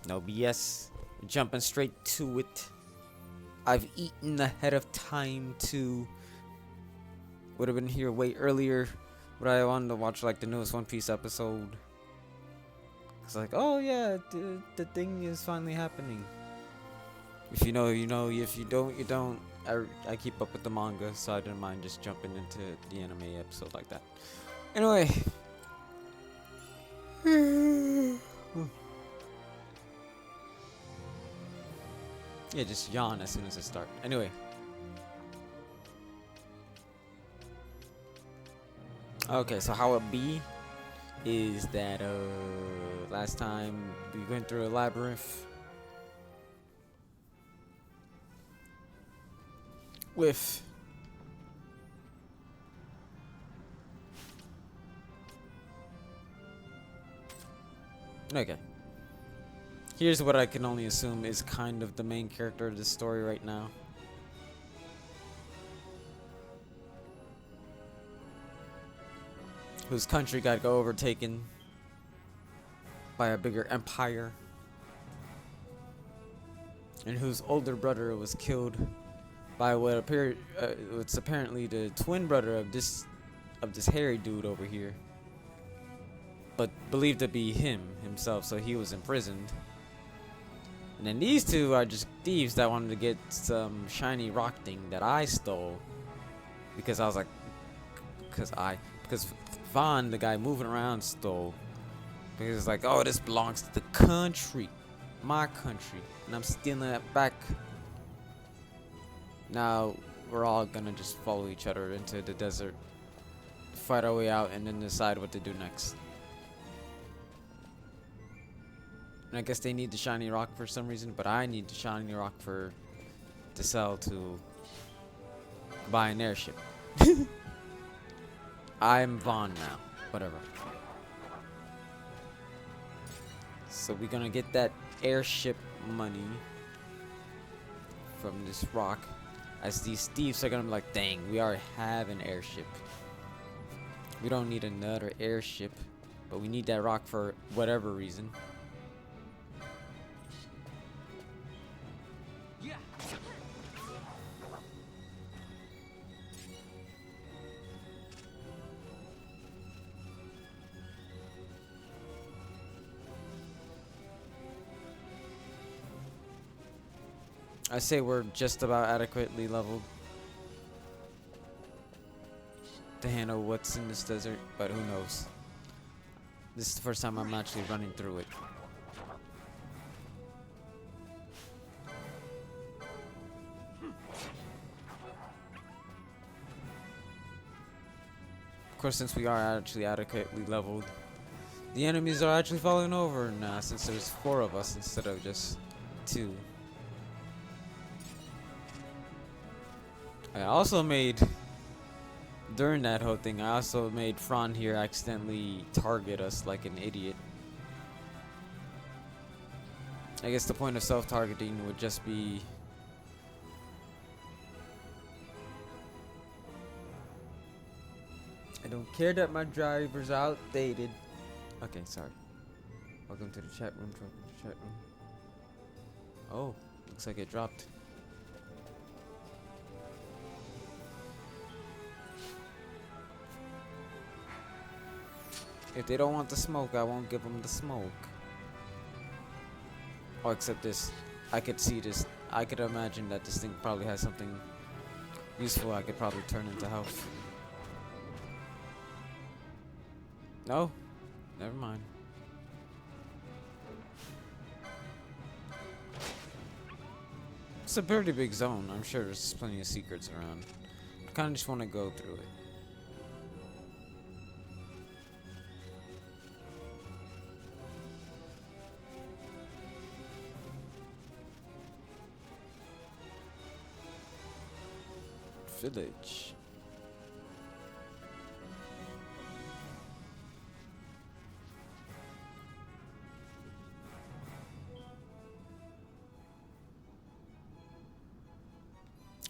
No BS. Jumping straight to it. I've eaten ahead of time too. Would have been here way earlier, but I wanted to watch like the newest One Piece episode. It's like, oh yeah, the thing is finally happening. If you know, you know. If you don't, you don't. I keep up with the manga, so I didn't mind just jumping into the anime episode like that. Anyway. Yeah, just yawn as soon as I start. Anyway. Okay, so how it be is that last time we went through a labyrinth with okay. Here's what I can only assume is kind of the main character of the story right now. Whose country got overtaken by a bigger empire. And whose older brother was killed by what appeared it's apparently the twin brother of this hairy dude over here. But believed to be himself, so he was imprisoned. And then these two are just thieves that wanted to get some shiny rock thing that I stole. Because I was like, because Vaughn, the guy moving around, stole. Because it's like, oh, this belongs to the country. My country. And I'm stealing it back. Now, we're all gonna just follow each other into the desert. Fight our way out and then decide what to do next. And I guess they need the shiny rock for some reason, but I need the shiny rock to sell to buy an airship. I'm Vaughn now. Whatever. So we're gonna get that airship money from this rock. As these thieves are gonna be like, dang, we already have an airship. We don't need another airship, but we need that rock for whatever reason. I say we're just about adequately leveled to handle what's in this desert, but who knows. This is the first time I'm actually running through it. Of course, since we are actually adequately leveled, the enemies are actually falling over now, since there's 4 of us instead of just 2. I also made, during that whole thing, I also made Fran here accidentally target us like an idiot. I guess the point of self-targeting would just be I don't care that my driver's outdated. Okay, sorry. Welcome to the chat room. Oh, looks like it dropped. If they don't want the smoke, I won't give them the smoke. Oh, except this. I could see this. I could imagine that this thing probably has something useful I could probably turn into health. No? Never mind. It's a pretty big zone. I'm sure there's plenty of secrets around. I kind of just want to go through it. Village.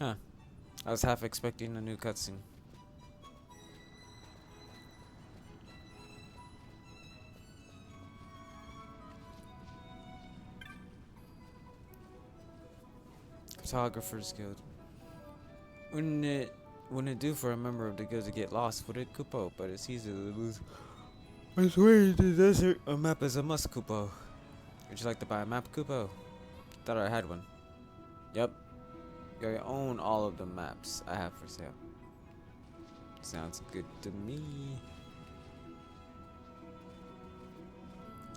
Huh. I was half expecting a new cutscene. Photographer's Guild. Wouldn't it do for a member of the guild to get lost, would it, Kupo? But it's easy to lose. I swear the desert a map is a must, Kupo. Would you like to buy a map, Kupo? Thought I had one. Yep. You own all of the maps I have for sale. Sounds good to me.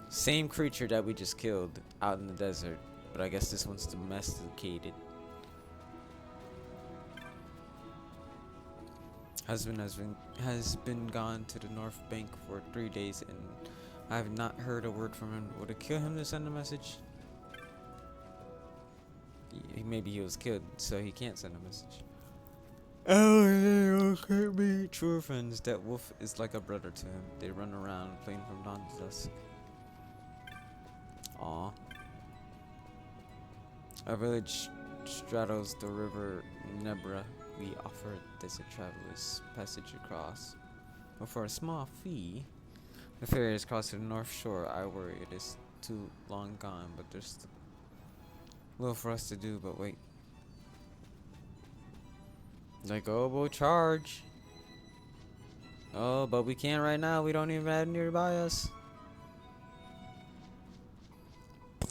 Same creature that we just killed out in the desert, but I guess this one's domesticated. Husband has been gone to the north bank for 3 days, and I have not heard a word from him. Would it kill him to send a message? Maybe he was killed, so he can't send a message. Oh, okay, be true friends. That wolf is like a brother to him. They run around playing from dawn to dusk. Aw. Our village straddles the river Nebra. We offer desert travelers passage across, but for a small fee. The ferry is crossed to the north shore. I worry it is too long gone, but there's little for us to do. But wait, like, oh, we'll charge. Oh, but we can't right now. We don't even have nearby us.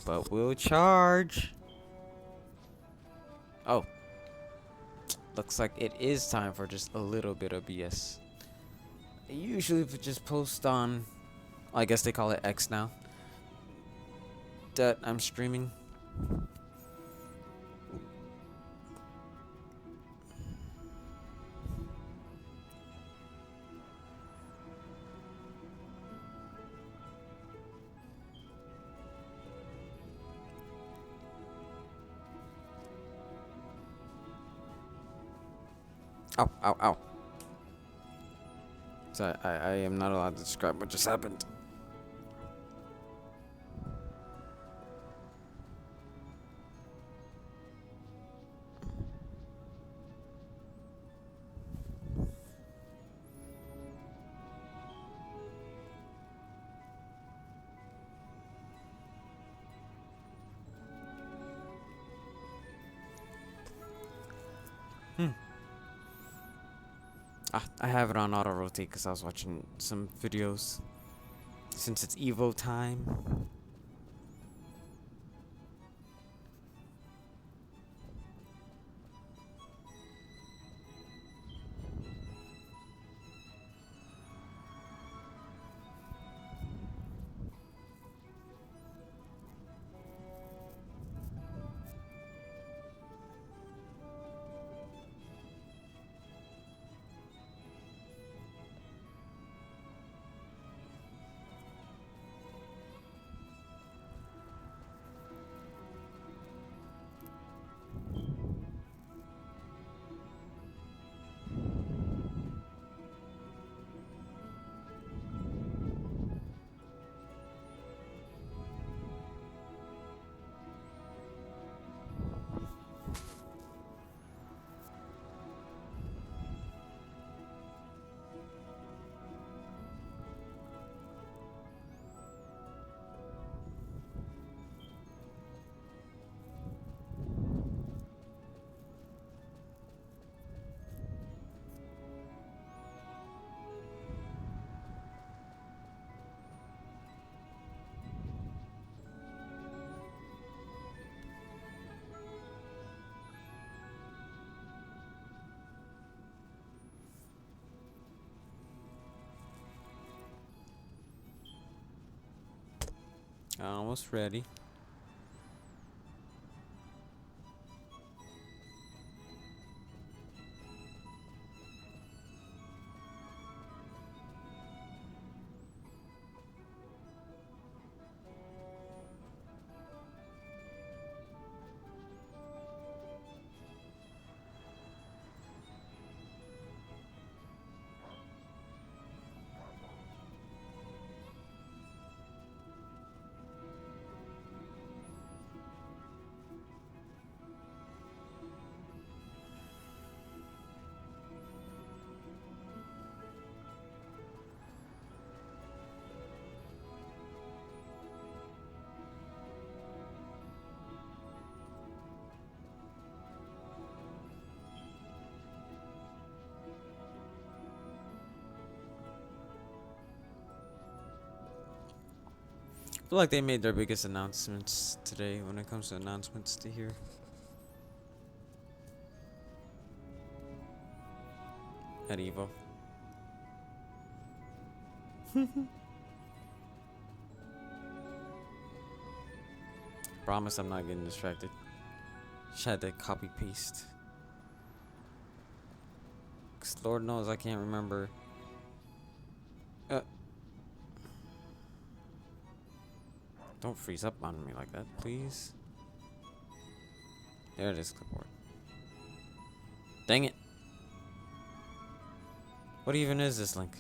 But we'll charge. Oh. Looks like it is time for just a little bit of BS. I usually just post on, I guess they call it X now, that I'm streaming. Ow, ow, ow. So I am not allowed to describe what just happened. I have it on auto rotate because I was watching some videos. Since it's Evo time. Almost ready. feel like they made their biggest announcements today when it comes to announcements to here. At Evo. Promise I'm not getting distracted. Just had to copy paste. 'Cause Lord knows I can't remember. Don't freeze up on me like that, please. There it is, clipboard. Dang it. What even is this link?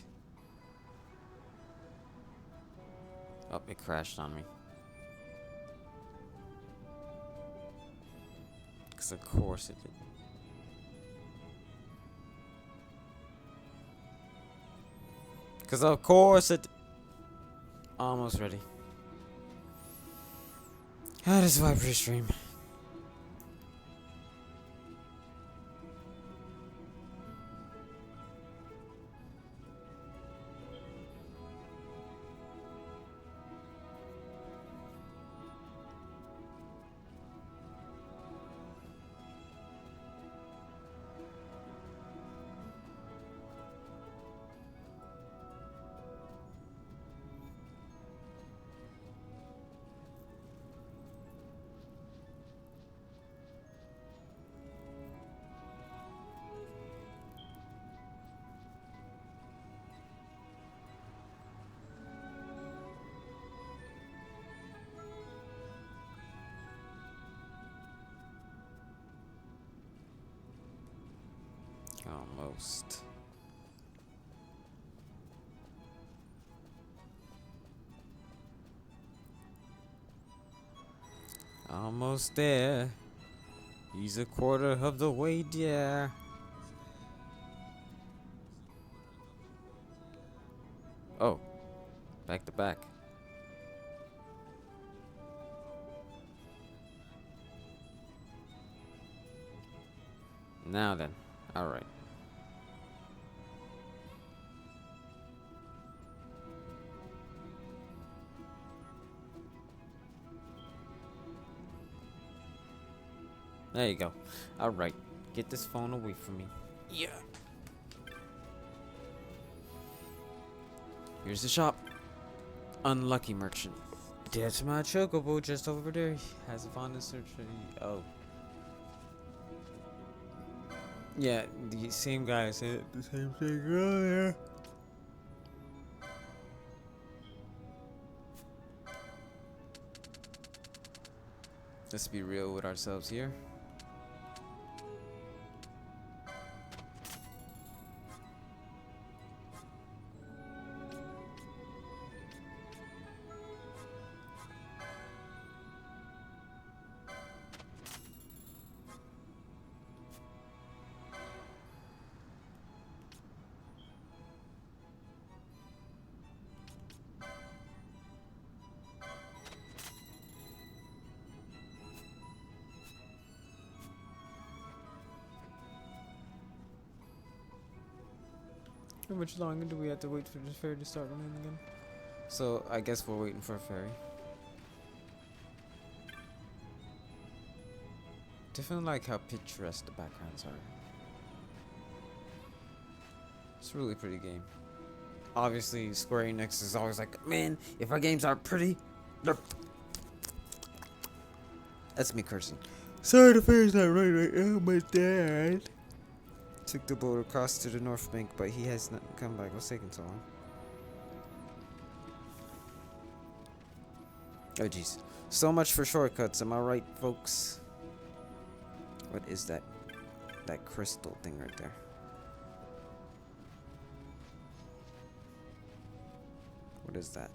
Oh, it crashed on me. Because of course it did. Because of course it... Almost ready. That is why pre-stream. Almost. Almost there. He's a quarter of the way there. Oh, back to back. Now then, all right. There you go. All right, get this phone away from me. Yeah. Here's the shop. Unlucky merchant. That's my chocobo just over there. Has found the search for the... Oh. Yeah, the same guy said the same thing earlier. Let's be real with ourselves here. How much longer do we have to wait for the ferry to start running again? So, I guess we're waiting for a ferry. Definitely like how picturesque the backgrounds are. It's a really pretty game. Obviously, Square Enix is always like, man, if our games aren't pretty, they're... That's me cursing. Sorry, the ferry's not right now, my dad took the boat across to the North Bank, but he has not come back. What's taking so long? Oh jeez. So much for shortcuts, am I right, folks? What is that? That crystal thing right there. What is that?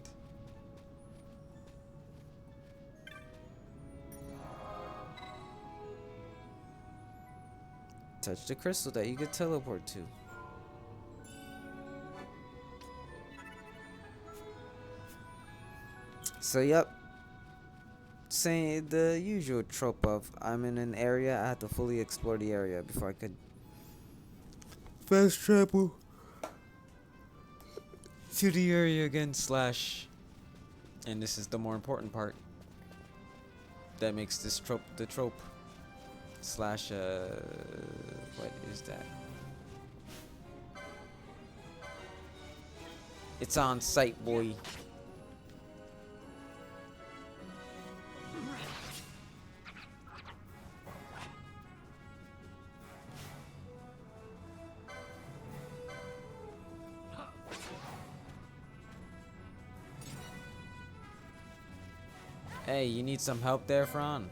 Touch the crystal that you could teleport to. So yep, saying the usual trope of I'm in an area, I have to fully explore the area before I could fast travel to the area again, slash And this is the more important part that makes this trope the trope. Slash, what is that? It's on site, boy. Hey, you need some help there, Fran?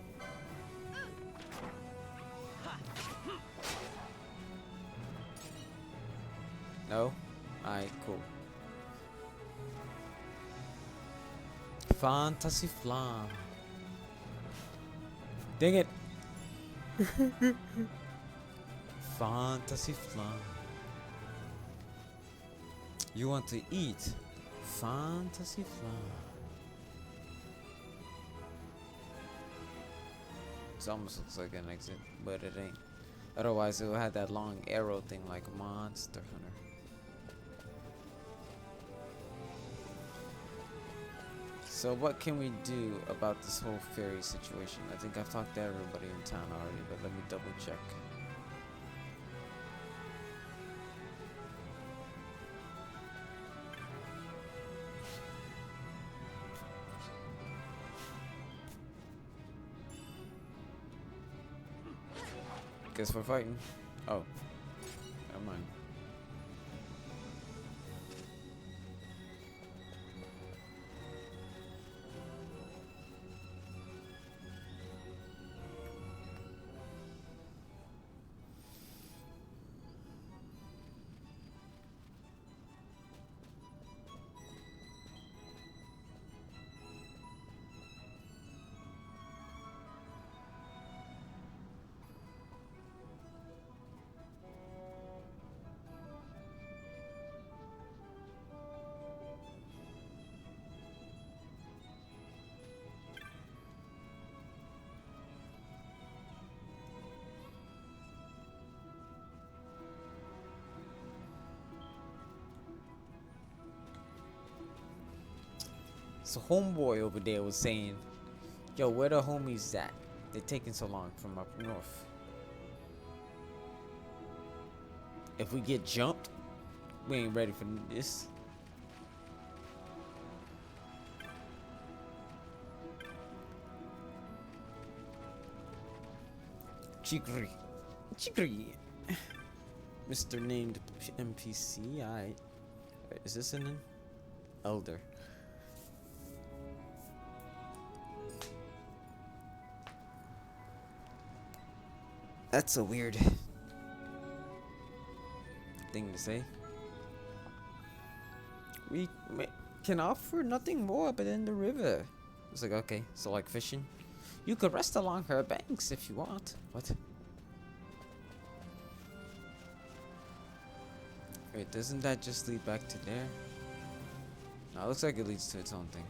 No? Alright, cool. Fantasy Flam. Dang it! Fantasy Flam. You want to eat? Fantasy Flam. It almost looks like an exit, but it ain't. Otherwise, it would have that long arrow thing like Monster Hunter. So what can we do about this whole ferry situation? I think I've talked to everybody in town already, but let me double check. Guess we're fighting. Oh, never mind. So homeboy over there was saying, yo, where the homies at? They're taking so long from up north. If we get jumped, we ain't ready for this. Chigri. Chigri. Mr. Named NPC. Alright. Is this an elder? That's a weird thing to say. We can offer nothing more but in the river. It's like, okay, so like fishing. You could rest along her banks if you want. What? Wait, doesn't that just lead back to there? No, it looks like it leads to its own thing.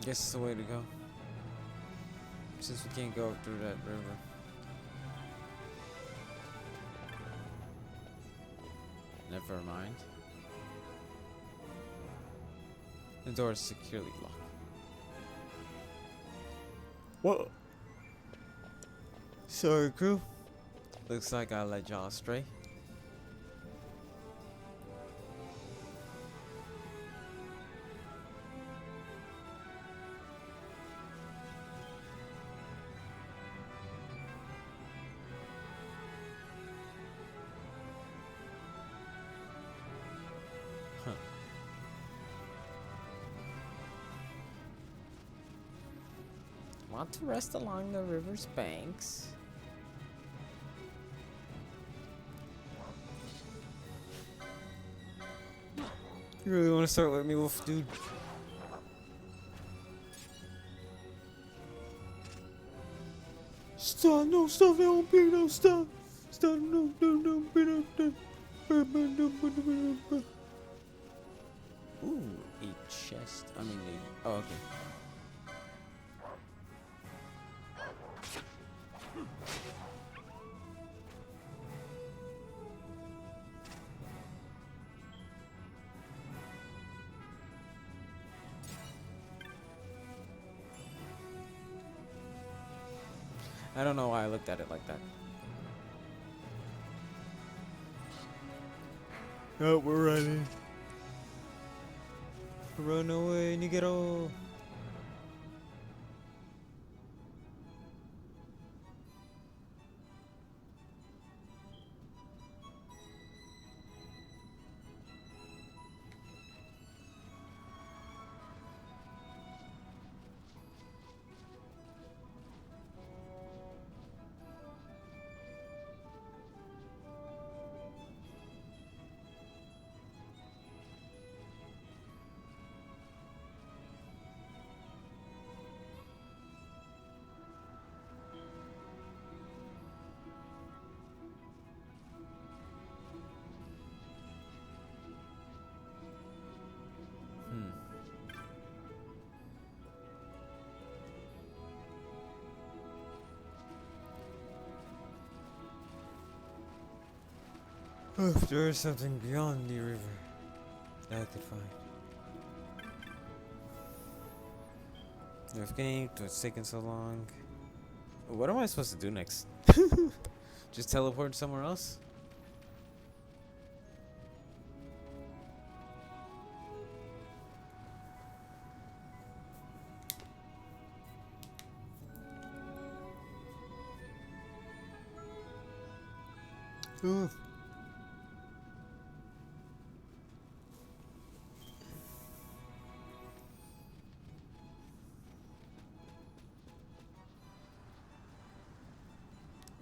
Guess it's the way to go. Since we can't go through that river. Never mind. The door is securely locked. Whoa. Sorry, crew. Looks like I led y'all astray. Want to rest along the river's banks? You really want to start with me, Wolf, dude? Stop! No, stop! That won't be no stop! Stop! No, no, no, no, no. Ooh, a chest. I mean, oh, okay. I don't know why I looked at it like that. Oh, we're running. Run away, Nigero. If there is something beyond the river that I could find. I've gained, it's taken so long. What am I supposed to do next? Just teleport somewhere else? Ooh.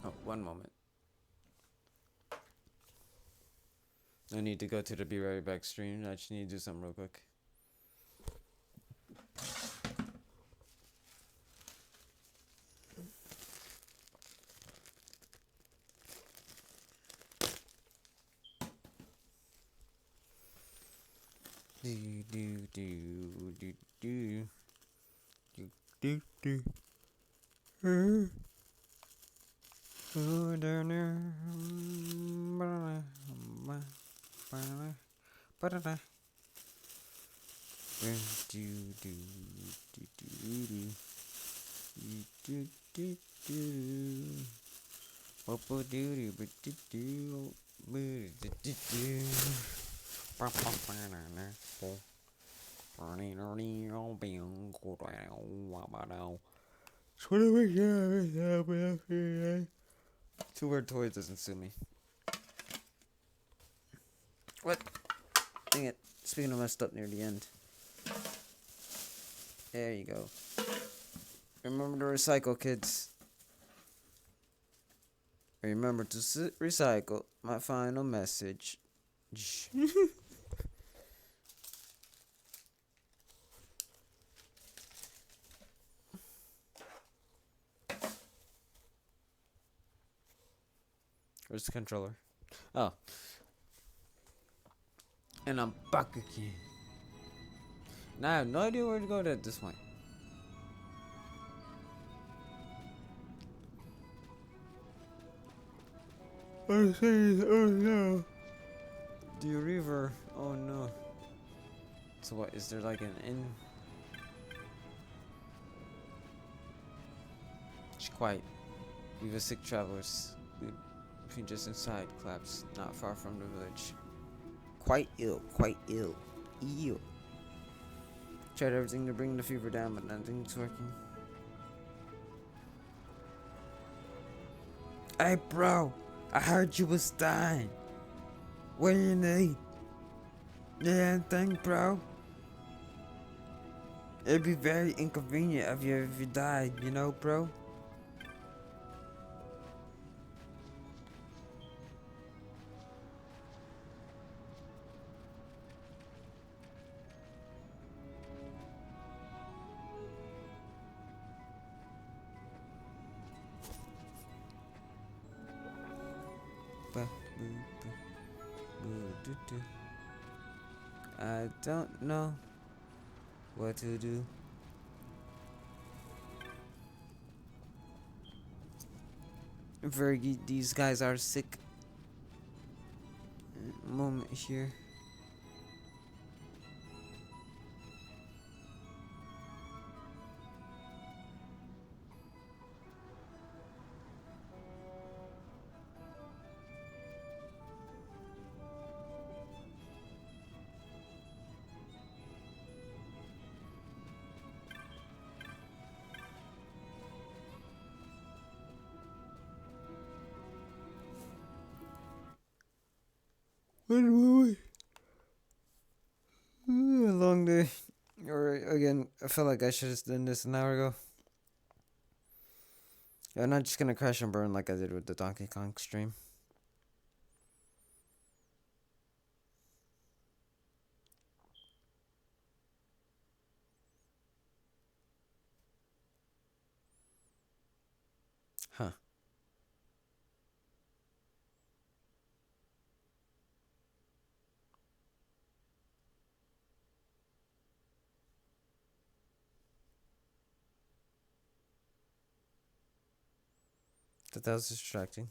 Oh, one moment. I need to go to the Be Right Back stream. I just need to do something real quick. Do do do do do do do do. Oh, down there. Two Word Toys doesn't sue me. What? Dang it. Speaking of messed up near the end. There you go. Remember to recycle, kids. Remember to recycle. My final message. Where's the controller? Oh. And I'm back again. Now I have no idea where to go at this point. Oh no. The river. Oh no. So what, is there like an inn? It's quiet. We were sick travelers. We've just inside collapsed, not far from the village. Quite ill, quite ill. Ill. Tried everything to bring the fever down, but nothing's working. Hey bro, I heard you was dying. What do you need? Need anything, bro? It'd be very inconvenient of you if you died, you know, bro? I don't know what to do. Fergie, these guys are sick. Moment here. Wait. A long day. Or again, I felt like I should have done this an hour ago. I'm not just gonna crash and burn like I did with the Donkey Kong stream. Huh. That was distracting.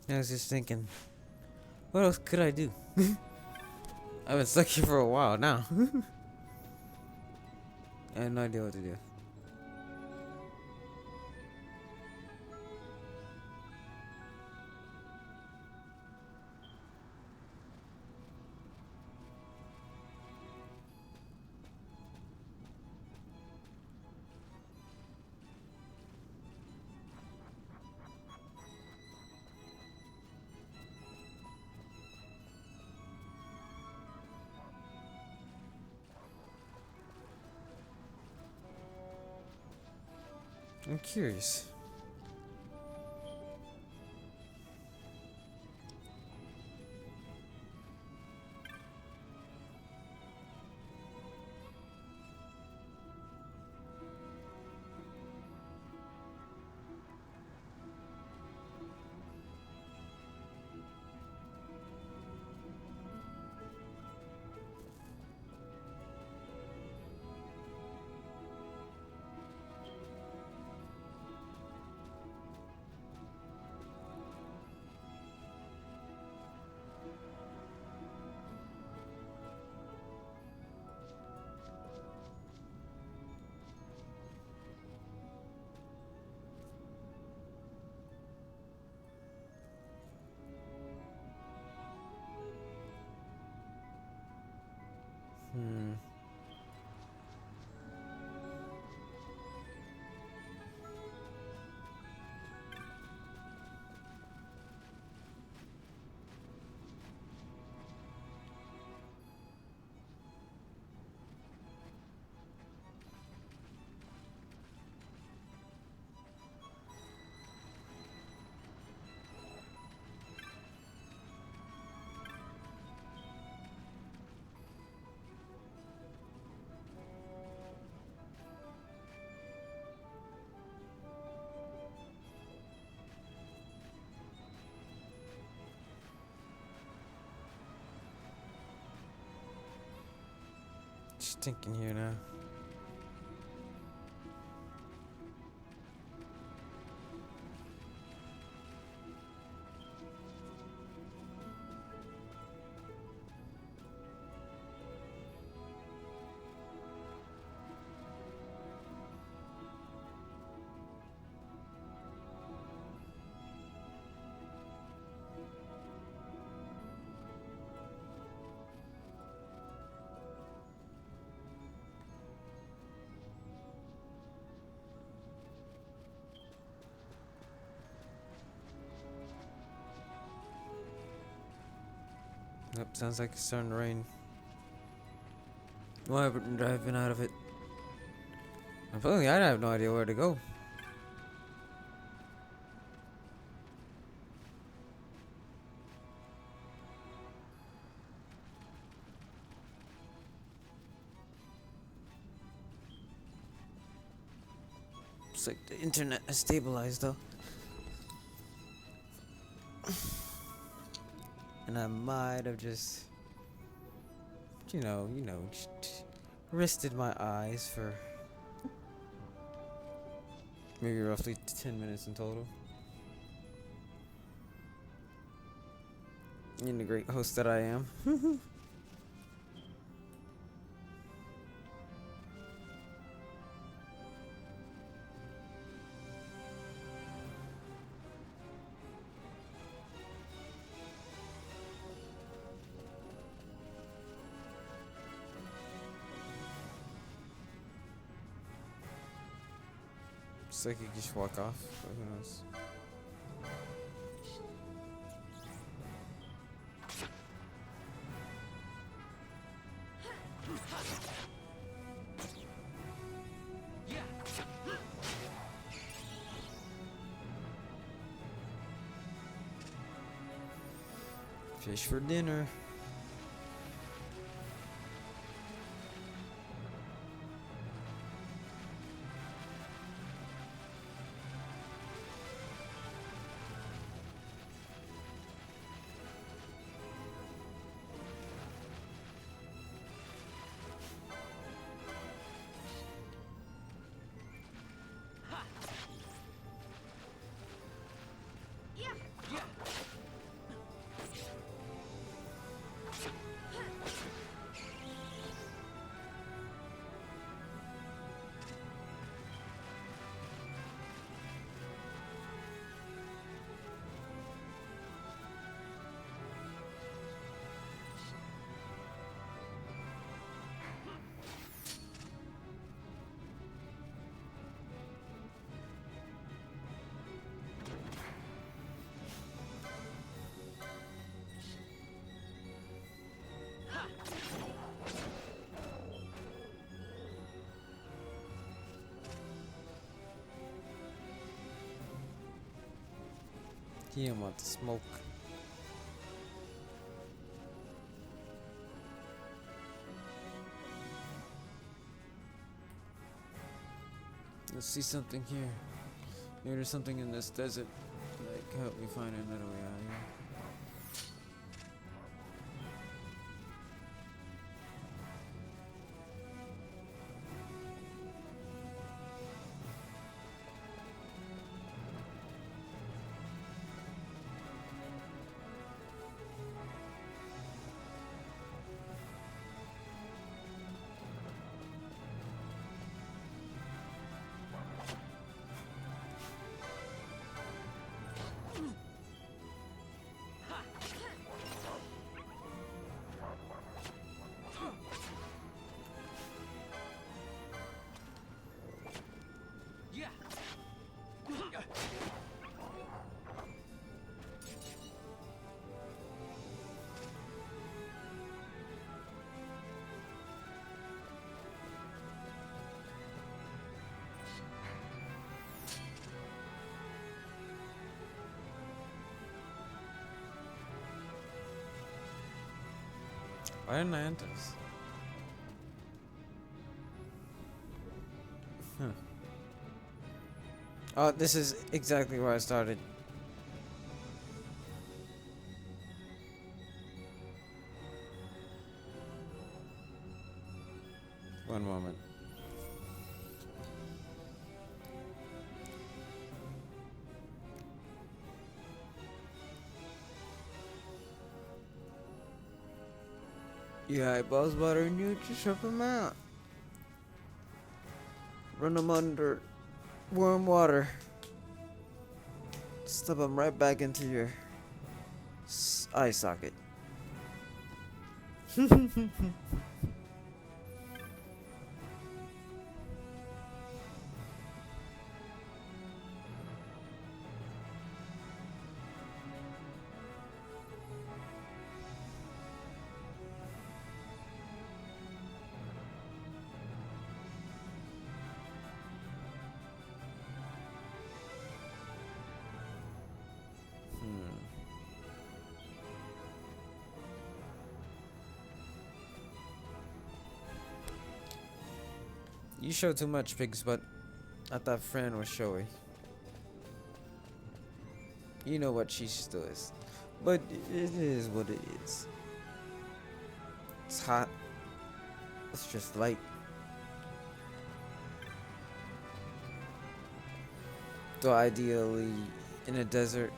I was just thinking, what else could I do? I've been stuck here for a while now. I have no idea what to do. I'm curious. Just thinking here now. Yep, sounds like it's starting to rain. Why haven't I driving out of it? Apparently, I have no idea where to go. Looks like the internet has stabilized though. And I might have just, just rested my eyes for maybe roughly 10 minutes in total. And the great host that I am. Looks like you just walk off, but who knows? Fish for dinner. He didn't want to smoke. Let's see something here. Maybe there's something in this desert that can help me find another way out of here. Why didn't I enter this? Oh, this is exactly where I started. One moment. Your eyeballs watering you, just rub them out. Run them under warm water. Stuff them right back into your eye socket. You show too much, pigs, but I thought Fran was showy. You know what she still is. But it is what it is. It's hot. It's just light. So ideally, in a desert,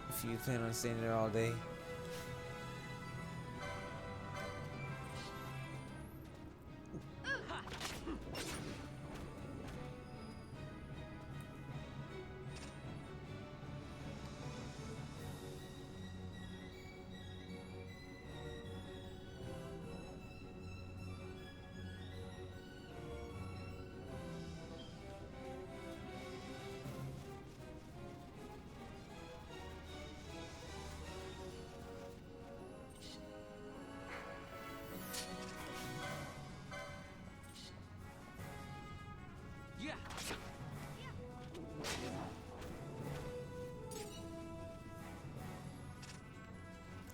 if you plan on staying there all day.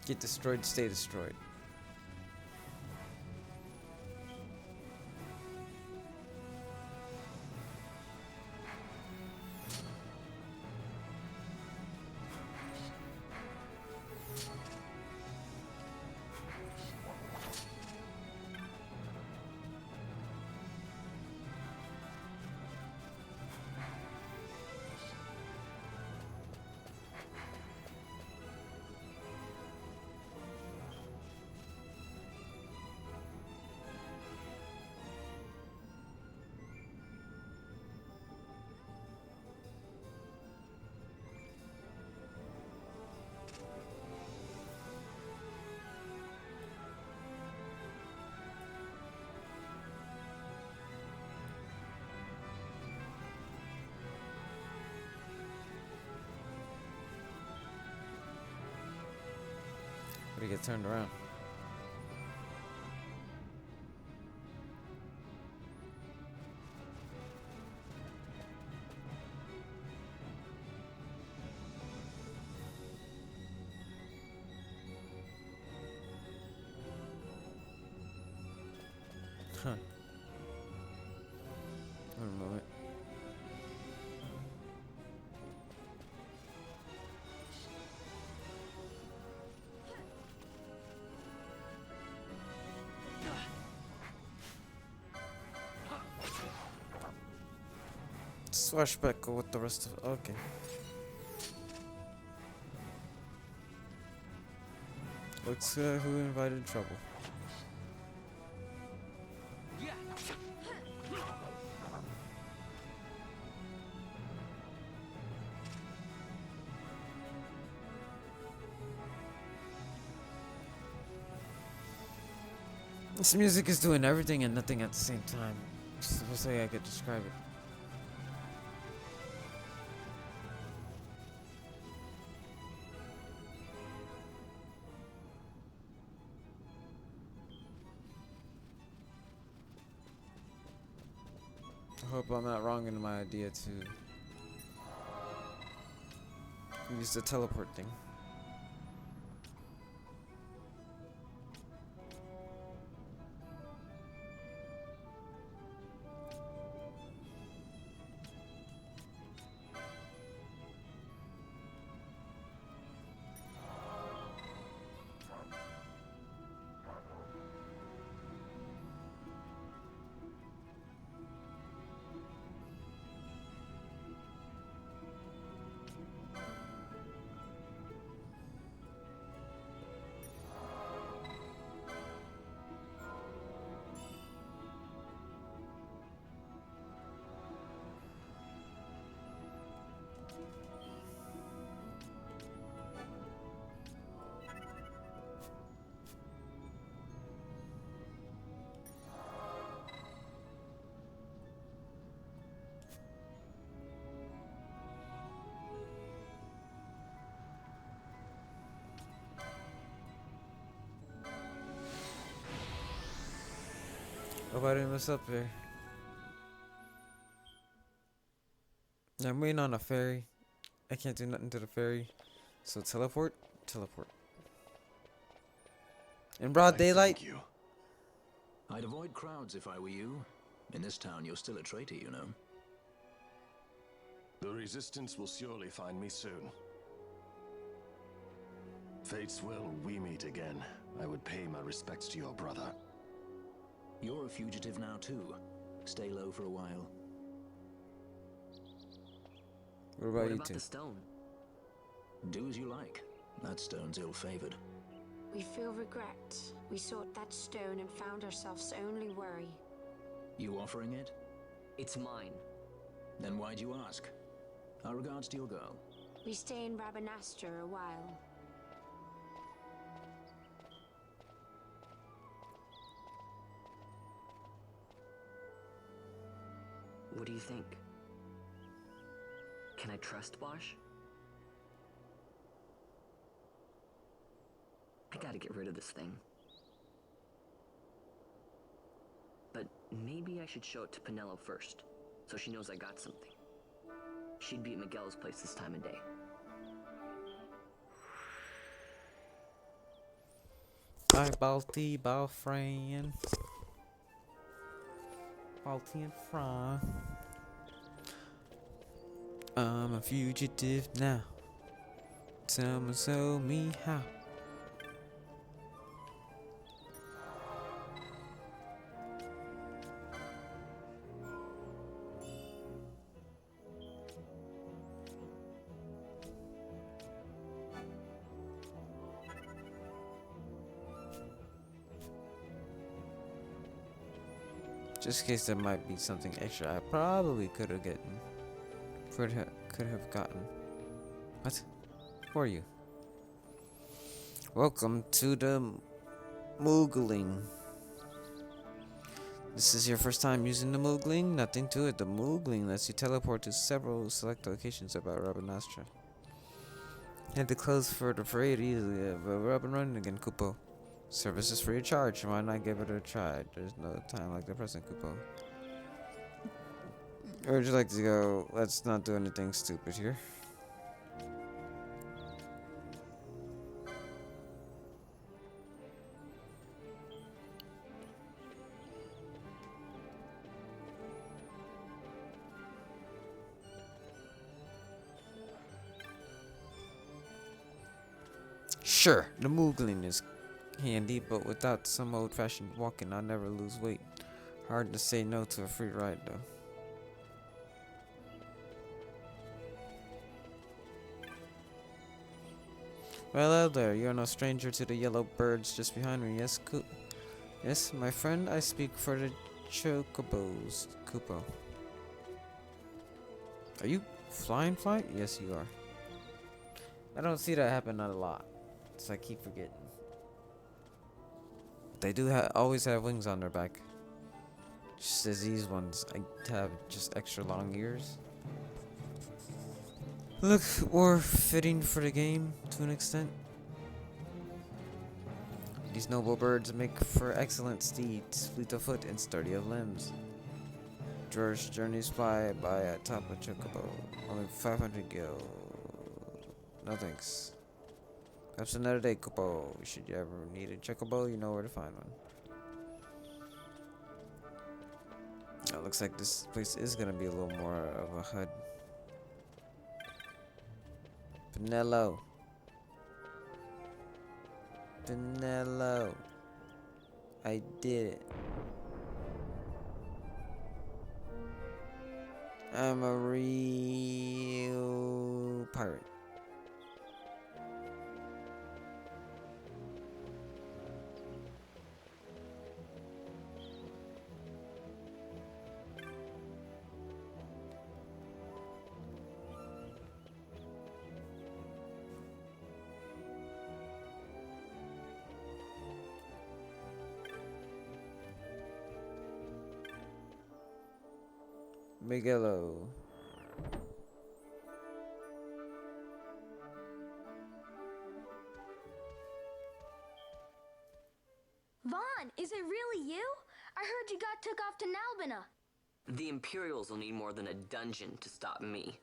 Get destroyed, stay destroyed. But he get turned around. Huh. One moment. Swashbuckle with the rest of. Okay. Looks who invited trouble. This music is doing everything and nothing at the same time. It's the best way I could describe it. I hope I'm not wrong in my idea to use the teleport thing. Hope I didn't mess up there. I'm waiting on a ferry. I can't do nothing to the ferry. So teleport? Teleport. In broad daylight? Thank you. I'd avoid crowds if I were you. In this town, you're still a traitor, you know. The Resistance will surely find me soon. Fate's will, we meet again. I would pay my respects to your brother. You're a fugitive now, too. Stay low for a while. What about you two? The stone? Do as you like. That stone's ill-favored. We feel regret. We sought that stone and found ourselves only worry. You offering it? It's mine. Then why'd you ask? Our regards to your girl. We stay in Rabanastre a while. What do you think? Can I trust Bosch? I gotta get rid of this thing. But maybe I should show it to Penelo first, so she knows I got something. She'd be at Miguel's place this time of day. Bye, Balti, Balfran. Balti and Fran. I'm a fugitive now. Someone show me how. Just in case there might be something extra I probably could have gotten. What? Who are you? Welcome to the Moogling. This is your first time using the Moogling? Nothing to it. The Moogling lets you teleport to several select locations about Rabanastre. Had to close for the parade easily, but we're up and running again, Kupo. Service is free of charge. Why not give it a try? There's no time like the present, Kupo. Where would you like to go? Let's not do anything stupid here. Sure, the Moogling is handy, but without some old-fashioned walking, I'll never lose weight. Hard to say no to a free ride, though. Well, hello there. You're no stranger to the yellow birds just behind me. Yes, yes, my friend. I speak for the chocobos. Kupo. Are you flying? Yes, you are. I don't see that happen a lot, so I keep forgetting. They do always have wings on their back. Just as these ones have just extra long ears. Look more fitting for the game to an extent. These noble birds make for excellent steeds, fleet of foot and sturdy of limbs. George journeys fly by at top of Chocobo. Only 500 gil. No thanks. Perhaps another day, Kupo. Should you ever need a Chocobo, you know where to find one. It looks like this place is gonna be a little more of a HUD. Pinello. Pinello. I did it. I'm a real pirate. Miguelo. Vaughn, is it really you? I heard you got took off to Nalbina. The Imperials will need more than a dungeon to stop me.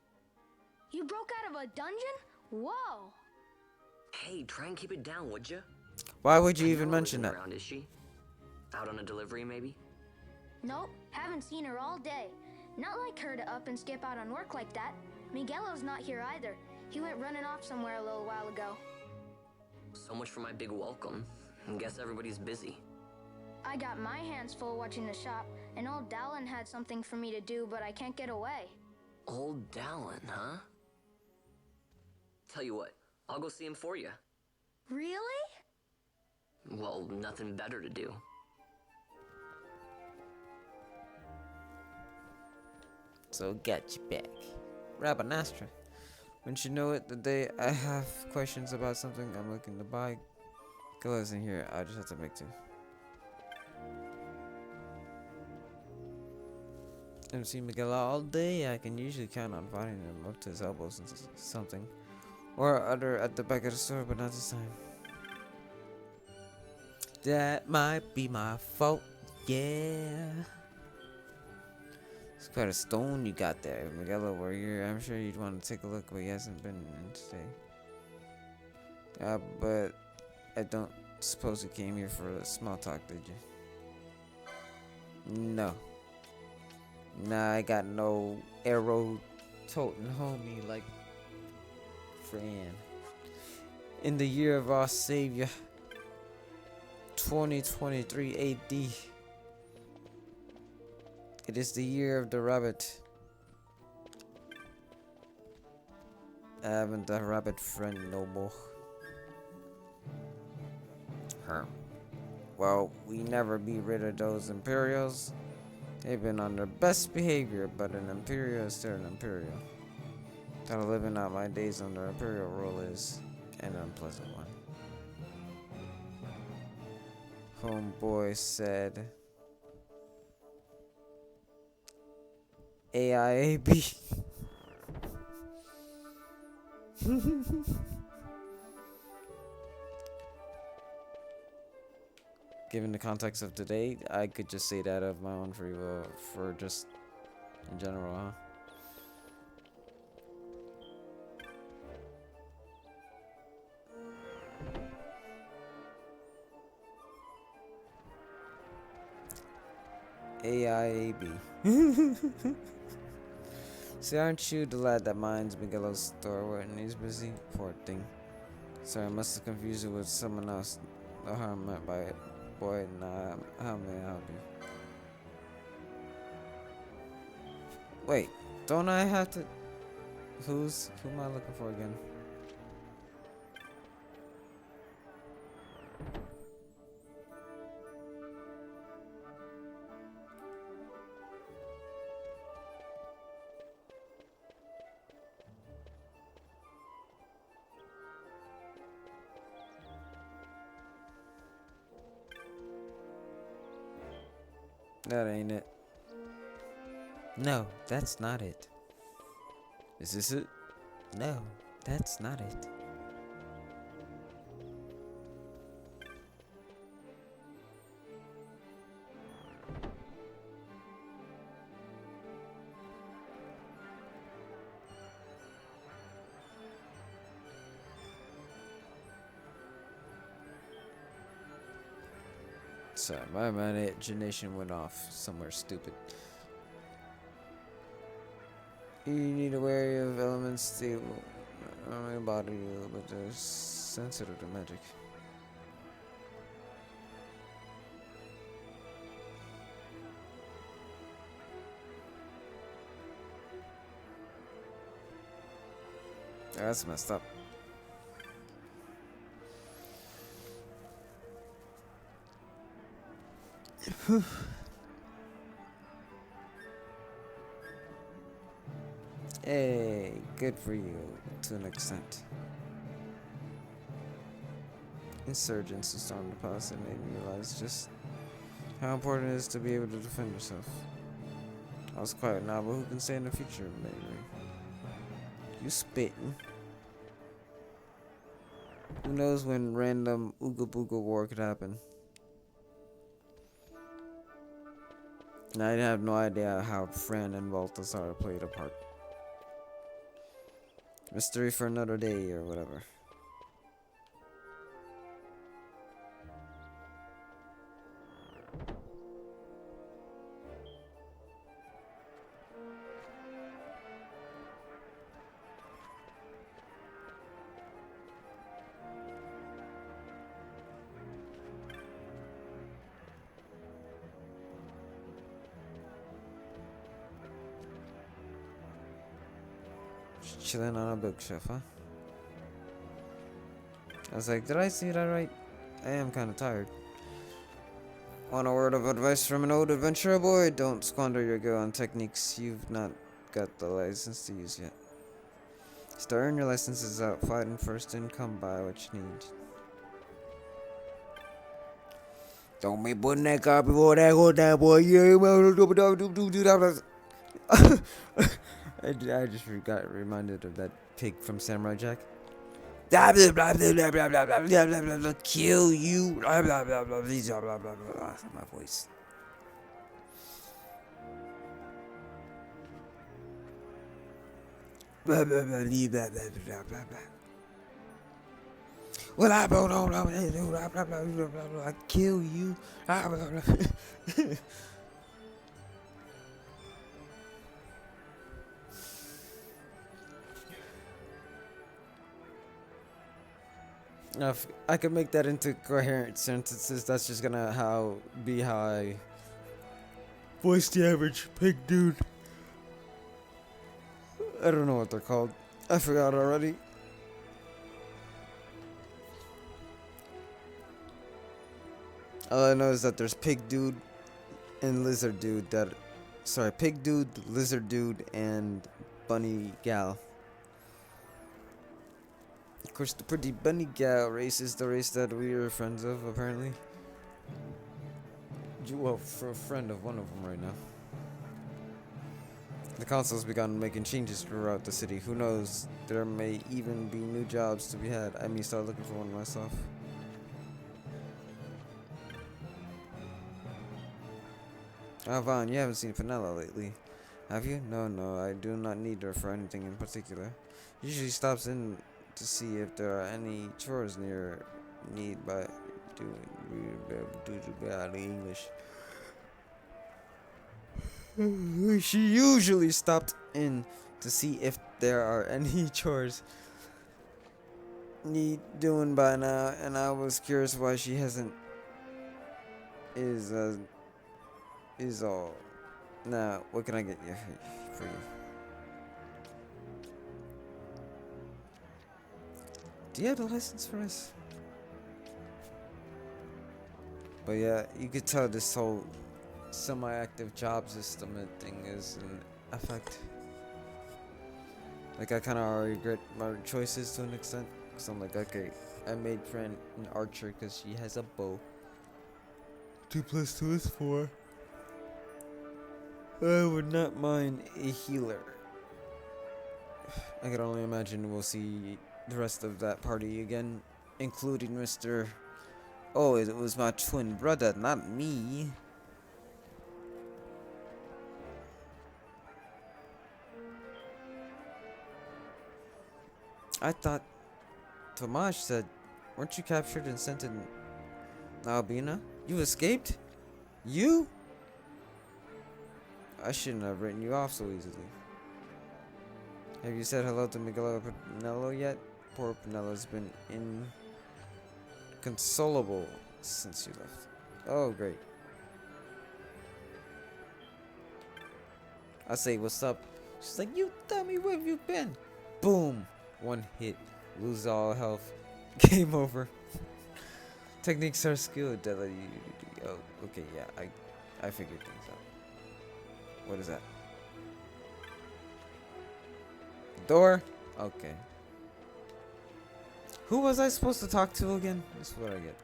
You broke out of a dungeon? Whoa. Hey, try and keep it down, would you? Why would you even Penelope mention isn't that? around, is she? Out on a delivery, maybe? Nope, haven't seen her all day. Not like her to up and skip out on work like that. Miguelo's not here either. He went running off somewhere a little while ago. So much for my big welcome. I guess everybody's busy. I got my hands full watching the shop, and old Dallin had something for me to do, but I can't get away. Old Dallin, huh? Tell you what, I'll go see him for you. Really? Well, nothing better to do. So get you back. Rabanastra. Wouldn't you know it, the day I have questions about something I'm looking to buy. Gala's in here, I just have to make two. Haven't seen Miguel all day. I can usually count on finding him up to his elbows and something. Or other at the back of the store, but not this time. That might be my fault, yeah. It's quite a stone you got there, Miguel. Where you're, I'm sure you'd want to take a look, but he hasn't been in today. But I don't suppose you came here for a small talk, did you? No. Nah, I got no arrow toting homie like Fran. In the year of our Savior, 2023 AD. It is the year of the rabbit. I haven't a rabbit friend no more. Well, we never be rid of those Imperials. They've been on their best behavior, but an Imperial is still an Imperial. Thought of living out my days under Imperial rule is an unpleasant one. Homeboy said AIAB. Given the context of today, I could just say that of my own free will for just in general, huh? AIAB. See, aren't you the lad that minds Miguelo's store when he's busy? Poor thing. Sorry, I must have confused you with someone else. No harm meant by it. Boy, nah, how may I help you? Wait, don't I have to... Who am I looking for again? That ain't it. No, that's not it. Is this it? No, that's not it. Sorry, my imagination went off somewhere stupid. You need a wary of elements stable. Only body you, but they're sensitive to magic. That's messed up. Hey, good for you, to an extent. Insurgents who stormed the palace and made me realize just how important it is to be able to defend yourself. I was quiet now, but who can say in the future, maybe? You spitting. Who knows when random Ooga Booga war could happen? And I have no idea how Fran and Balthazar played a part. Mystery for another day or whatever. Chilling on a bookshelf, huh? I was like, did I see that right? I am kind of tired. Want a word of advice from an old adventurer boy? Don't squander your go on techniques you've not got the license to use yet. Start earning your licenses out fighting first and come by what you need. Don't be putting that copy before that go down, boy. I just reminded of that pig from Samurai Jack. Kill you. That's my voice. Well, I kill you. Now, if I could make that into coherent sentences, that's just gonna be how I voice the average pig dude. I don't know what they're called. I forgot already. All I know is that there's pig dude and lizard dude pig dude, lizard dude, and bunny gal. Of course, the pretty bunny gal race is the race that we are friends of, apparently. Well, for a friend of one of them right now. The council's begun making changes throughout the city. Who knows, there may even be new jobs to be had. I may start looking for one myself. Ah, Vaughn, you haven't seen Penella lately, have you? No, I do not need her for anything in particular. Usually stops in to see if there are any chores near need by doing English. She usually stopped in to see if there are any chores need doing by now, and I was curious why she hasn't is all. Now, what can I get you for you? Do you have the license for this? But yeah, you could tell this whole semi-active job system thing is in effect. Like, I kind of already regret my choices to an extent. Because I'm like, okay, I made friend an archer because she has a bow. 2 + 2 is 4. I would not mind a healer. I can only imagine we'll see the rest of that party again, including Mr. Oh, it was my twin brother, not me. I thought Tomasz said, weren't you captured and sent to Albina? You escaped? You? I shouldn't have written you off so easily. Have you said hello to Miguel or Pinello yet? Poor Pinello's been inconsolable since you left. Oh, great. I say, what's up? She's like, you dummy, where have you been? Boom. 1 hit. Lose all health. Game over. Techniques are skill. Oh, okay, yeah, I figured things out. What is that? Door? Okay. Who was I supposed to talk to again? This is what I get.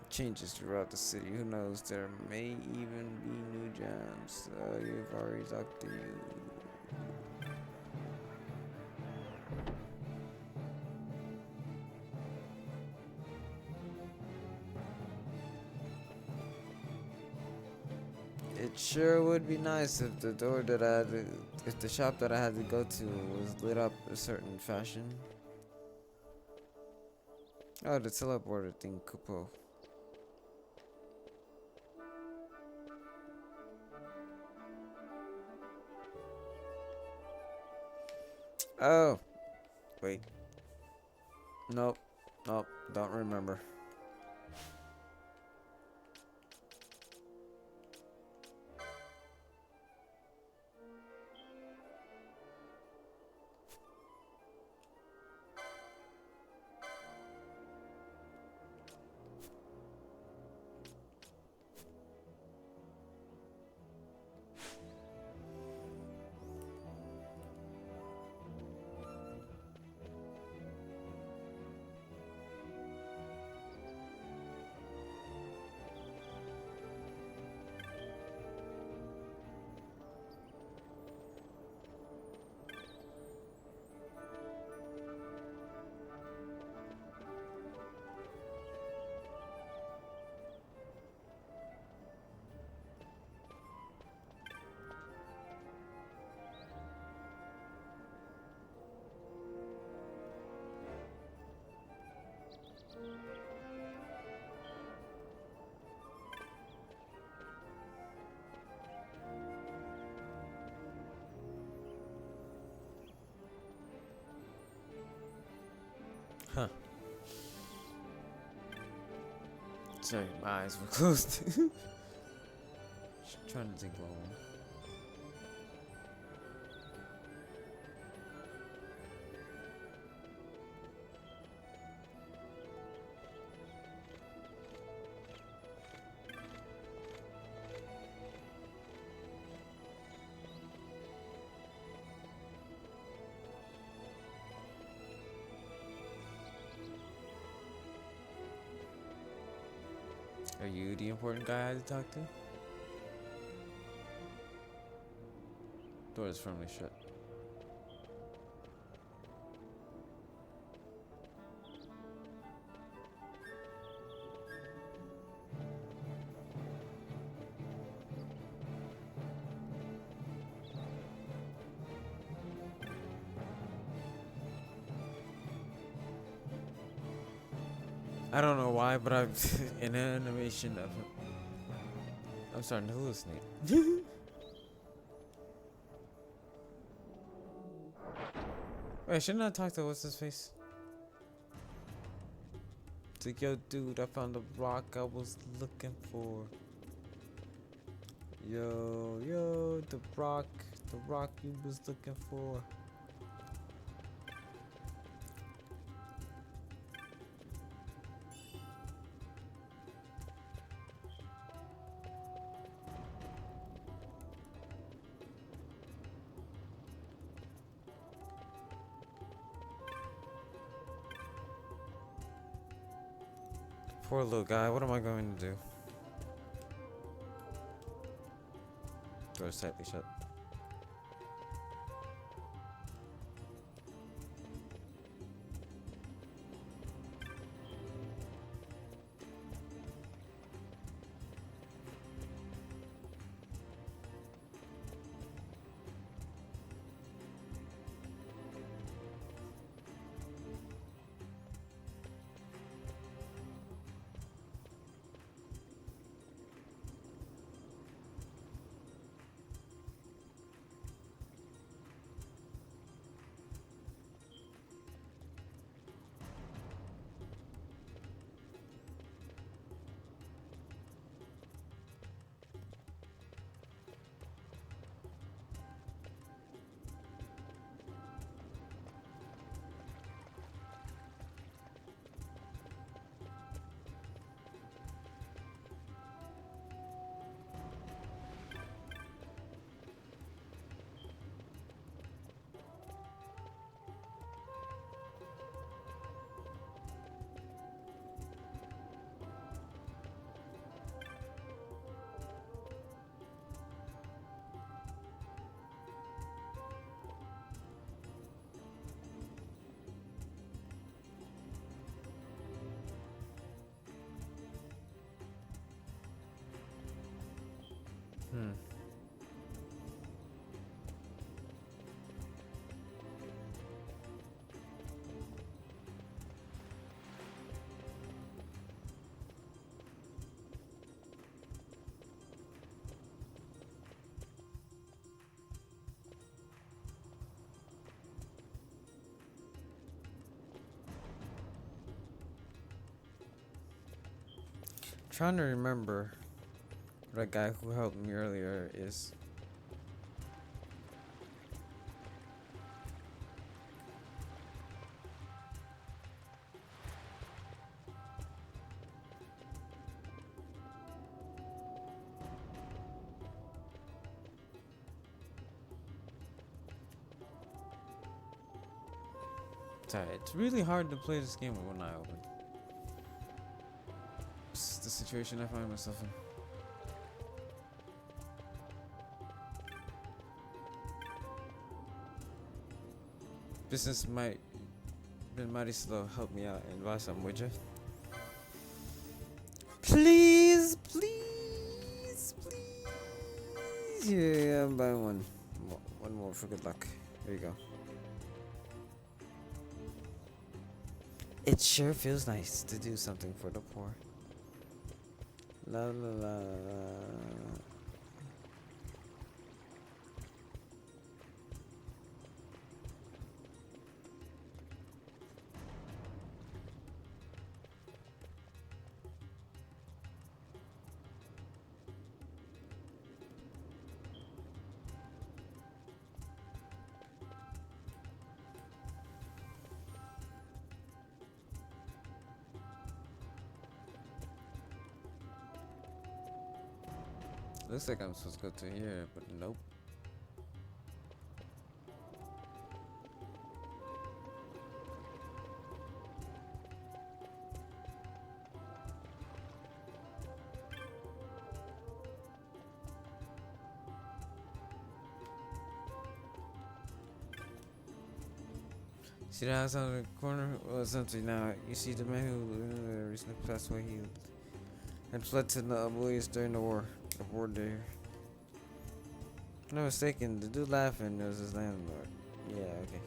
Changes throughout the city. Who knows? There may even be new gems. You've already talked to you. It sure would be nice if the door that I had to, if the shop that I had to go to was lit up a certain fashion. Oh, the teleporter thing, Kupo. Oh, wait. Nope, don't remember. Huh. Sorry, my eyes were closed. Trying to think long. Are you the important guy I had to talk to? Door is firmly shut. I don't know why, but I'm in an animation of I'm starting to hallucinate. Wait, shouldn't I talk to what's his face? It's like, yo, dude, I found the rock I was looking for. Yo, the rock you was looking for. Poor little guy, what am I going to do? Door's tightly shut. Trying to remember what that guy who helped me earlier is. Sorry, it's really hard to play this game with one eye open. This is the situation I find myself in. Business might been mighty slow. Help me out and buy something, would you? Please, please, please. Yeah, I'm buying one. One more for good luck. There you go. It sure feels nice to do something for the poor. La la la la. Looks like I'm supposed to go to here, but nope. See the house on the corner? Well, it's empty now. You see the man who recently passed away. He had fled to the oblivious during the war. The war there. If I'm not mistaken, the dude laughing was his landlord. Yeah, okay.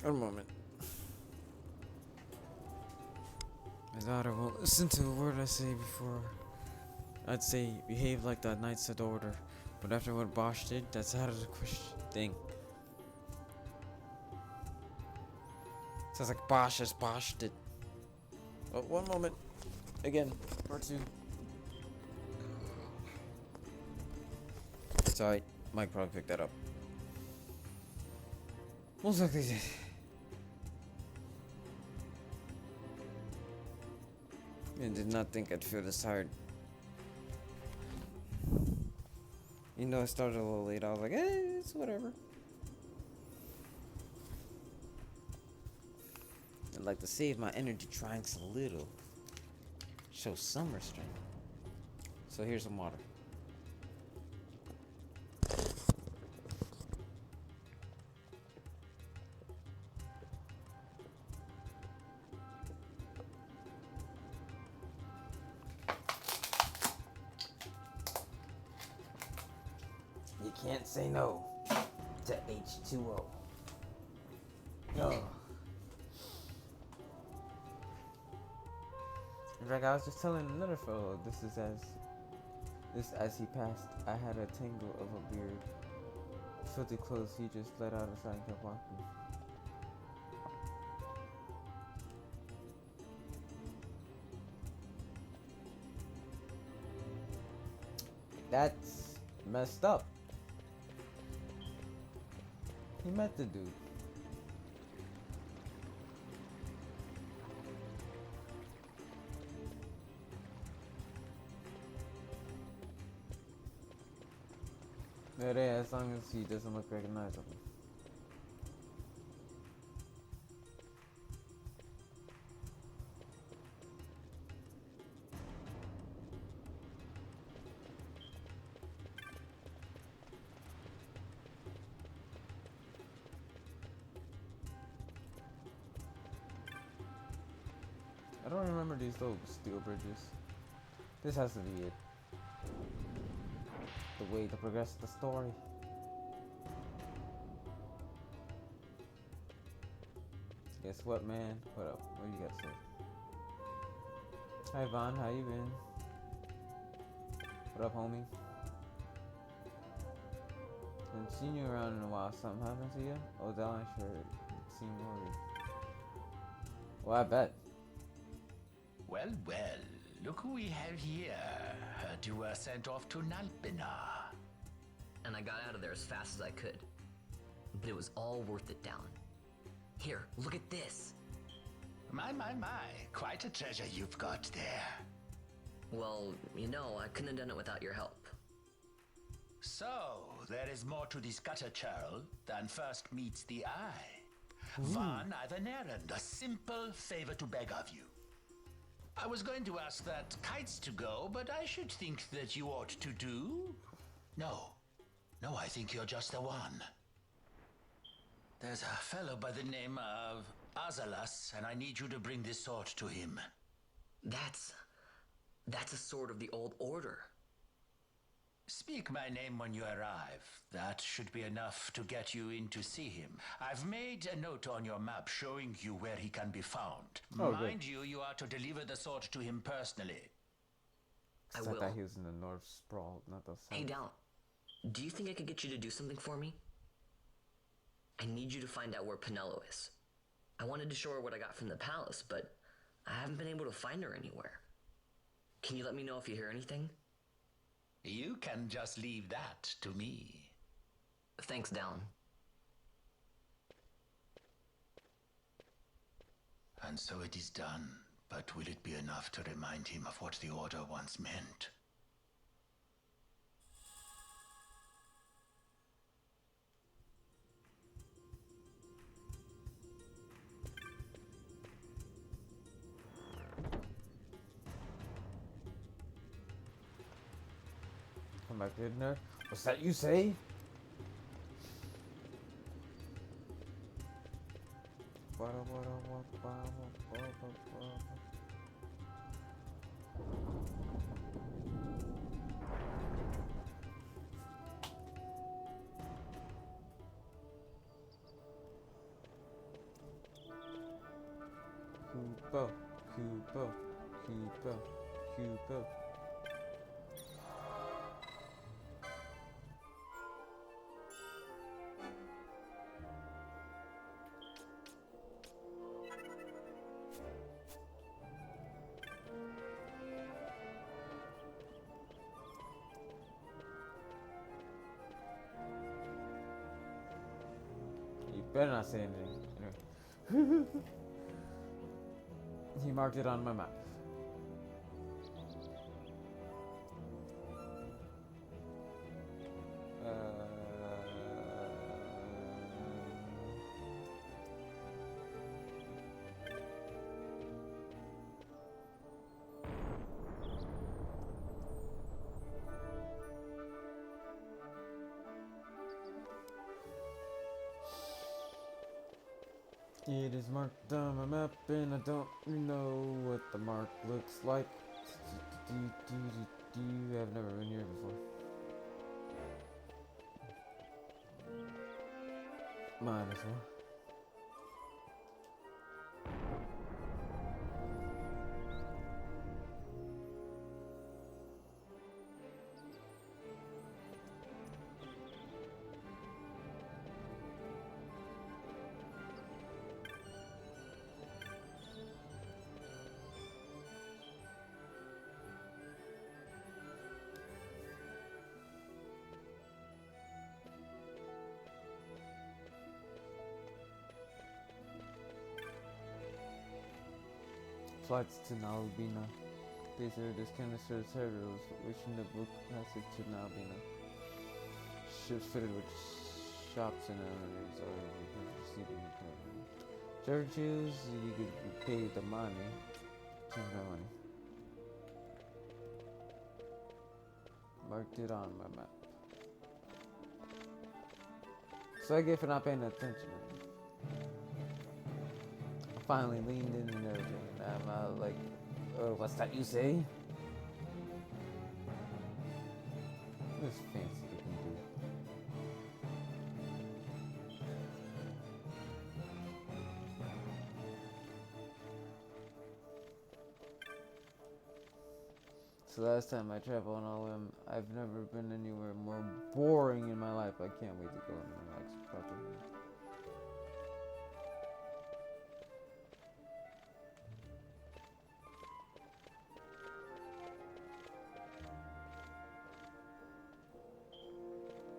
One moment. My daughter won't listen to a word I say before. I'd say behave like the Knights of the Order, but after what Bosch did, that's out of the question. Thing. Sounds like Bosch has Boshed it. Oh, one moment. Again, part 2. It's alright. Mike probably picked that up. Most likely did. I did not think I'd feel this tired. Even though I started a little late, I was like, it's whatever. I'd like to save my energy drinks a little. Show some restraint. So here's some water. You can't say no to H2O. No. In fact, I was just telling another fellow, this as he passed, I had a tangle of a beard. Filthy clothes he just let out aside and kept walking. That's messed up. He met the dude. Yeah, as long as he doesn't look recognizable. I don't remember these little steel bridges. This has to be it. The way to progress the story. Guess what, man? What up? What do you got to say? Hi, Vaughn. How you been? What up, homie? Haven't seen you around in a while. Something happened to you? Oh, Dallin sure seemed worried. Well, I bet. Well, well, look who we have here. Heard you were sent off to Nalpina. And I got out of there as fast as I could. But it was all worth it, Dallin. Here, look at this. My, quite a treasure you've got there. Well, you know, I couldn't have done it without your help. So, there is more to this gutter churl than first meets the eye. Van, I've an errand, a simple favor to beg of you. I was going to ask that kites to go, but I should think that you ought to do. No, I think you're just the one. There's a fellow by the name of Azalas, and I need you to bring this sword to him. That's a sword of the old order. Speak my name when you arrive. That should be enough to get you in to see him. I've made a note on your map showing you where he can be found. Oh, Mind good. you, you are to deliver the sword to him personally. I I will. thought he was in the North Sprawl, not the South. Hey, Dallin, do you think I could get you to do something for me? I need you to find out where Penelo is. I wanted to show her what I got from the palace, but I haven't been able to find her anywhere. Can you let me know if you hear anything? You can just leave that to me. Thanks, Dallin. And so it is done. But will it be enough to remind him of what the Order once meant? Come back, good nerd. What's that you say? Kupo, Kupo, Kupo, Kupo. You better not say anything. Anyway. He marked it on my map. It is marked on my map and I don't know what the mark looks like. I've never been here before. Might as well. Flights to Nalbina. Basically, this canister turtles wishing the book passage to Nalbina. Ships fitted with shops and amenities are receiving currently. Churches, you could pay the money. Change my money. Marked it on my map. So I get for not paying attention. I finally leaned in and everything. And I'm like, oh, what's that you say? This fancy looking dude. So last time I traveled on OM, I've never been anywhere more boring in my life. I can't wait to go and relax properly.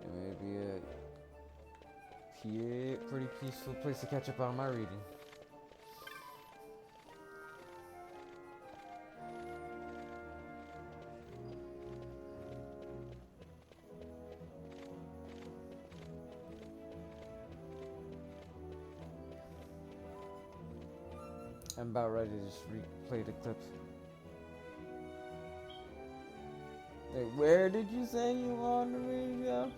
It may be a pretty peaceful place to catch up on my reading. I'm about ready to just replay the clip. Hey, where did you say you wanted me to go?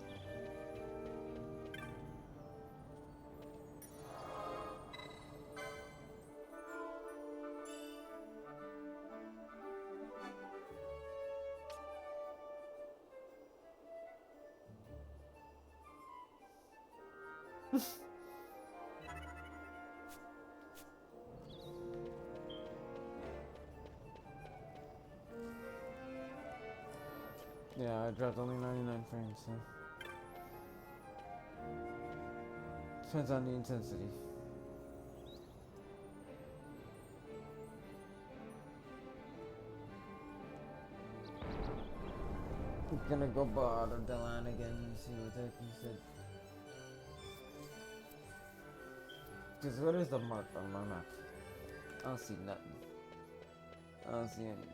Yeah, I dropped only 99 frames, so. Depends on the intensity. I'm gonna go bother the line again and see what that he said. Cause what is the mark on my map? I don't see nothing. I don't see anything.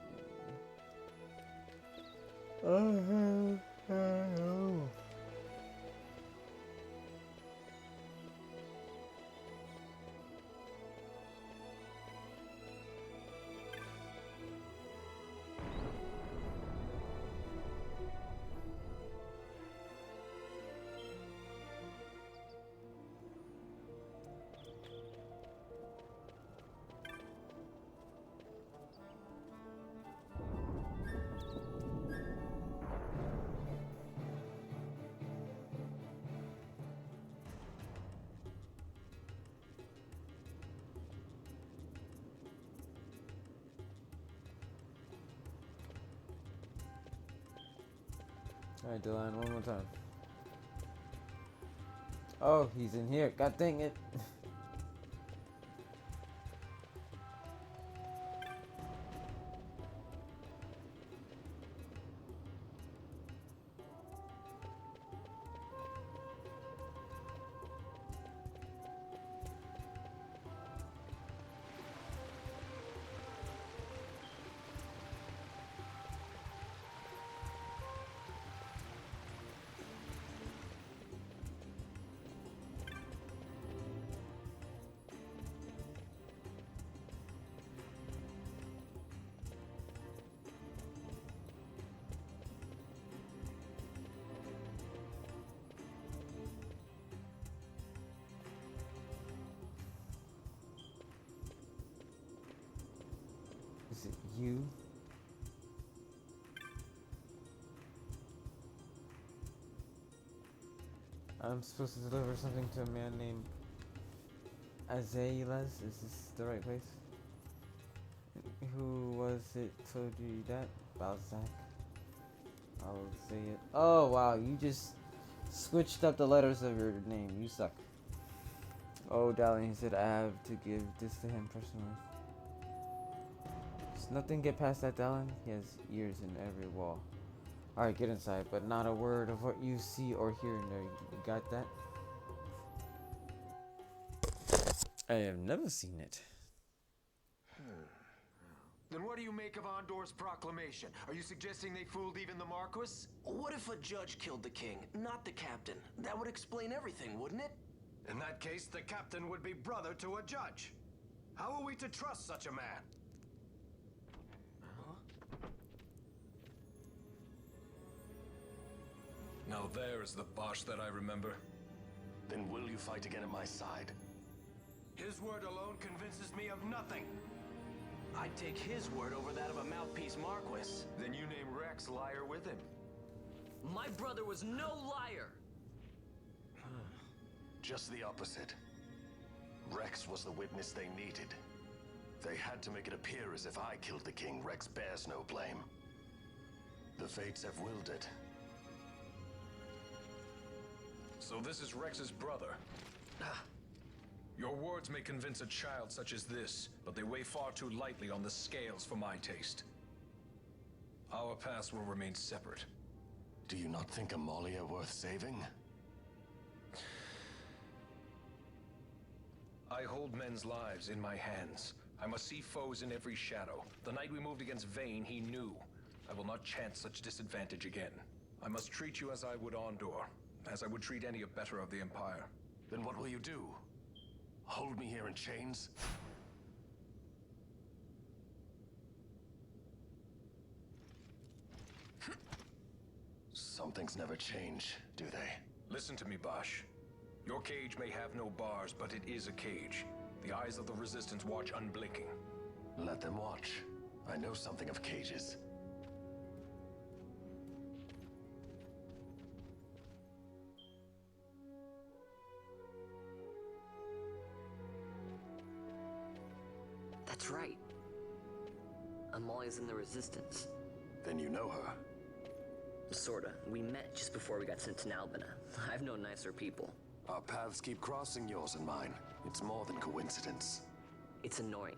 Alright, Dylan, one more time. Oh, he's in here. God dang it. Is it you? I'm supposed to deliver something to a man named Azaelas. Is this the right place? Who was it told you that? Balzac. I'll say it. Oh wow, you just switched up the letters of your name. You suck. Oh darling, he said I have to give this to him personally. Does nothing get past that, darling? He has ears in every wall. Alright, get inside, but not a word of what you see or hear in there. You got that? I have never seen it. Then what do you make of Andor's proclamation? Are you suggesting they fooled even the Marquis? What if a judge killed the king, not the captain? That would explain everything, wouldn't it? In that case, the captain would be brother to a judge. How are we to trust such a man? Now there is the Bosch that I remember. Then will you fight again at my side? His word alone convinces me of nothing. I'd take his word over that of a mouthpiece Marquis. Then you name Rex liar with him. My brother was no liar! Just the opposite. Rex was the witness they needed. They had to make it appear as if I killed the king. Rex bears no blame. The fates have willed it. So this is Rex's brother. Your words may convince a child such as this, but they weigh far too lightly on the scales for my taste. Our past will remain separate. Do you not think Amalia worth saving? I hold men's lives in my hands. I must see foes in every shadow. The night we moved against Vayne, he knew. I will not chance such disadvantage again. I must treat you as I would Andor, as I would treat any abettor of the Empire. Then what will you do? Hold me here in chains? Some things never change, do they? Listen to me, Bosch. Your cage may have no bars, but it is a cage. The eyes of the Resistance watch unblinking. Let them watch. I know something of cages. That's right. Amalia's in the Resistance. Then you know her. Sorta. We met just before we got sent to Nalbina. I've known nicer people. Our paths keep crossing, yours and mine. It's more than coincidence. It's annoying.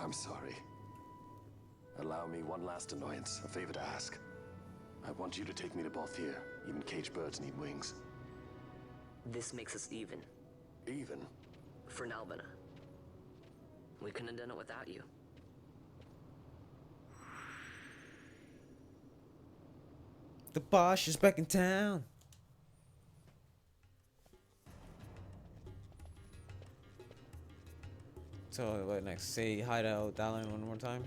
I'm sorry. Allow me one last annoyance, a favor to ask. I want you to take me to Balthier. Even caged birds need wings. This makes us even. Even? For Nalbina. We couldn't have done it without you. The Bosch is back in town. So what next? Say hi to Dallin one more time.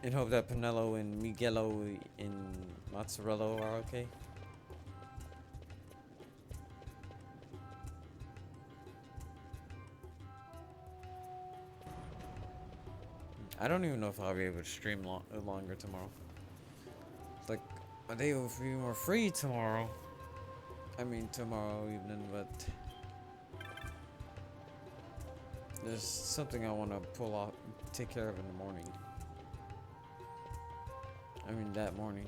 And hope that Pinello and Miguelo and Mozzarella are okay. I don't even know if I'll be able to stream longer tomorrow. It's like a day will be more free tomorrow. I mean tomorrow evening, but there's something I want to pull off, take care of in the morning. I mean, that morning.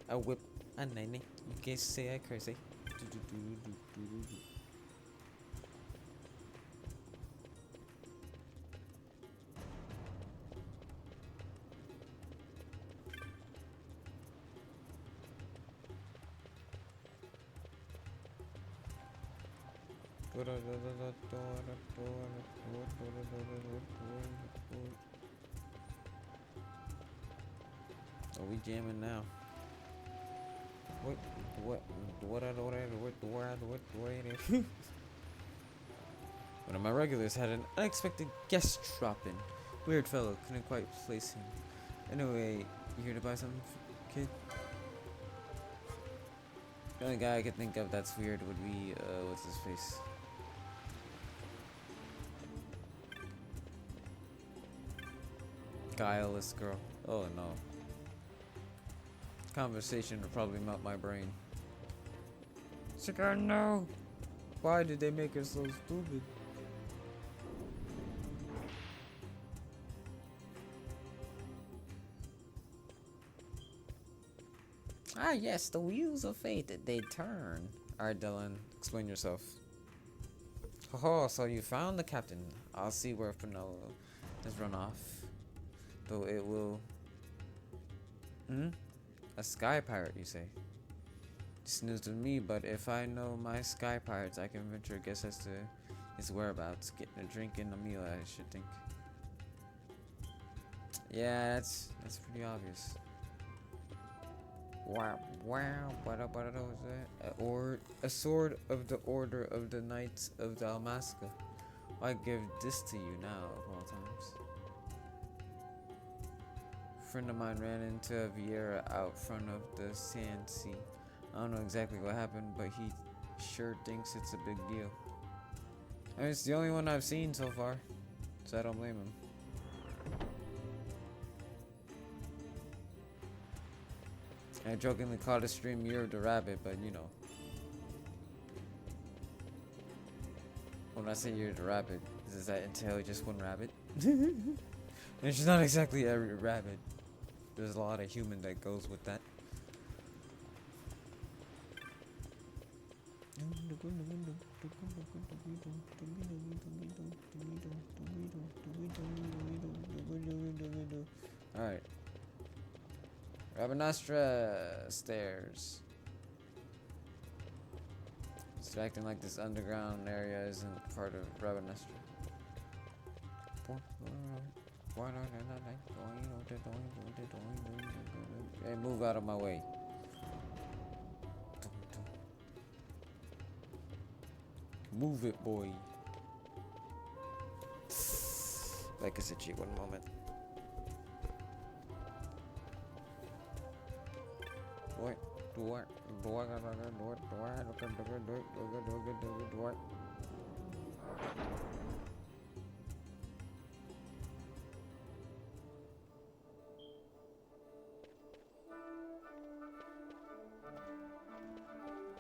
I whip a nanny. You can't say I crazy. Oh, we jamming now. What? One of my regulars had an unexpected guest drop in. Weird fellow, couldn't quite place him. Anyway, you here to buy something, kid? The only guy I could think of that's weird would be, what's his face? Guileless girl. Oh no. Conversation would probably melt my brain. Cigar, no! Why did they make her so stupid? Ah yes, the wheels of fate, they turn. Alright Dylan, explain yourself. Oh, so you found the captain. I'll see where Penelope has run off. Though it will... A sky pirate, you say? It's news to me, but if I know my sky pirates, I can venture a guess as to his whereabouts. Getting a drink and a meal, I should think. Yeah, that's pretty obvious. Wow, what was that? A sword of the Order of the Knights of Dalmasca. I give this to you now, of all times. A friend of mine ran into a Vieira out front of the Sand Sea. I don't know exactly what happened, but he sure thinks it's a big deal. I mean, it's the only one I've seen so far, so I don't blame him. I jokingly called a stream Year of the Rabbit, but you know. When I say Year of the Rabbit, does that entail just one rabbit? It's not exactly every rabbit. There's a lot of human that goes with that. Alright. Rabanastra stairs. It's acting like this underground area isn't part of Rabanastra. Hey, move out of my way. Move it, boy. Like I said, G, one moment.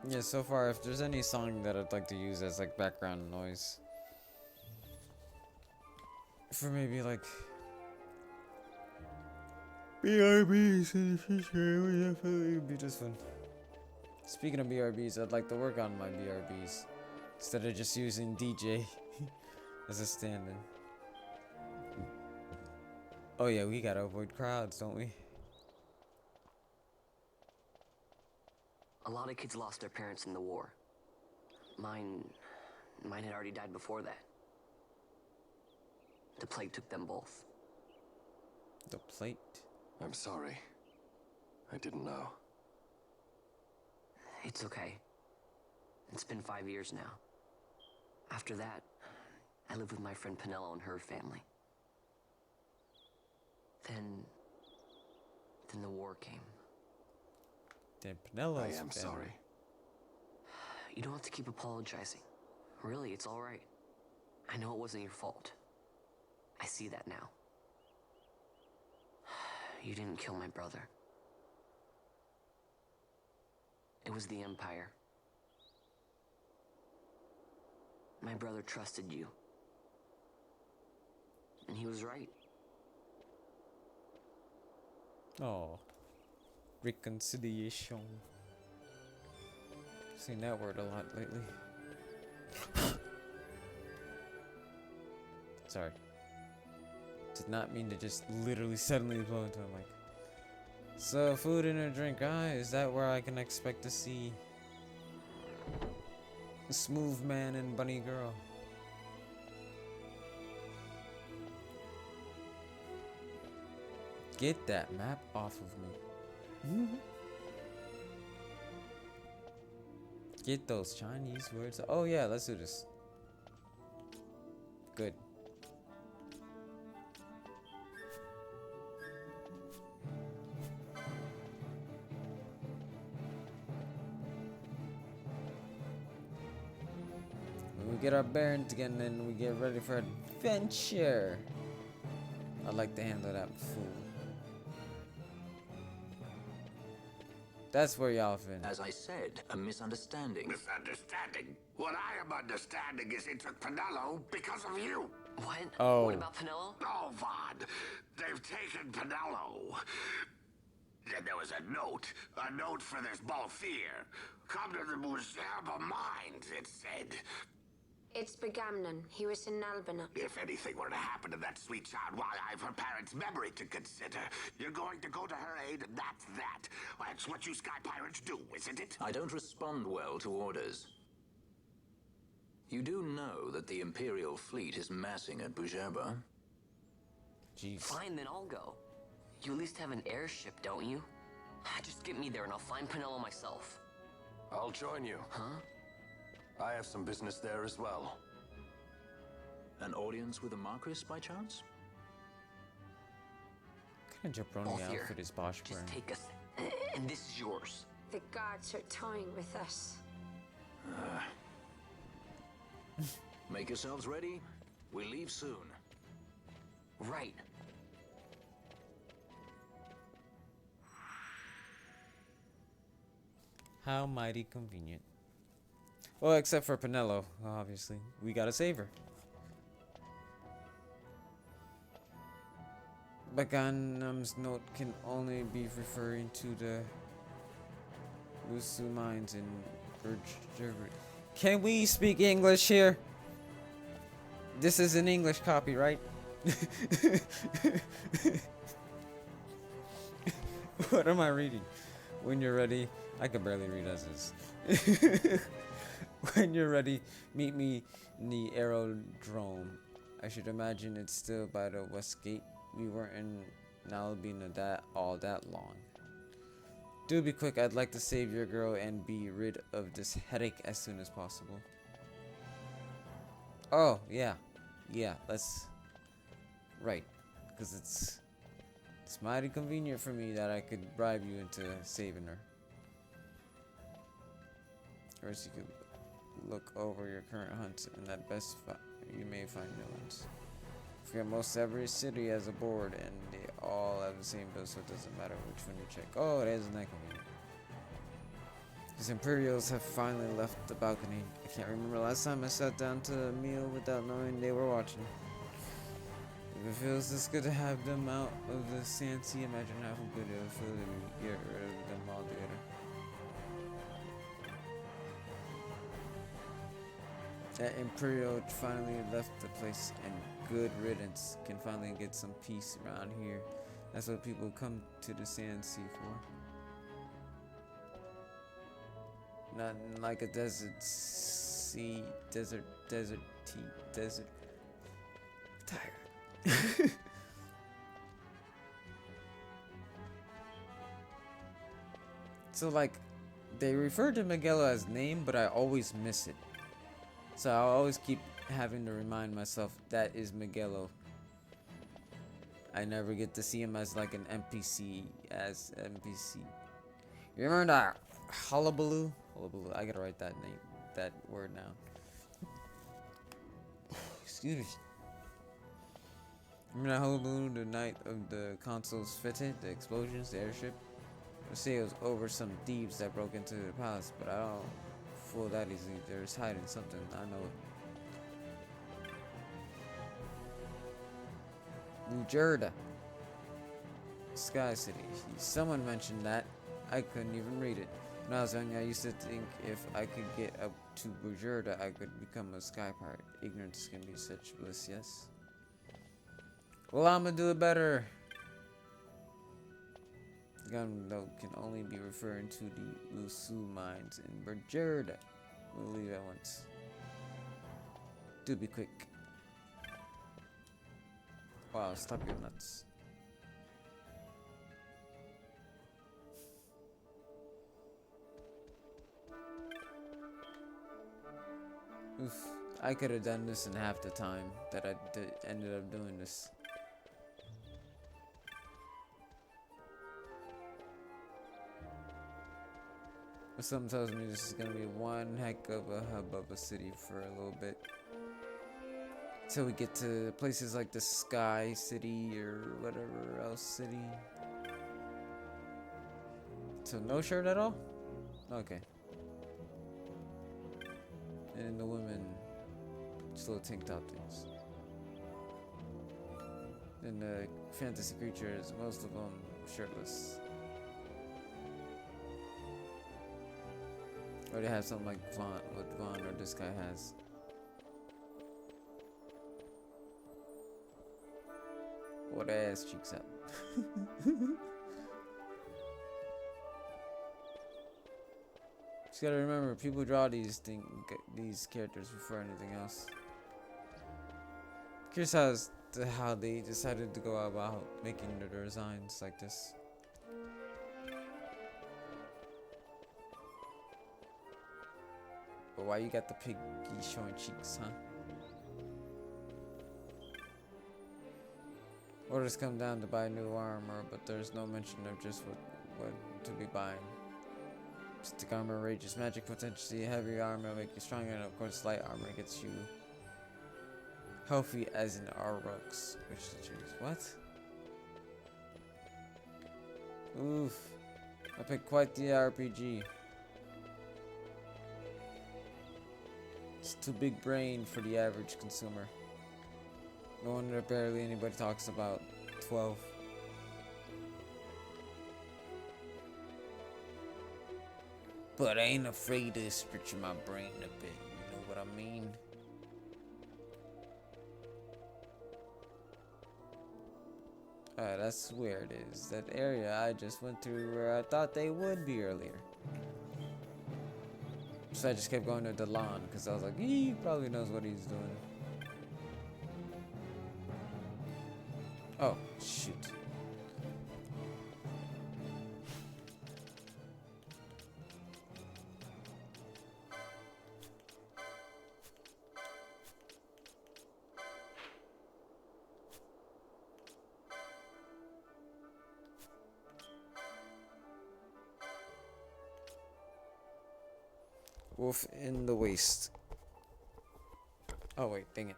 Yeah, so far, if there's any song that I'd like to use as like background noise for maybe like BRBs in the future, it would definitely be this one. Speaking of BRBs, I'd like to work on my BRBs instead of just using DJ as a stand-in. Oh yeah, we gotta avoid crowds, don't we? A lot of kids lost their parents in the war. Mine had already died before that. The plague took them both. The plate? I'm sorry. I didn't know. It's okay. It's been 5 years now. After that, I lived with my friend Penello and her family. Then the war came. Then Penelope's I am sorry. You don't have to keep apologizing. Really, it's all right. I know it wasn't your fault. I see that now. You didn't kill my brother. It was the Empire. My brother trusted you. And he was right. Oh, reconciliation. Seen that word a lot lately. Sorry. Did not mean to just literally suddenly blow into a mic. So, food and a drink, is that where I can expect to see a smooth man and bunny girl? Get that map off of me. Get those Chinese words. Oh yeah, let's do this. Good. When we get our bearings again, then we get ready for adventure. I like the handle of that fool. That's where y'all fin. As I said, a misunderstanding. Misunderstanding? What I am understanding is it took Pinello because of you. What? Oh. What about Pinello? Oh, Vaughn, they've taken Pinello. And there was a note for this Balthier. Come to the Museum of Mines, it said. It's Begamnon. He was in Albina. If anything were to happen to that sweet child, why, I've her parents' memory to consider. You're going to go to her aid, and that's that. That's what you sky pirates do, isn't it? I don't respond well to orders. You do know that the Imperial fleet is massing at Bujerba? Jeez. Fine, then I'll go. You at least have an airship, don't you? Just get me there and I'll find Pinello myself. I'll join you. Huh? I have some business there as well. An audience with the Marquis, by chance? What kind of jabroni Balthier, outfit is Bosch just wearing? take us, and this is yours. The guards are toying with us. Make yourselves ready. We leave soon. Right. How mighty convenient. Well, except for Pinello, obviously. We gotta save her. Baganum's note can only be referring to the Lusu mines in Berger. Can we speak English here? This is an English copy, right? What am I reading? When you're ready, I can barely read as is. When you're ready, meet me in the aerodrome. I should imagine it's still by the west gate. We weren't in Nalbina all that long. Do be quick, I'd like to save your girl and be rid of this headache as soon as possible. Oh, yeah. Yeah, let's... Right. Because it's mighty convenient for me that I could bribe you into saving her. Or else you could look over your current hunts and at best you may find new ones. Forget most every city has a board and they all have the same bill, so it doesn't matter which one you check. Oh, it isn't that convenient. These Imperials have finally left the balcony. I can't remember last time I sat down to a meal without knowing they were watching. If it feels this good to have them out of the sand sea, imagine how good it would feel to get rid of them altogether. That Imperial finally left the place, and good riddance. Can finally get some peace around here. That's what people come to the Sand Sea for. Nothing like a desert sea, desert tea, desert. Tired. So like, they refer to Miguel as name, but I always miss it. So I'll always keep having to remind myself that is Miguelo. I never get to see him as like an NPC. You remember that hullabaloo? Hullabaloo. I gotta write that name, that word now. Excuse. Remember that whole moon the night of the consoles fitted, the explosions, the airship? They say it was over some thieves that broke into the palace, but I don't fool that easily. They're just hiding something. I know it. Bujerda. Sky City. Someone mentioned that. I couldn't even read it. When I was young, I used to think if I could get up to Bujerda, I could become a sky pirate. Ignorance can be such bliss, yes? Well, I'm gonna do it better. The gun, though, can only be referring to the Lusu mines in Bujerda. We'll leave at once. Do be quick. Wow, stop your nuts. Oof, I could have done this in half the time that I ended up doing this. But something tells me this is gonna be one heck of a hub of a city for a little bit. Till we get to places like the Sky City or whatever else city. So no shirt at all? Okay. And the women, just little tank top things. And the fantasy creatures, most of them shirtless. Or they have something like what Vaughn or this guy has. What ass cheeks up. Just gotta remember, people draw these characters before anything else. Curious as to how they decided to go about making their designs like this. But why you got the piggy showing cheeks, huh? Orders come down to buy new armor, but there's no mention of just what to be buying. Stick armor rages magic potentially, heavy armor make you stronger, and of course light armor gets you healthy as in Aurochs. Which to choose? What? Oof. I picked quite the RPG. It's too big brain for the average consumer. No wonder barely anybody talks about 12. But I ain't afraid to stretch my brain a bit, you know what I mean? Alright, that's where it is. That area I just went through where I thought they would be earlier. So I just kept going to Delon because I was like, he probably knows what he's doing. Oh, shoot. Wolf in the waste. Oh wait, dang it.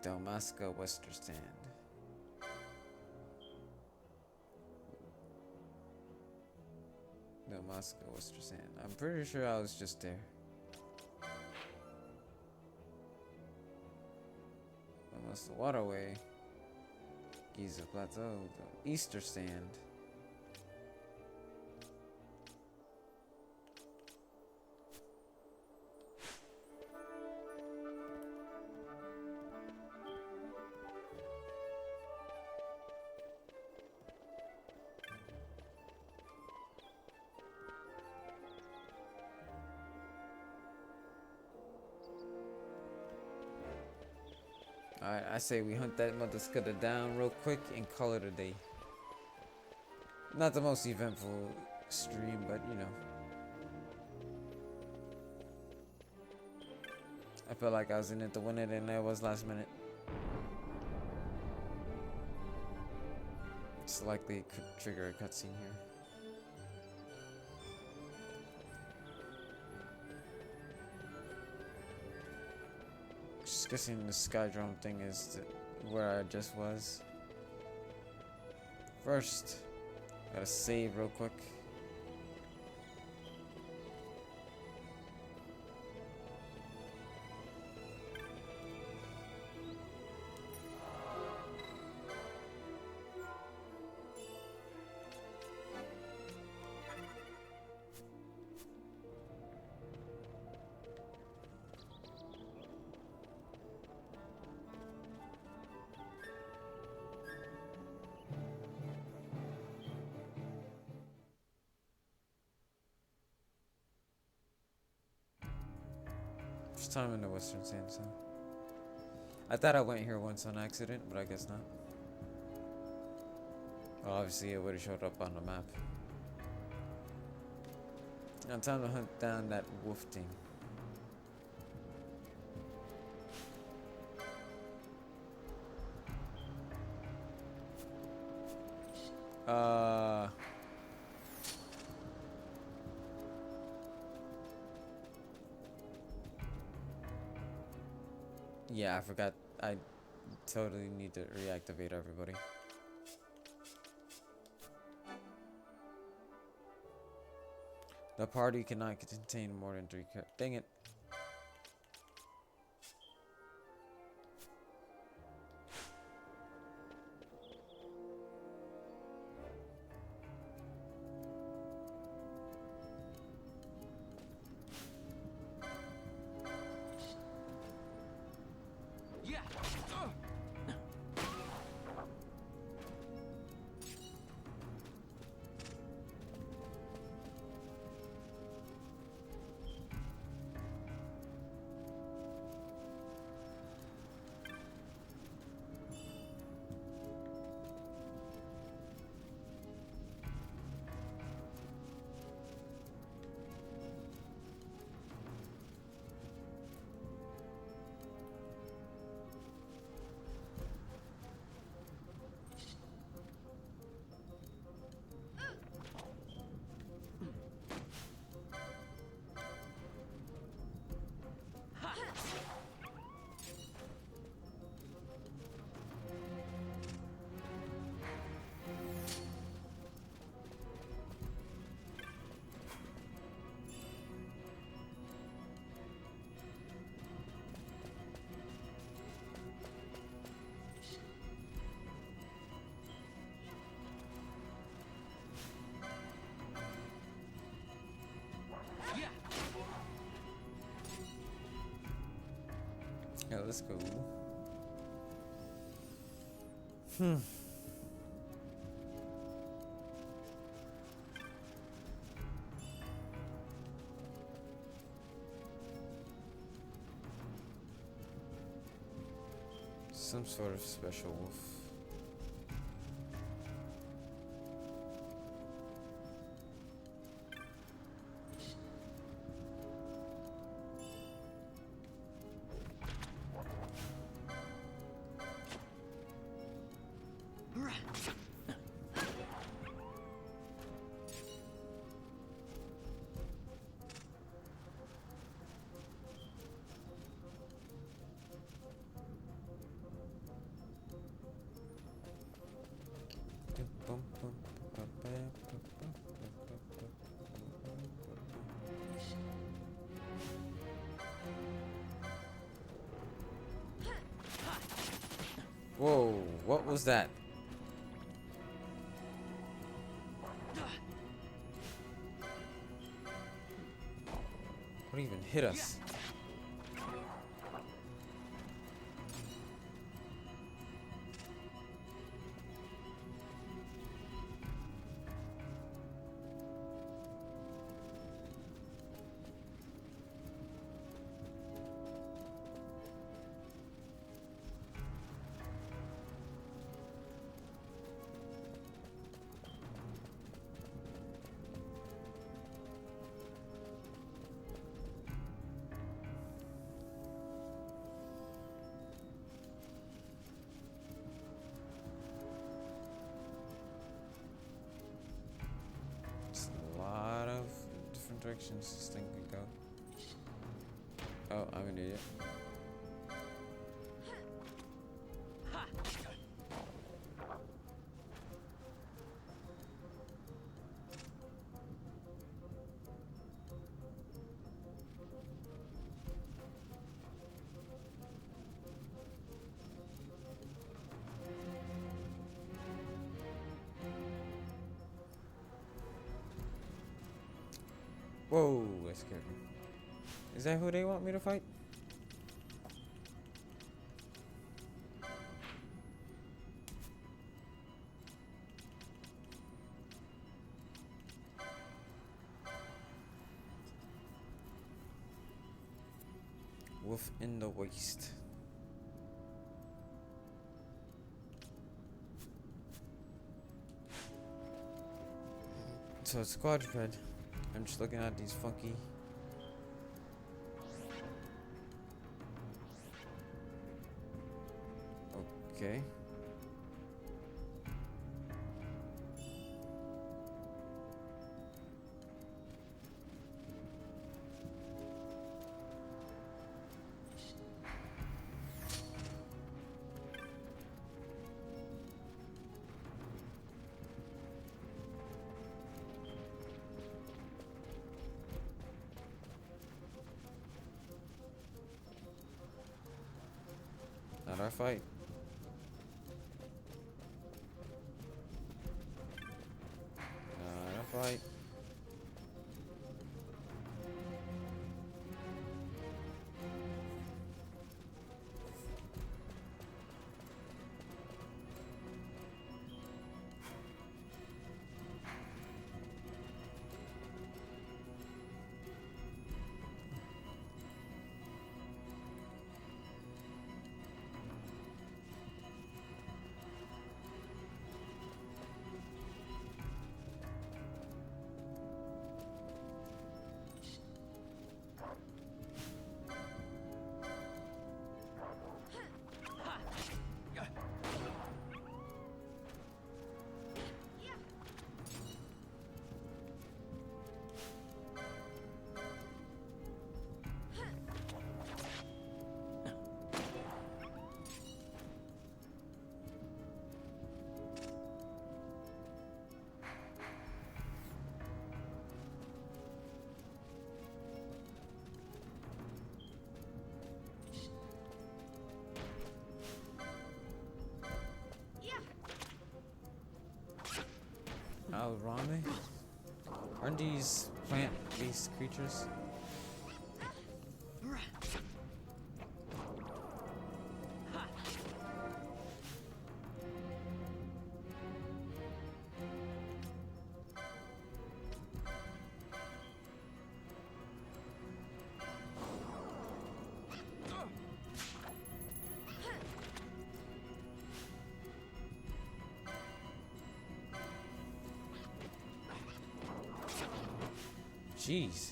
Dalmasca Western Stand. Dalmasca Western Stand. I'm pretty sure I was just there. Almost the waterway. Giza Plateau. The Easter Stand. Alright, I say we hunt that mother scudder down real quick and call it a day. Not the most eventful stream, but you know. I felt like I was in it to win it and it was last minute. It's likely it could trigger a cutscene here. Just guessing the Skydrome thing is where I just was. First, gotta save real quick. First time in the Western Sandstone. I thought I went here once on accident, but I guess not. Well, obviously it would have showed up on the map. Now time to hunt down that wolf thing. Yeah, I forgot. I totally need to reactivate everybody. The party cannot contain more than 3 characters. Dang it. Yeah, let's go. Some sort of special wolf. Whoa, what was that? What even hit us? directions this thing could go. Oh, I'm an idiot. Whoa, that scared me. Is that who they want me to fight? Wolf in the waste. So it's quadruped. I'm just looking at these funky. Okay. Not our fight. Not our fight. Rami? Aren't these plant-based creatures? Jeez.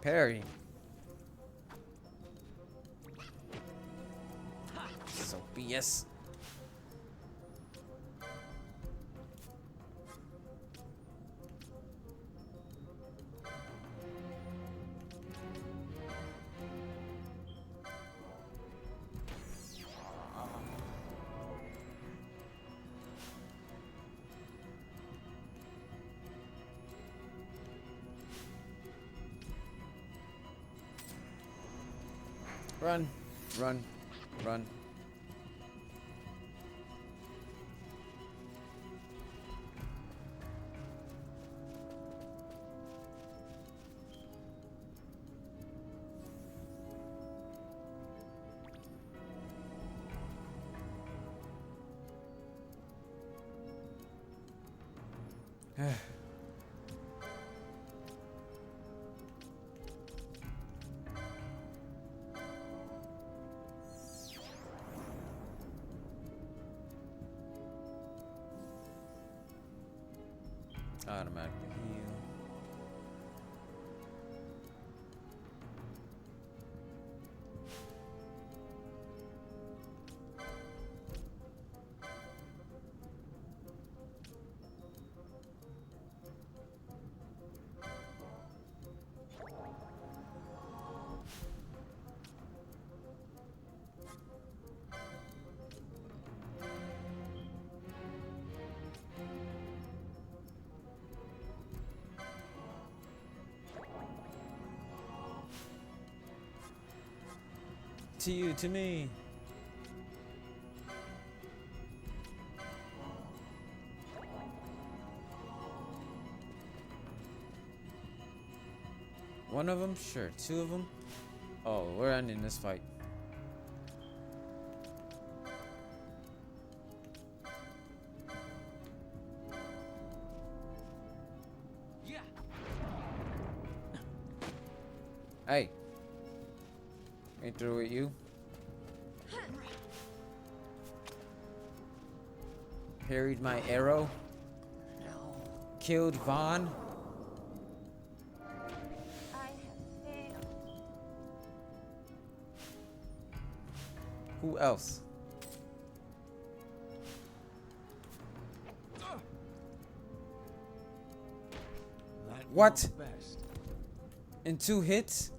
Parry. So BS. Run, run, run. Automatically heal. To you, to me. One of them? Sure. Two of them? Oh, we're ending this fight. Yeah. Hey. Ain't through with you. Parried my arrow. Killed Vaughn. I have failed. Who else? What? In 2 hits?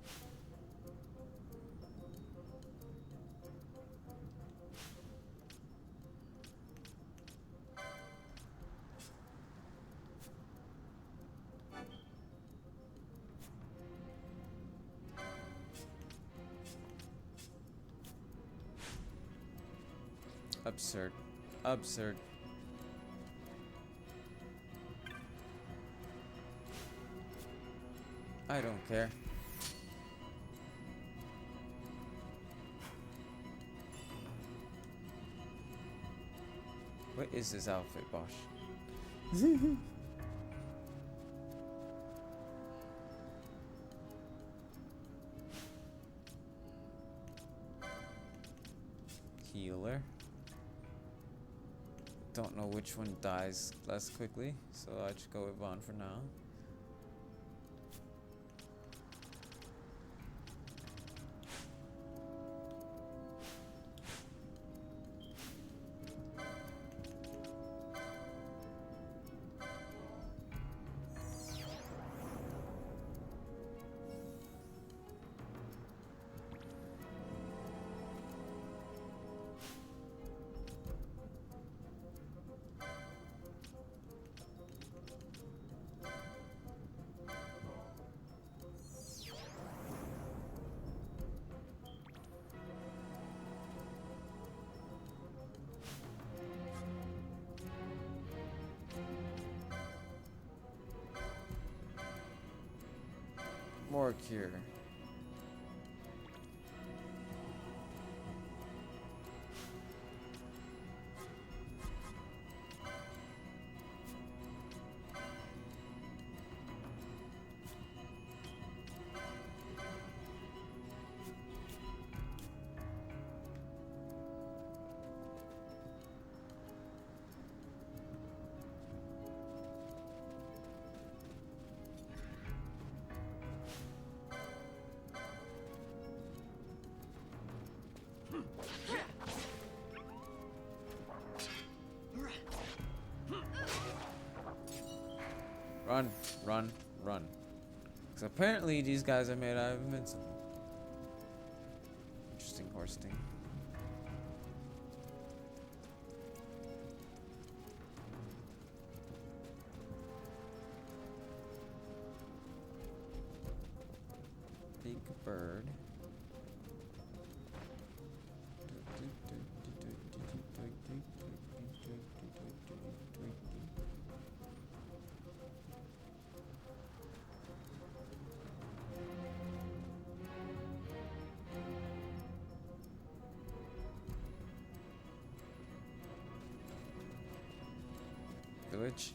Absurd. Absurd. I don't care. What is this outfit, Bosch? Healer. Don't know which one dies less quickly, so I just go with Vaughn for now. More cure. Run, run, run. Because apparently these guys are made out of invincible. Interesting horse thing. Big bird. Village.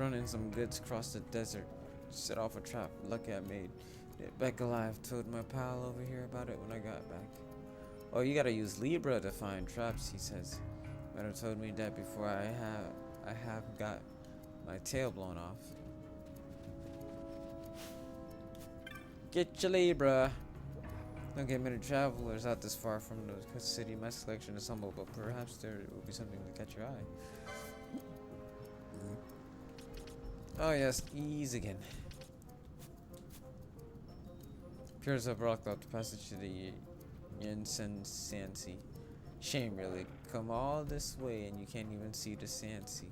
running some goods across the desert. Set off a trap. Lucky I made it back alive. Told my pal over here about it when I got back. Oh, you gotta use Libra to find traps, he says. Might have told me that before I have got my tail blown off. Get your Libra. Don't get many travelers out this far from the city. My selection is humble, but perhaps there will be something to catch your eye. Oh yes, ease again. Piers have blocked out the passage to the Sansi. Shame, really. Come all this way and you can't even see the Sansi.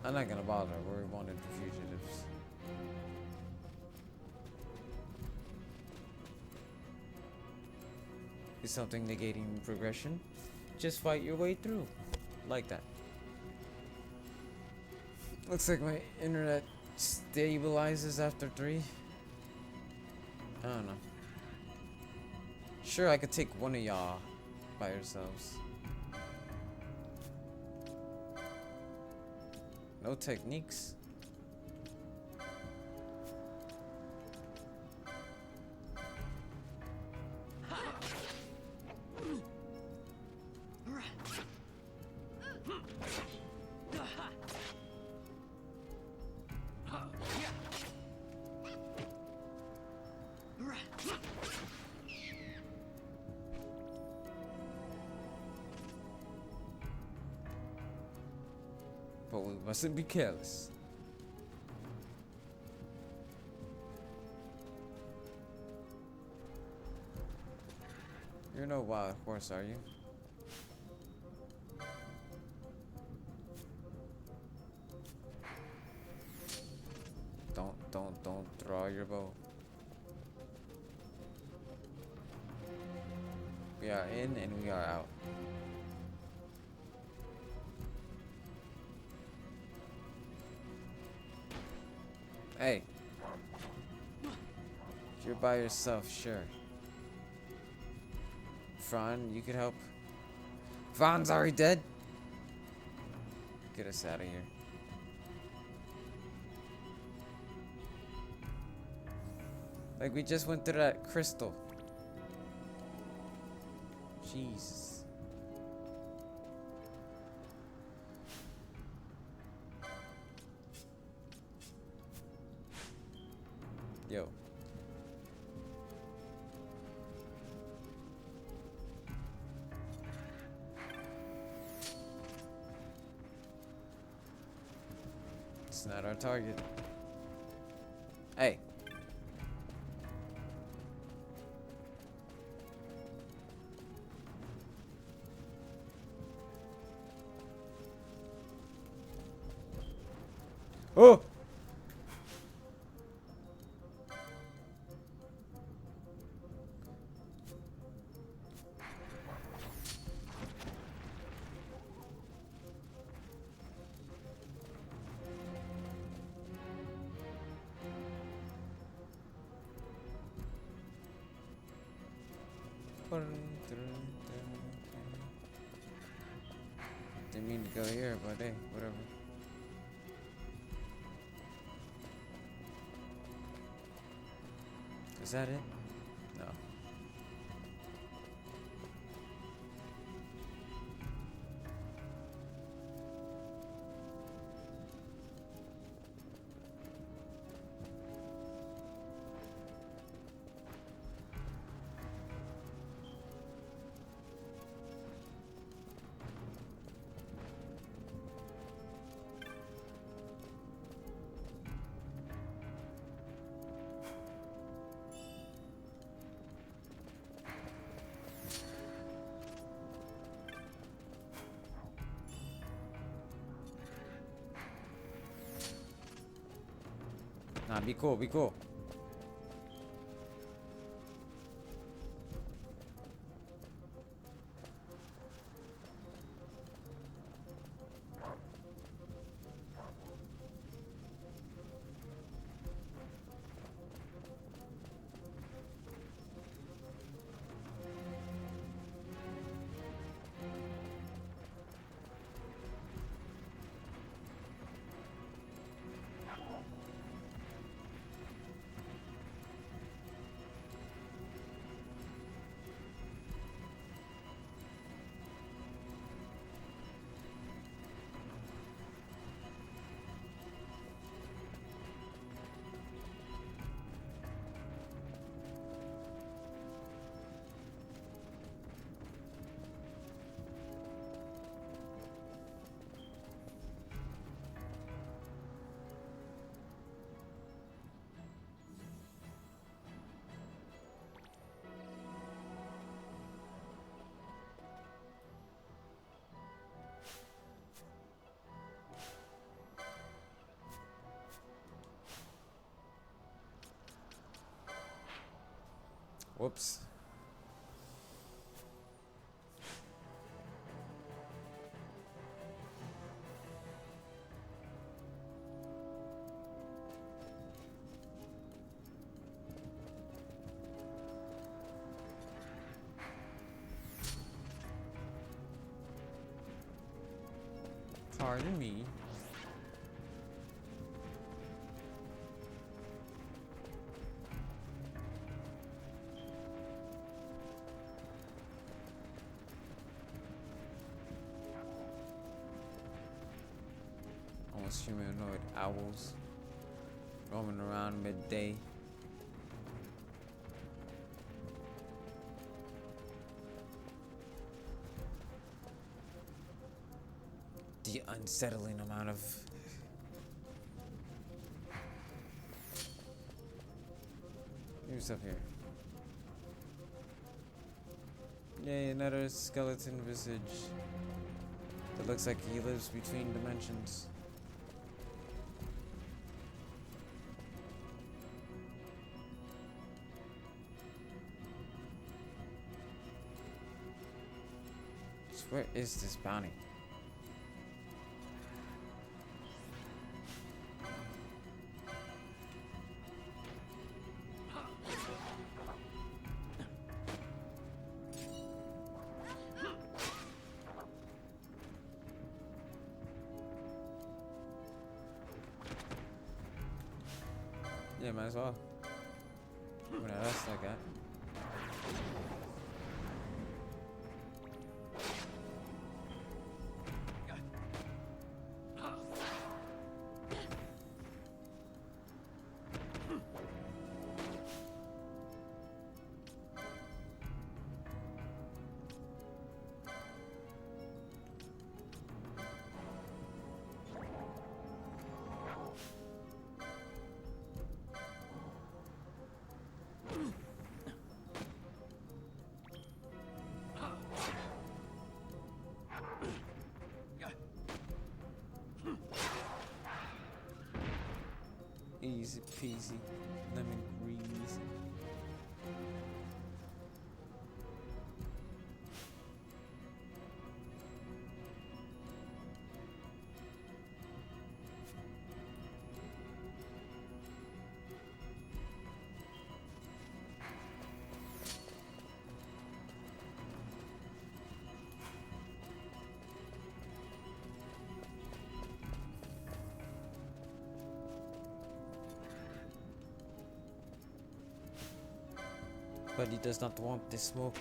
I'm not gonna bother. We're wanted fugitives. Is something negating progression? Just fight your way through. Like that. Looks like my internet stabilizes after 3. I don't know. Sure, I could take one of y'all by yourselves. No techniques. But we mustn't be careless. You're no wild horse, are you? Don't draw your bow. We are in and we are out. Hey. If you're by yourself, sure. Fran, you could help. Fran's already dead. Get us out of here. Like we just went through that crystal. Jesus. Yo. It's not our target. Hey. Oh! Didn't mean to go here, but hey, whatever. Is that it? No. Nah, be cool, be cool. Whoops. Pardon me. Almost humanoid owls roaming around midday. The unsettling amount of who's up here? Yay, another skeleton visage that looks like he lives between dimensions. So where is this bounty? Yeah, might as well. What else I got? Easy peasy, lemon greasy. But he does not want the smoke.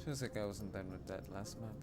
Feels like I wasn't done with that last map.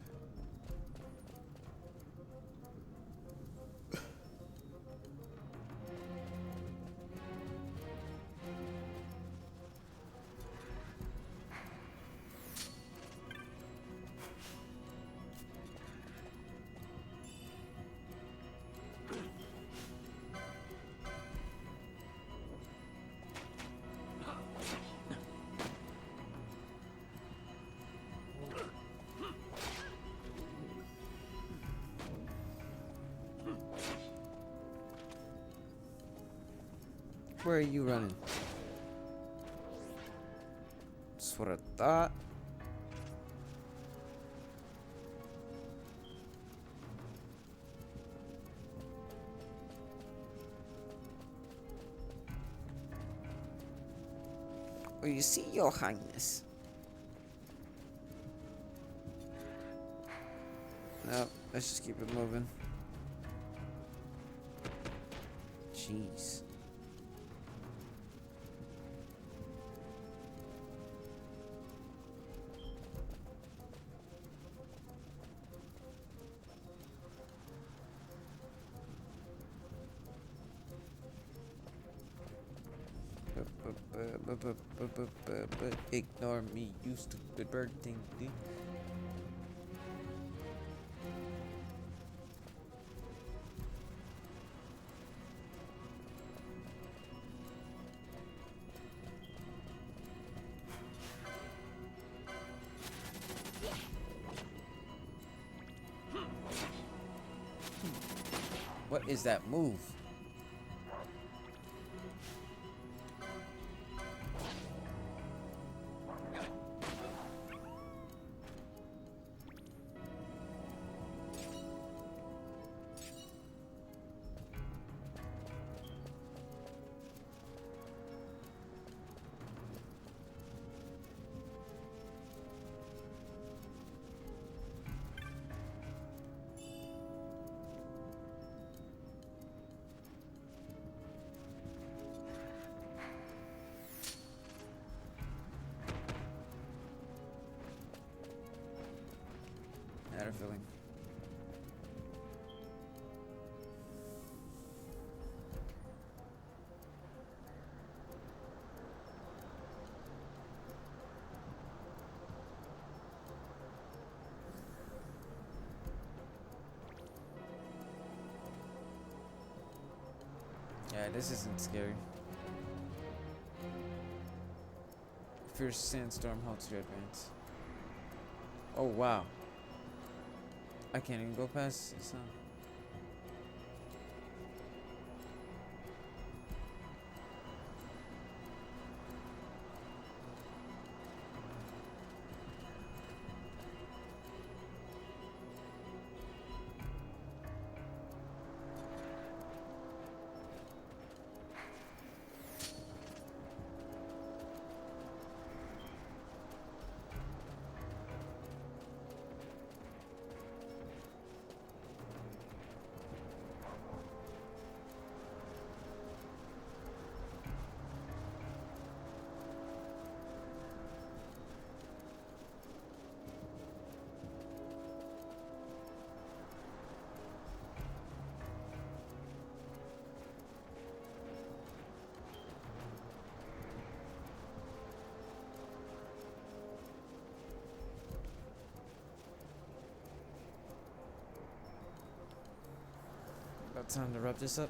Where are you running? That's what I thought. Well, you see, Your Highness. No, let's just keep it moving. Jeez. Ignore me, you stupid bird thing. What is that move? I had a feeling. Yeah, this isn't scary. Fierce sandstorm halts your advance. Oh wow. I can't even go past this, huh? About time to wrap this up.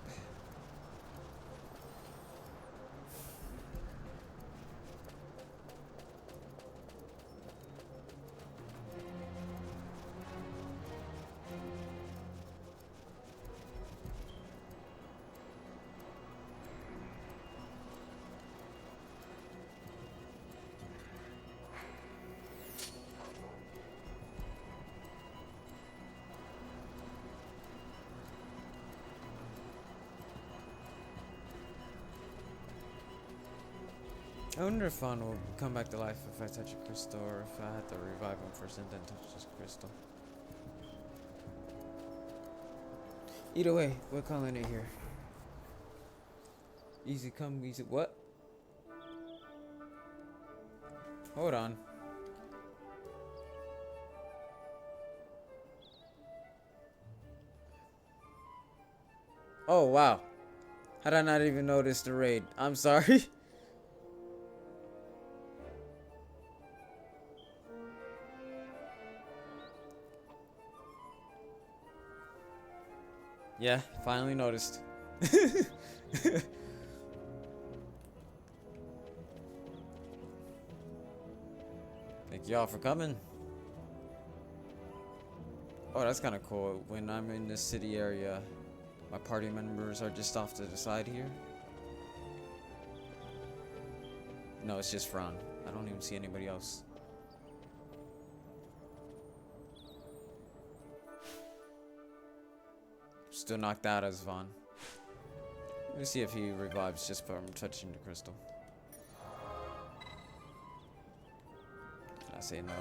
I wonder if Fawn will come back to life if I touch a crystal, or if I have to revive him first and then touch this crystal. Either way, we're calling it here. Easy come, easy what? Hold on. Oh wow. Had I not even noticed the raid? I'm sorry. Yeah, finally noticed. Thank y'all for coming. Oh, that's kind of cool. When I'm in the city area, my party members are just off to the side here. No, it's just Fran. I don't even see anybody else. Still knocked out as Vaughn. Let me see if he revives just from touching the crystal. I say no.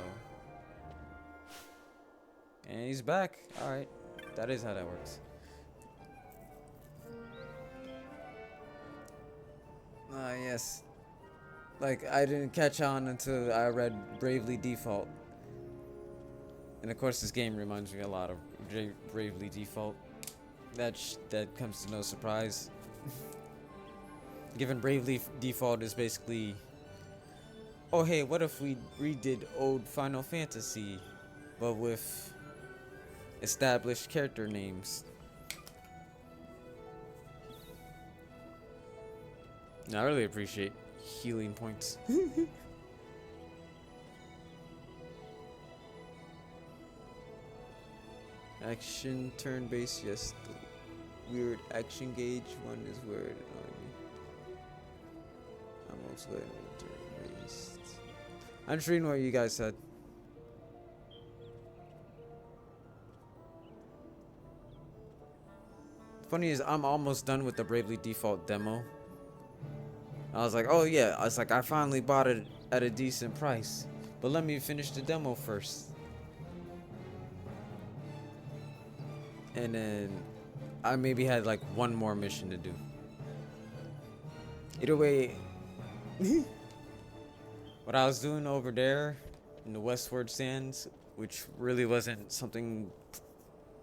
And he's back. Alright. That is how that works. Yes. Like, I didn't catch on until I read Bravely Default. And of course this game reminds me a lot of Bravely Default. That comes to no surprise. Given Bravely Default is basically, oh hey, what if we redid old Final Fantasy, but with established character names? I really appreciate healing points. Action turn-based, yes. The weird action gauge one is weird. I'm also turn-based. I'm just reading what you guys said. Funny is, I'm almost done with the Bravely Default demo. I was like, oh yeah, I finally bought it at a decent price, but let me finish the demo first. And then I maybe had like one more mission to do. Either way, what I was doing over there in the Westward Sands, which really wasn't something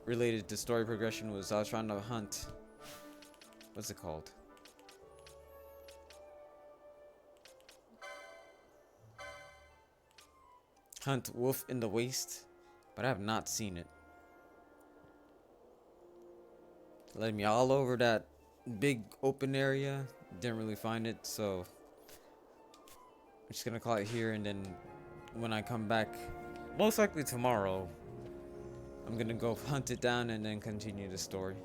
related to story progression, was I was trying to hunt, what's it called? Hunt Wolf in the Waste, but I have not seen it. Led me all over that big open area, didn't really find it, so I'm just gonna call it here, and then when I come back, most likely tomorrow, I'm gonna go hunt it down and then continue the story.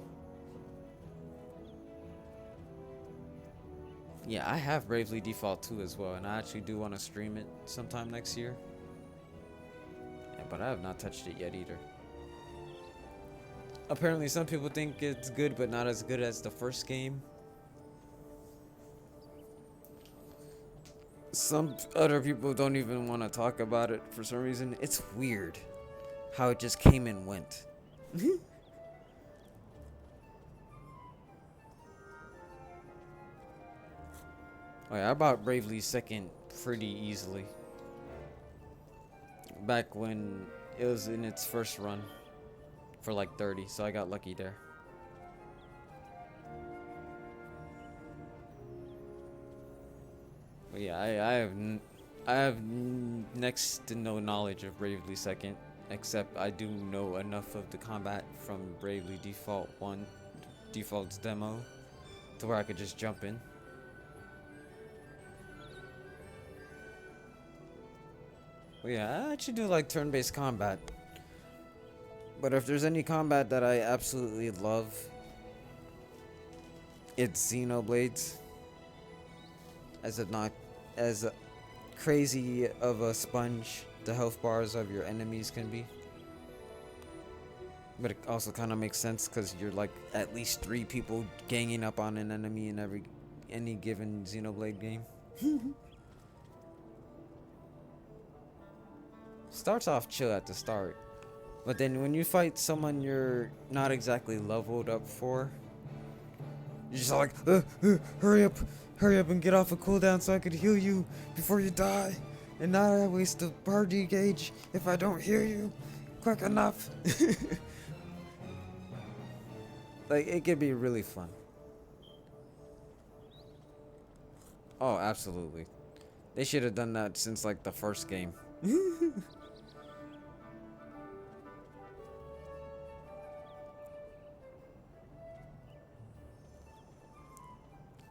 Yeah, I have Bravely Default 2 as well, and I actually do want to stream it sometime next year. Yeah, but I have not touched it yet either. Apparently some people think it's good, but not as good as the first game. Some other people don't even want to talk about it for some reason. It's weird how it just came and went. Oh yeah, I bought Bravely second pretty easily. Back when it was in its first run for like 30, so I got lucky there. But yeah, I have next to no knowledge of Bravely Second, except I do know enough of the combat from Bravely Default 1, Default's demo, to where I could just jump in. But yeah, I actually do like turn-based combat. But if there's any combat that I absolutely love, it's Xenoblade. As crazy of a sponge the health bars of your enemies can be. But it also kind of makes sense because you're like at least 3 people ganging up on an enemy in any given Xenoblade game. Starts off chill at the start, but then when you fight someone you're not exactly leveled up for, you're just like, hurry up and get off a cooldown so I could heal you before you die, and now I waste a party gauge if I don't heal you quick enough. Like, it could be really fun. Oh, absolutely. They should have done that since like the first game.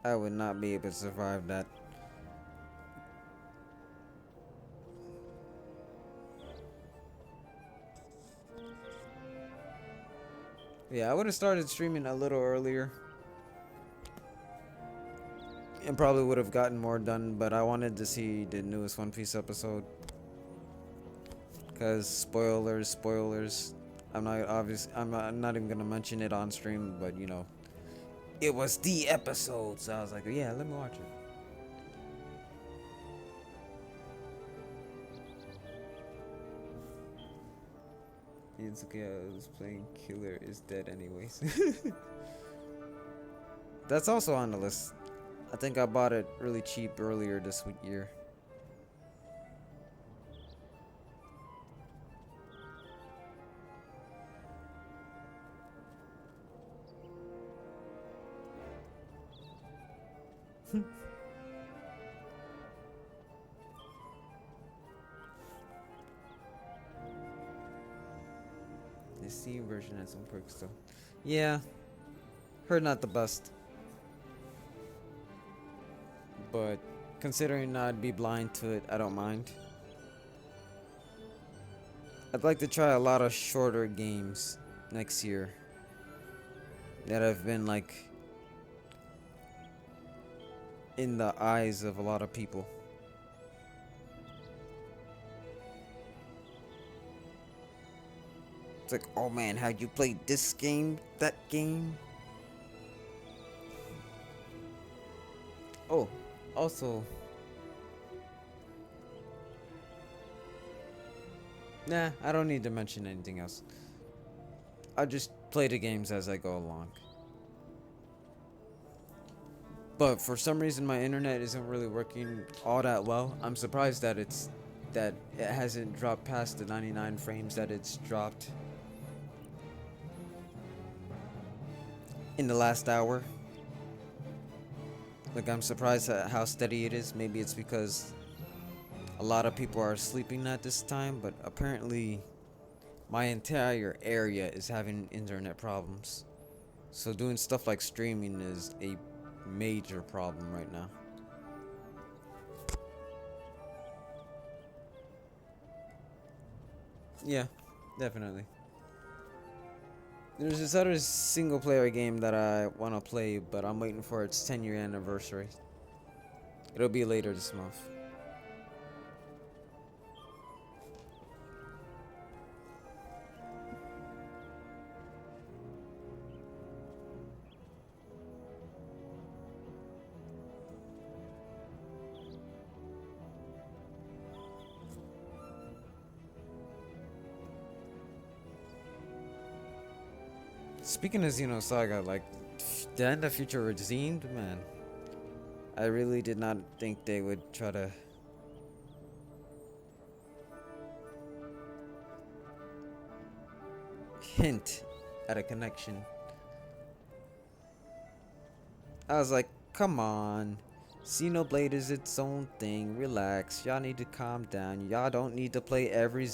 I would not be able to survive that. Yeah, I would have started streaming a little earlier. And probably would have gotten more done, but I wanted to see the newest One Piece episode. Cause spoilers. I'm not even gonna mention it on stream, but you know, it was the episode, so I was like, yeah, let me watch it. Yusuke, I was playing Killer is dead anyways. That's also on the list. I think I bought it really cheap earlier this year. The Steam version has some quirks though. Yeah, heard not the best. But considering I'd be blind to it, I don't mind. I'd like to try a lot of shorter games next year that have been like in the eyes of a lot of people. It's like, oh man, how'd you play this game, that game? Oh, also, nah, I don't need to mention anything else. I just play the games as I go along. But for some reason my internet isn't really working all that well. I'm surprised that it hasn't dropped past the 99 frames that it's dropped in the last hour. Like, I'm surprised at how steady it is. Maybe it's because a lot of people are sleeping at this time, but apparently my entire area is having internet problems. So doing stuff like streaming is a major problem right now. Yeah, definitely. There's this other single player game that I want to play, but I'm waiting for its 10-year anniversary. It'll be later this month. Speaking of Xenosaga, like, the end of Future Redeemed, man. I really did not think they would try to hint at a connection. I was like, come on. Xenoblade is its own thing. Relax. Y'all need to calm down. Y'all don't need to play every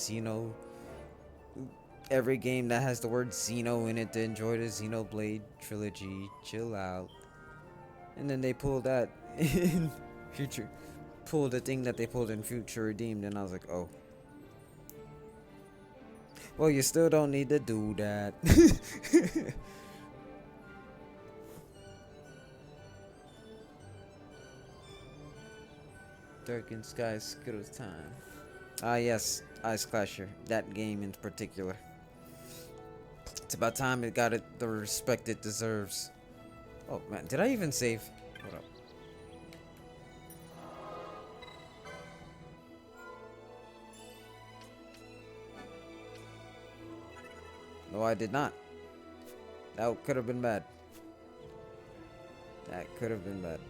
game that has the word Xeno in it to enjoy the Xenoblade trilogy. Chill out. And then they pulled that in pulled the thing that they pulled in Future Redeemed, and I was like, oh. Well, you still don't need to do that. Darkened Sky Skittles time. Ah yes, Ice Clasher. That game in particular. It's about time it got the respect it deserves. Oh man, did I even save? Hold up. No, I did not. That could have been bad. That could have been bad.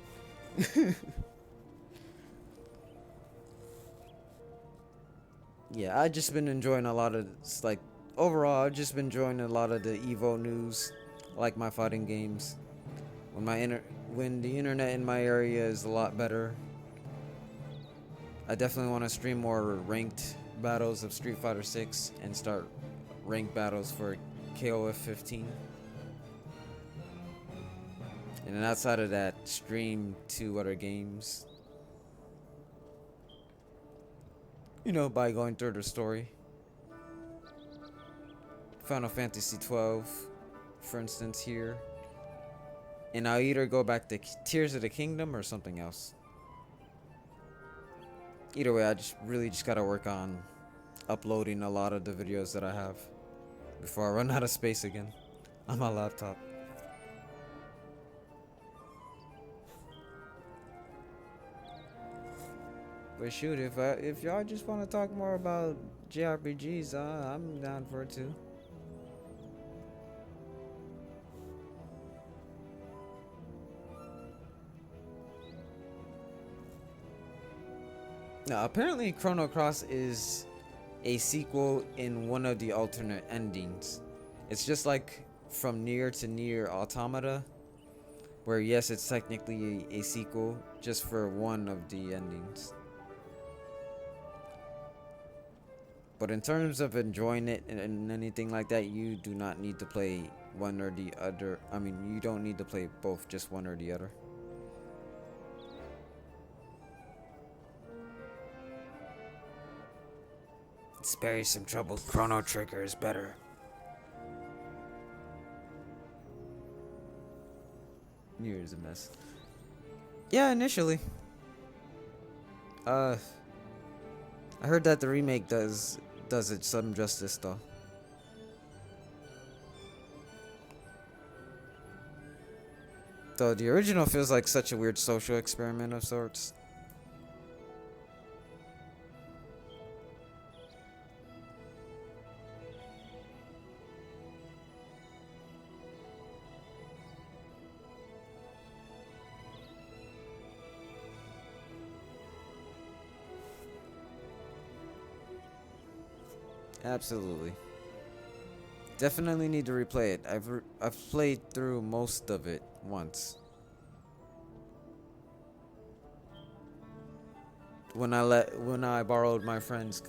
Yeah, I just been enjoying a lot of, like, overall, I've just been enjoying a lot of the Evo news, like my fighting games. When the internet in my area is a lot better, I definitely want to stream more ranked battles of Street Fighter 6 and start ranked battles for KOF 15. And then outside of that, stream 2 other games. You know, by going through the story. Final Fantasy 12, for instance, here. And I'll either go back to Tears of the Kingdom or something else. Either way, I just gotta work on uploading a lot of the videos that I have before I run out of space again on my laptop. But shoot, if y'all just want to talk more about JRPGs, I'm down for it too. Now, apparently Chrono Cross is a sequel in one of the alternate endings. It's just like from Nier to Nier Automata. where yes, it's technically a sequel just for one of the endings. But in terms of enjoying it and anything like that, you do not need to play one or the other. I mean, you don't need to play both, just one or the other. Spare you some trouble. Chrono Trigger is better. Here's a mess. Yeah, initially. I heard that the remake does it some justice though. Though the original feels like such a weird social experiment of sorts. Absolutely. Definitely need to replay it. I've played through most of it once. When I borrowed my friend's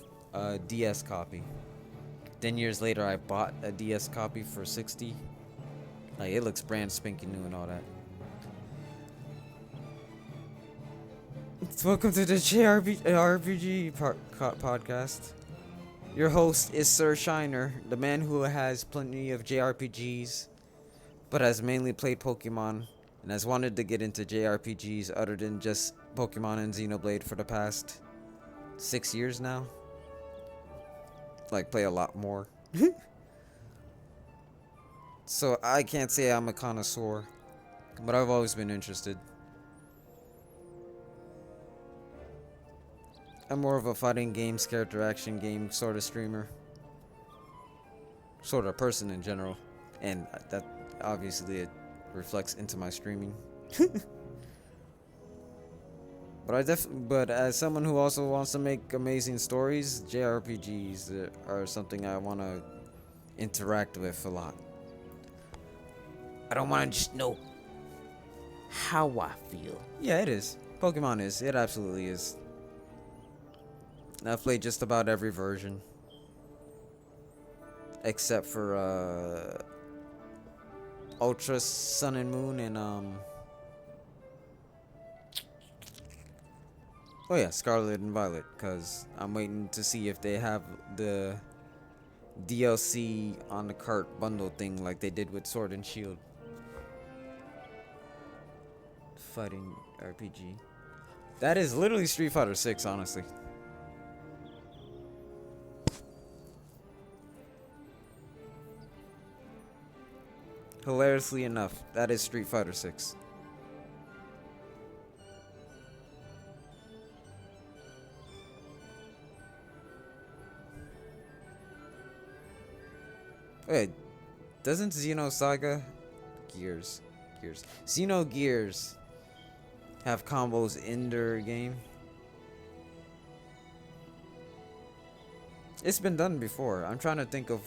DS copy. Then years later I bought a DS copy for 60. Like it looks brand spanking new and all that. Welcome to the JRPG podcast. Your host is Sur-Shiner, the man who has plenty of JRPGs, but has mainly played Pokemon, and has wanted to get into JRPGs other than just Pokemon and Xenoblade for the past 6 years now. Like, play a lot more. So, I can't say I'm a connoisseur, but I've always been interested. I'm more of a fighting games, character action game sort of streamer. Sort of person in general. And that obviously it reflects into my streaming. But as someone who also wants to make amazing stories, JRPGs are something I want to interact with a lot. I don't want to just know how I feel. Yeah, it is. Pokemon is. It absolutely is. I've played just about every version. Except for Ultra Sun and Moon and oh yeah, Scarlet and Violet, cause I'm waiting to see if they have the DLC on the cart bundle thing like they did with Sword and Shield. Fighting RPG. That is literally Street Fighter 6, honestly. Hilariously enough, that is Street Fighter 6. Wait, doesn't Xenosaga Xenogears have combos in their game? It's been done before. I'm trying to think of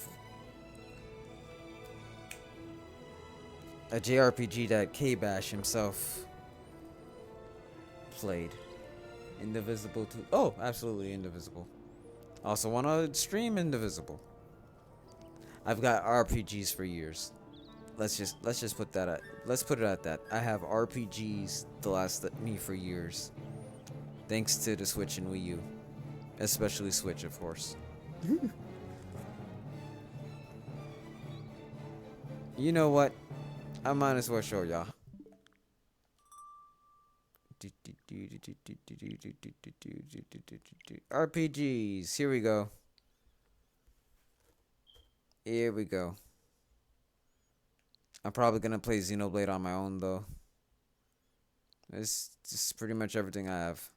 a JRPG that K-Bash himself played. Indivisible 2. Oh, absolutely Indivisible. Also want to stream Indivisible. I've got RPGs for years. Let's just put that at. Let's put it at that. I have RPGs to last me for years. Thanks to the Switch and Wii U. Especially Switch, of course. You know what? I might as well show y'all. RPGs. Here we go. Here we go. I'm probably gonna play Xenoblade on my own though. It's just pretty much everything I have.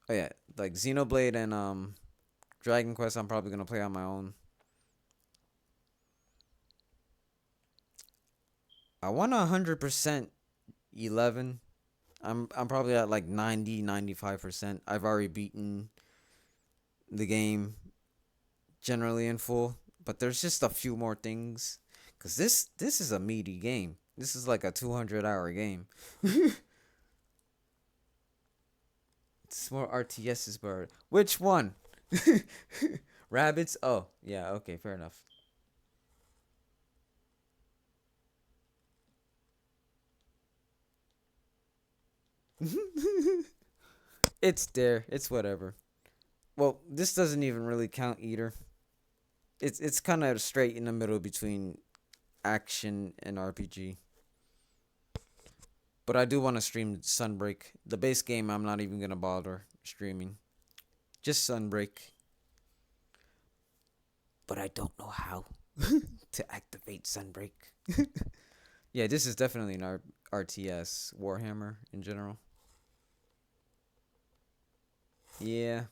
Oh yeah, like Xenoblade and Dragon Quest I'm probably gonna play on my own. I want 100% 11. I'm probably at like 90, 95%. I've already beaten the game generally in full, but there's just a few more things. Cause this is a meaty game. This is like a 200-hour game. It's more RTSs, but which one? Rabbits? Oh, yeah, okay, fair enough. It's there. It's whatever. Well, this doesn't even really count either. It's kind of straight in the middle between action and RPG. But I do want to stream Sunbreak. The base game I'm not even gonna bother streaming. Just Sunbreak. But I don't know how to activate Sunbreak. Yeah, this is definitely an RTS Warhammer in general. Yeah.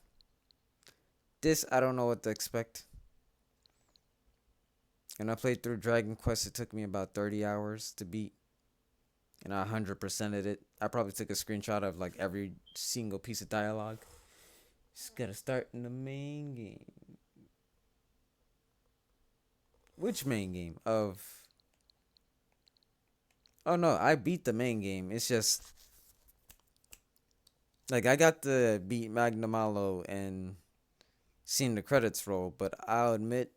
This, I don't know what to expect. And I played through Dragon Quest. It took me about 30 hours to beat. And I 100%ed it. I probably took a screenshot of like every single piece of dialogue. Just gotta start in the main game. Which main game? Oh no, I beat the main game. It's just like I got to beat Magnamalo and seen the credits roll, but I'll admit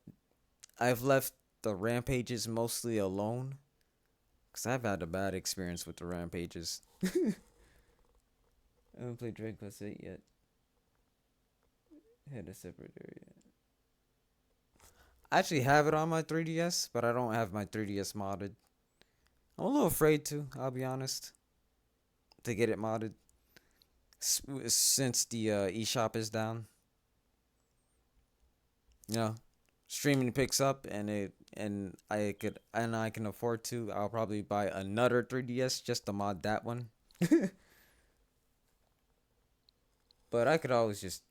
I've left the rampages mostly alone. Because I've had a bad experience with the rampages. I haven't played Dragon Quest 8 yet. Had a separate area. I actually have it on my 3DS, but I don't have my 3DS modded. I'm a little afraid to, I'll be honest, to get it modded. Since the eShop is down. You know, streaming picks up and I can afford to, I'll probably buy another 3DS just to mod that one. But I could always just,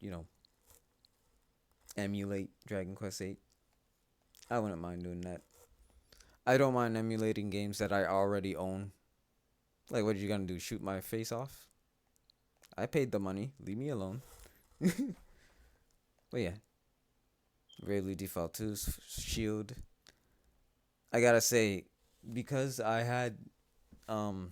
emulate Dragon Quest 8. I wouldn't mind doing that. I don't mind emulating games that I already own. Like, what are you gonna do? Shoot my face off? I paid the money. Leave me alone. But yeah. Bravely Default 2's Shield. I gotta say, because I had the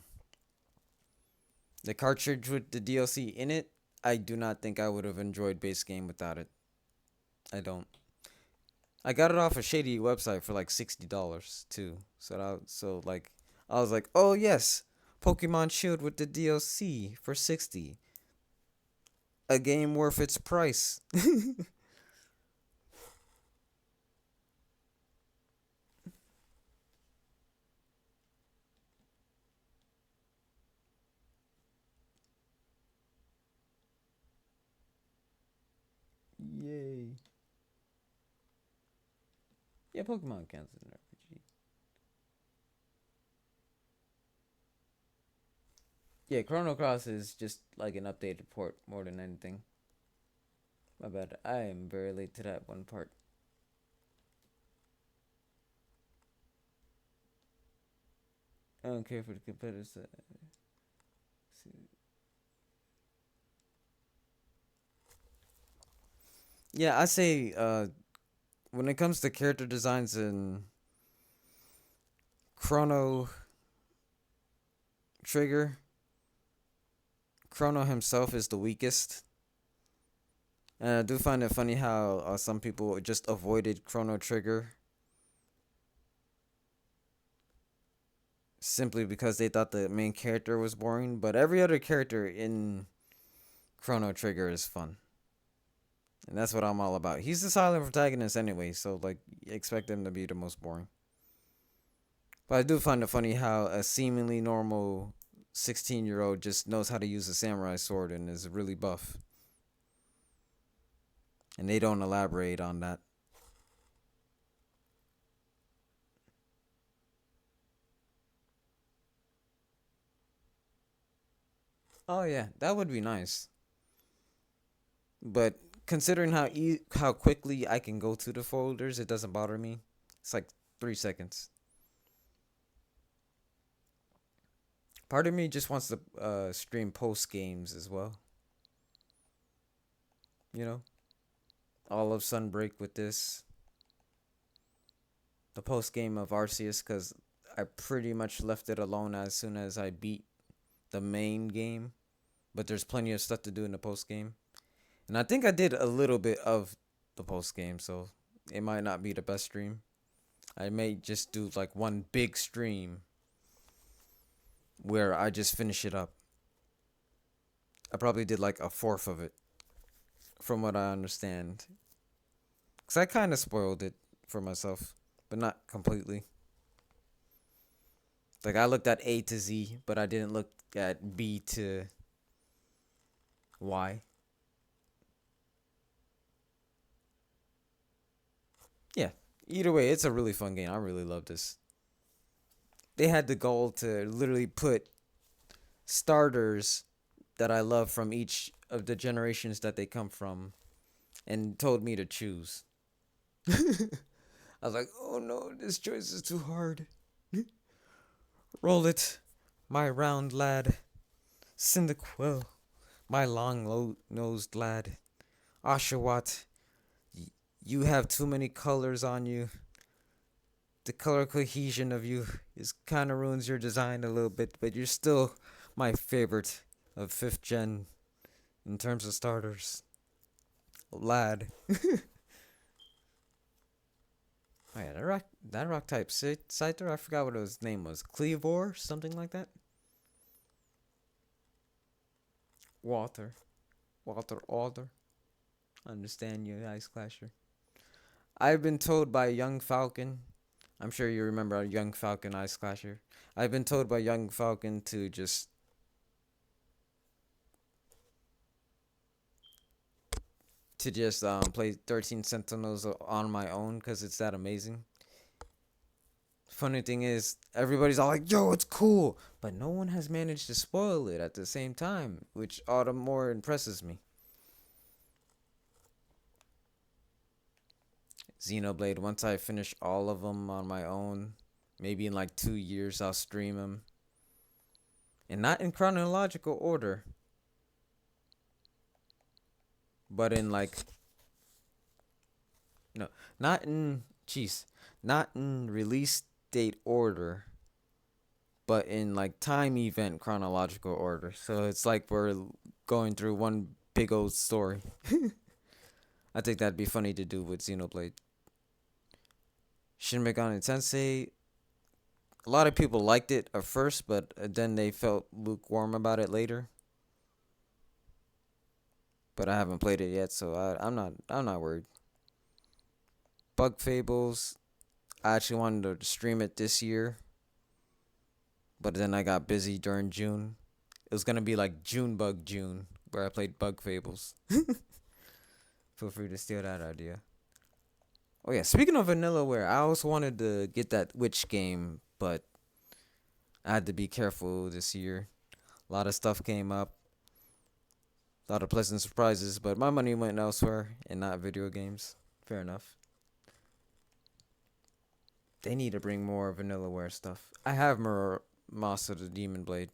cartridge with the DLC in it, I do not think I would have enjoyed base game without it. I don't. I got it off a shady website for like $60 too. I was like, oh yes, Pokemon Shield with the DLC for $60. A game worth its price. Yay. Yeah, Pokemon counts as an RPG. Yeah, Chrono Cross is just like an updated port more than anything. My bad. I am very late to that one part. I don't care for the competitors. Yeah, I say when it comes to character designs in Chrono Trigger, Chrono himself is the weakest. And I do find it funny how some people just avoided Chrono Trigger simply because they thought the main character was boring. But every other character in Chrono Trigger is fun. And that's what I'm all about. He's the silent protagonist anyway, so like expect him to be the most boring. But I do find it funny how a seemingly normal 16-year-old just knows how to use a samurai sword and is really buff. And they don't elaborate on that. Oh yeah, that would be nice. But considering how quickly I can go to the folders, it doesn't bother me. It's like 3 seconds. Part of me just wants to stream post games as well. You know, all of Sunbreak with this. The post game of Arceus, because I pretty much left it alone as soon as I beat the main game. But there's plenty of stuff to do in the post game. And I think I did a little bit of the post game, so it might not be the best stream. I may just do like one big stream where I just finish it up. I probably did like a fourth of it, from what I understand. Because I kind of spoiled it for myself, but not completely. Like, I looked at A to Z, but I didn't look at B to Y. Yeah, either way, it's a really fun game. I really love this. They had the goal to literally put starters that I love from each of the generations that they come from and told me to choose. I was like, oh no, this choice is too hard. Roll it, my round lad. Cyndaquil, my long-nosed lad. Oshawott, you have too many colors on you. The color cohesion of you is kind of ruins your design a little bit, but you're still my favorite of 5th gen in terms of starters. Lad. Oh yeah, that rock type Scyther, I forgot what his name was. Cleavor, something like that. Walter. Alder. Understand you, Ice Clasher. I've been told by Young Falcon, I'm sure you remember Young Falcon Ice Clasher. I've been told by Young Falcon to just play 13 Sentinels on my own because it's that amazing. Funny thing is, everybody's all like, yo, it's cool, but no one has managed to spoil it at the same time, which all the more impresses me. Xenoblade, once I finish all of them on my own, maybe in like 2 years, I'll stream them. And not in chronological order, but in like, no, not in release date order, but in like time event chronological order. So it's like we're going through one big old story. I think that'd be funny to do with Xenoblade. Shin Megami Tensei, a lot of people liked it at first, but then they felt lukewarm about it later. But I haven't played it yet, so I'm not worried. Bug Fables, I actually wanted to stream it this year, but then I got busy during June. It was gonna be like June, where I played Bug Fables. Feel free to steal that idea. Oh yeah, speaking of Vanillaware, I also wanted to get that Witch game, but I had to be careful this year. A lot of stuff came up. A lot of pleasant surprises, but my money went elsewhere and not video games. Fair enough. They need to bring more Vanillaware stuff. I have Moss of the Demon Blade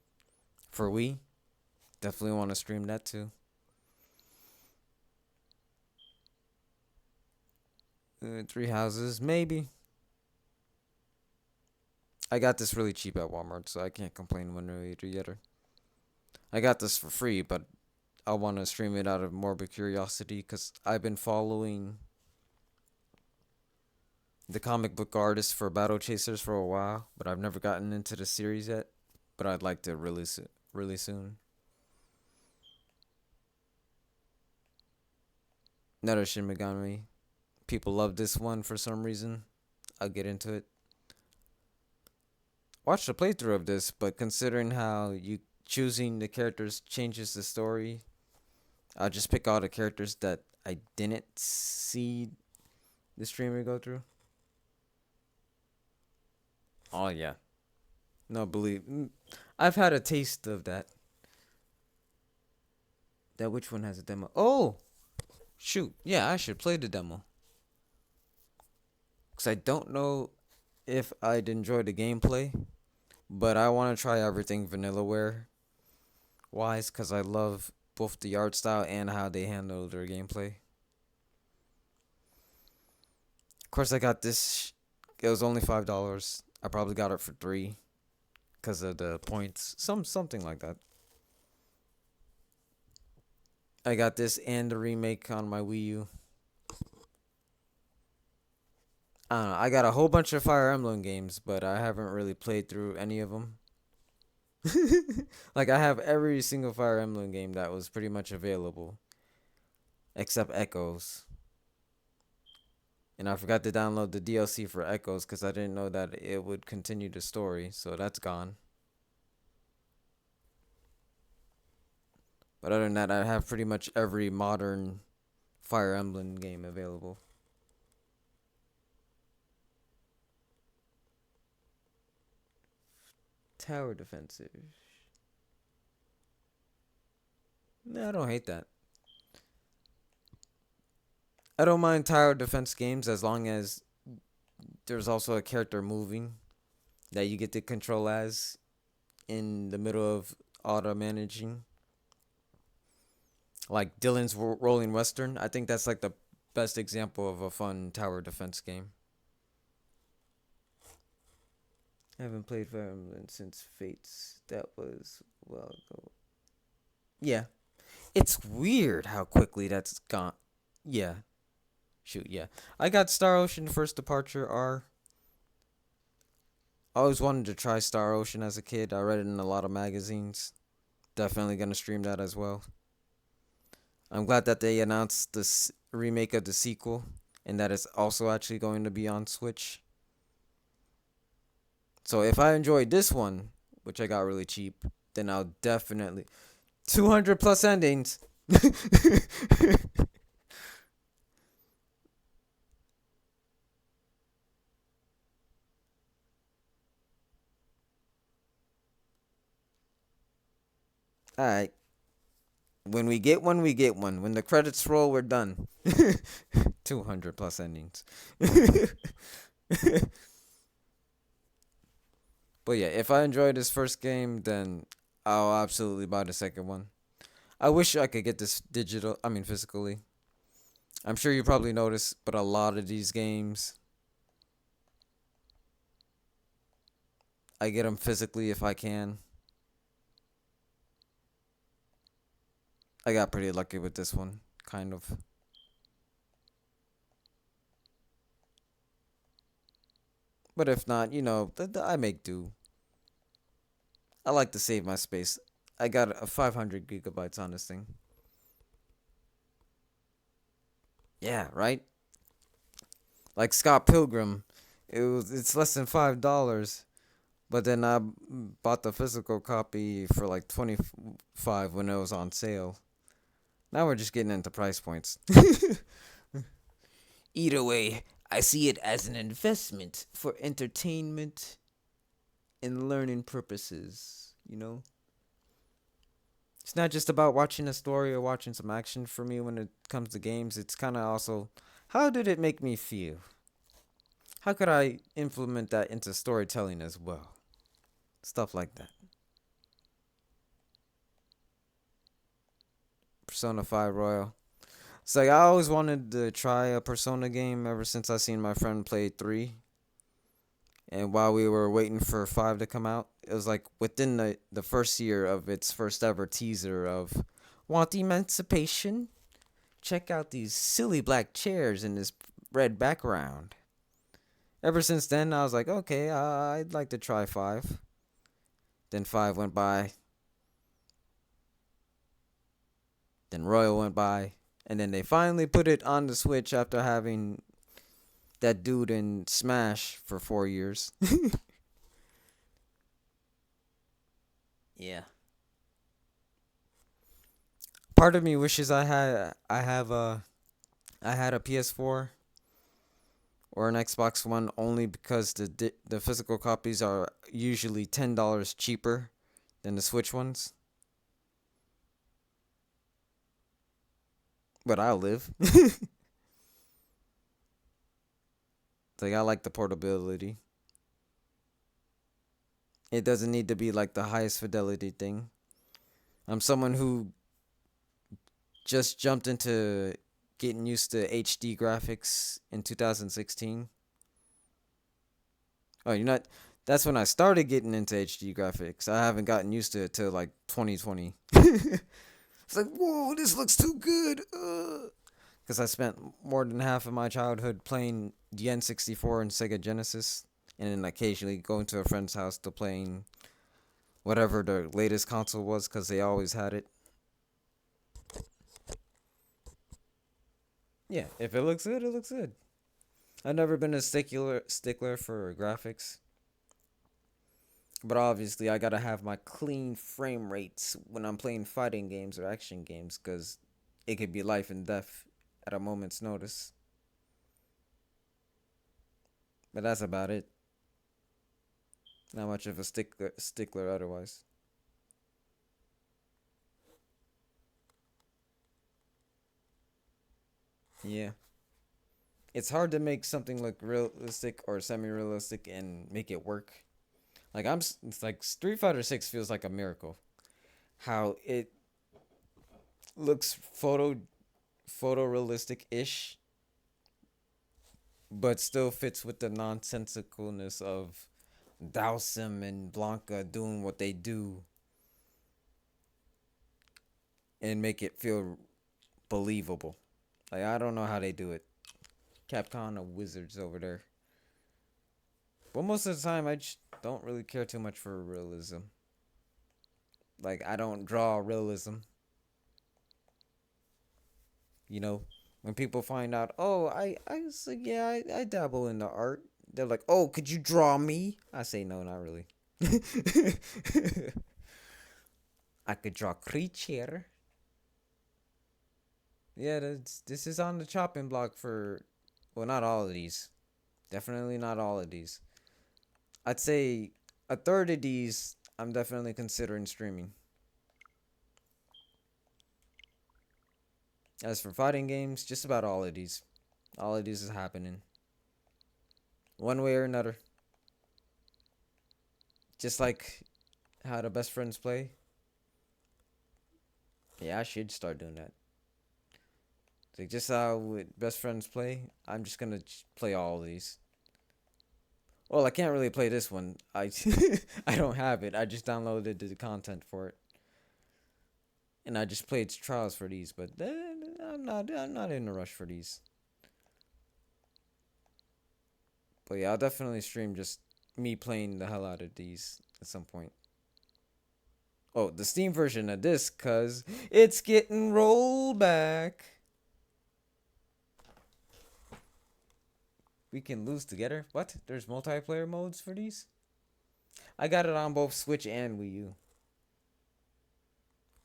for Wii. Definitely want to stream that too. Three Houses, maybe. I got this really cheap at Walmart, so I can't complain one way or the other. I got this for free, but I want to stream it out of morbid curiosity because I've been following the comic book artist for Battle Chasers for a while, but I've never gotten into the series yet. But I'd like to release it really soon. Another Shin Megami. People love this one for some reason. I'll get into it. Watch the playthrough of this, but considering how you choosing the characters changes the story, I'll just pick all the characters that I didn't see the streamer go through. Oh yeah. No, believe I've had a taste of that. That which one has a demo? Oh, shoot. Yeah, I should play the demo. Because I don't know if I'd enjoy the gameplay, but I want to try everything Vanillaware wise because I love both the art style and how they handle their gameplay. Of course, I got this. It was only $5. I probably got it for 3 because of the points. Something like that. I got this and the remake on my Wii U. I don't know. I got a whole bunch of Fire Emblem games, but I haven't really played through any of them. Like, I have every single Fire Emblem game that was pretty much available, except Echoes. And I forgot to download the DLC for Echoes because I didn't know that it would continue the story, so that's gone. But other than that, I have pretty much every modern Fire Emblem game available. Tower defensive. No, I don't hate that. I don't mind tower defense games as long as there's also a character moving that you get to control as in the middle of auto managing. Like Dylan's Rolling Western. I think that's like the best example of a fun tower defense game. I haven't played Fire Emblem since Fates. That was well ago. Yeah. It's weird how quickly that's gone. Yeah. Shoot, yeah. I got Star Ocean First Departure R. I always wanted to try Star Ocean as a kid. I read it in a lot of magazines. Definitely going to stream that as well. I'm glad that they announced this remake of the sequel and that it's also actually going to be on Switch. So if I enjoyed this one, which I got really cheap, then I'll definitely 200 plus endings. All right. When we get one, we get one. When the credits roll, we're done. 200 plus endings. But yeah, if I enjoy this first game, then I'll absolutely buy the second one. I wish I could get this physically. I'm sure you probably noticed, but a lot of these games, I get them physically if I can. I got pretty lucky with this one, kind of. But if not, I make do. I like to save my space. I got a 500 gigabytes on this thing. Yeah, right? Like Scott Pilgrim, it's less than $5. But then I bought the physical copy for like 25 when it was on sale. Now we're just getting into price points. Either way, I see it as an investment for entertainment and learning purposes, It's not just about watching a story or watching some action for me when it comes to games. It's kind of also, how did it make me feel? How could I implement that into storytelling as well? Stuff like that. Persona 5 Royal. It's like I always wanted to try a Persona game ever since I seen my friend play 3. And while we were waiting for 5 to come out, it was like within the first year of its first ever teaser of want emancipation? Check out these silly black chairs in this red background. Ever since then, I was like, okay, I'd like to try 5. Then 5 went by. Then Royal went by. And then they finally put it on the Switch after having that dude in Smash for 4 years. Yeah. Part of me wishes I had a PS4 or an Xbox One only because the physical copies are usually $10 cheaper than the Switch ones. But I'll live. Like, I like the portability. It doesn't need to be like the highest fidelity thing. I'm someone who just jumped into getting used to HD graphics in 2016. Oh, you're not. That's when I started getting into HD graphics. I haven't gotten used to it till like 2020. It's like, whoa, this looks too good. Because I spent more than half of my childhood playing the N64 and Sega Genesis, and then occasionally going to a friend's house to playing whatever the latest console was, because they always had it. Yeah, if it looks good, it looks good. I've never been a stickler for graphics. But obviously, I gotta have my clean frame rates when I'm playing fighting games or action games, because it could be life and death at a moment's notice. But that's about it. Not much of a stickler otherwise. Yeah. It's hard to make something look realistic or semi-realistic and make it work. Like it's like Street Fighter 6 feels like a miracle. How it looks photorealistic-ish, but still fits with the nonsensicalness of Dowsum and Blanca doing what they do and make it feel believable. Like, I don't know how they do it. Capcom are wizards over there. But most of the time, I just don't really care too much for realism. Like, I don't draw realism. You know, when people find out, oh, I was like, yeah, I dabble in the art. They're like, oh, could you draw me? I say, no, not really. I could draw creature. Yeah, this is on the chopping block for, well, not all of these. Definitely not all of these. I'd say a third of these I'm definitely considering streaming. As for fighting games, just about all of these. All of these is happening. One way or another. Just like how the best friends play. Yeah, I should start doing that. Like just how with best friends play, I'm just gonna play all of these. Well, I can't really play this one. I don't have it. I just downloaded the content for it, and I just played trials for these. But I'm not in a rush for these. But yeah, I'll definitely stream just me playing the hell out of these at some point. Oh, the Steam version of this, cause it's getting rolled back. We can lose together. What? There's multiplayer modes for these? I got it on both Switch and Wii U.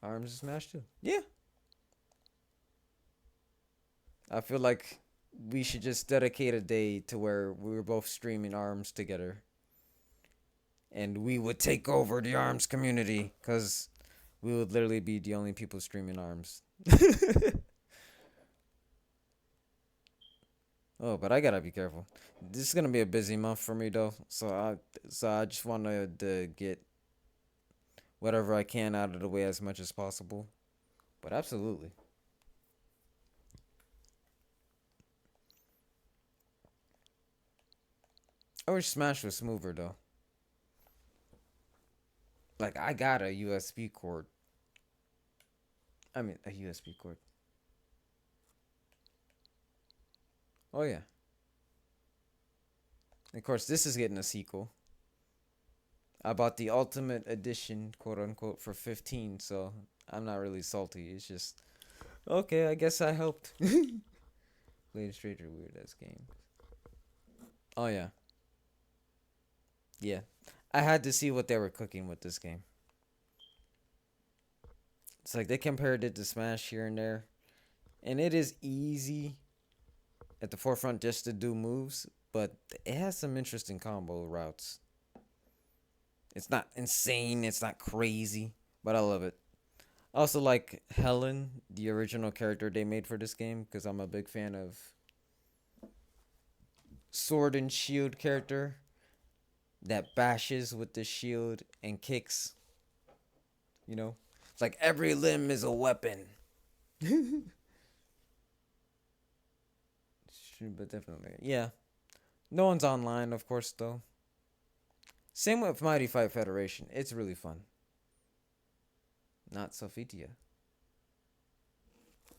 Arms Smash too. Yeah. I feel like we should just dedicate a day to where we were both streaming Arms together. And we would take over the Arms community. Because we would literally be the only people streaming Arms. Oh, but I gotta be careful. This is gonna be a busy month for me though, so I just wanted to get whatever I can out of the way as much as possible. But absolutely. I wish Smash was smoother though. Like I got a USB cord. I mean a USB cord. Oh yeah. Of course, this is getting a sequel. I bought the Ultimate Edition, quote unquote, for 15, so I'm not really salty. It's just okay. I guess I helped. Blade Stranger weird ass game. Oh yeah. Yeah, I had to see what they were cooking with this game. It's like they compared it to Smash here and there, and it is easy at the forefront just to do moves, but it has some interesting combo routes. It's not insane, it's not crazy, but I love it. I also like Helen, the original character they made for this game, because I'm a big fan of Sword and Shield character that bashes with the shield and kicks. You know? It's like every limb is a weapon. but definitely. Yeah. No one's online, of course, though. Same with Mighty Fight Federation. It's really fun. Not Sophitia.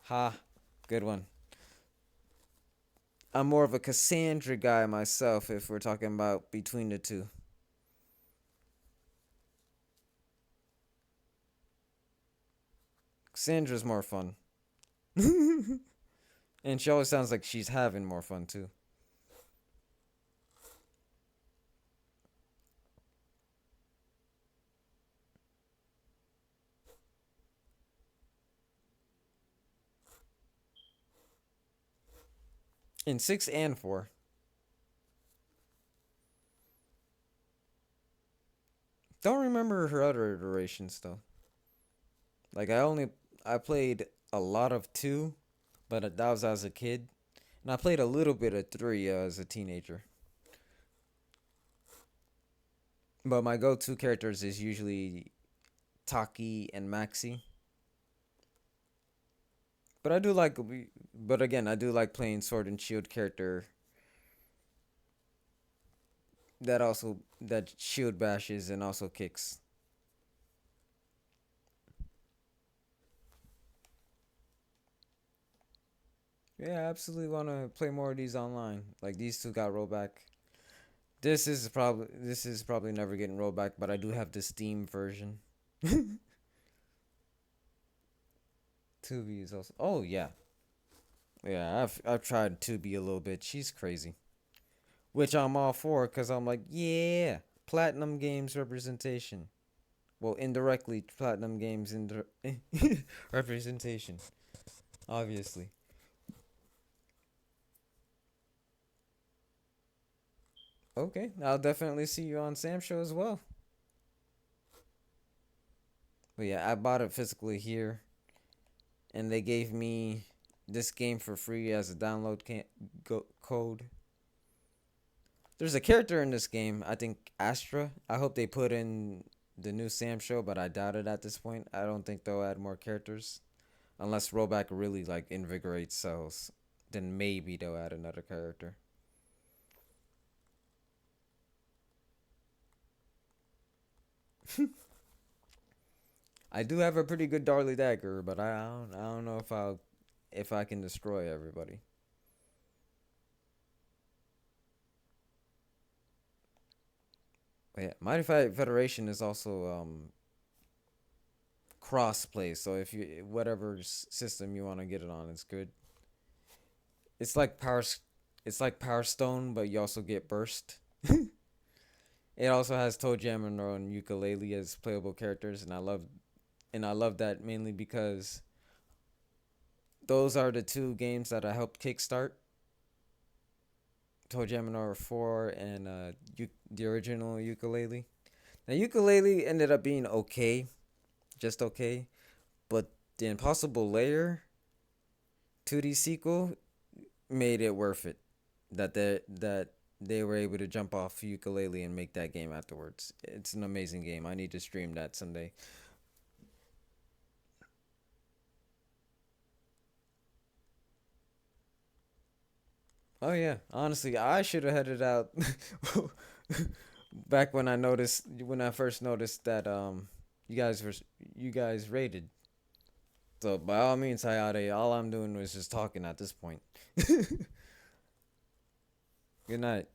Ha. Good one. I'm more of a Cassandra guy myself if we're talking about between the two. Cassandra's more fun. And she always sounds like she's having more fun too. In 6 and 4. Don't remember her other iterations though. Like I played a lot of 2, but that was as a kid. And I played a little bit of 3 as a teenager. But my go-to characters is usually Taki and Maxi. But again, I do like playing Sword and Shield character that shield bashes and also kicks. Yeah, I absolutely want to play more of these online. Like these two got rolled back. This is probably never getting rolled back, but I do have the Steam version. 2B is also. Oh yeah. Yeah, I've tried 2B a little bit. She's crazy. Which I'm all for cuz I'm like, yeah, Platinum Games representation. Well, indirectly Platinum Games representation. Obviously. Okay, I'll definitely see you on Sam's show as well. But yeah, I bought it physically here, and they gave me this game for free as a download code. There's a character in this game, I think Astra. I hope they put in the new Sam show, but I doubt it at this point. I don't think they'll add more characters, unless rollback really like invigorates sales. Then maybe they'll add another character. I do have a pretty good Darly Dagger, but I don't know if I can destroy everybody. But yeah, Mighty Fight Federation is also cross play, so if you whatever system you want to get it on, it's good. It's like Power Stone, but you also get burst. It also has Toe Jam and Yooka-Laylee as playable characters, and I love that mainly because those are the 2 games that I helped kickstart. Toe Jam 4 and the original Yooka-Laylee. Now Yooka-Laylee ended up being okay, just okay, but the Impossible Lair 2D sequel made it worth it. That they were able to jump off Yooka-Laylee and make that game afterwards. It's an amazing game. I need to stream that someday. Oh yeah, honestly, I should have headed out back when I first noticed that you guys rated. So by all means, Hayate, all I'm doing was just talking at this point. Good night.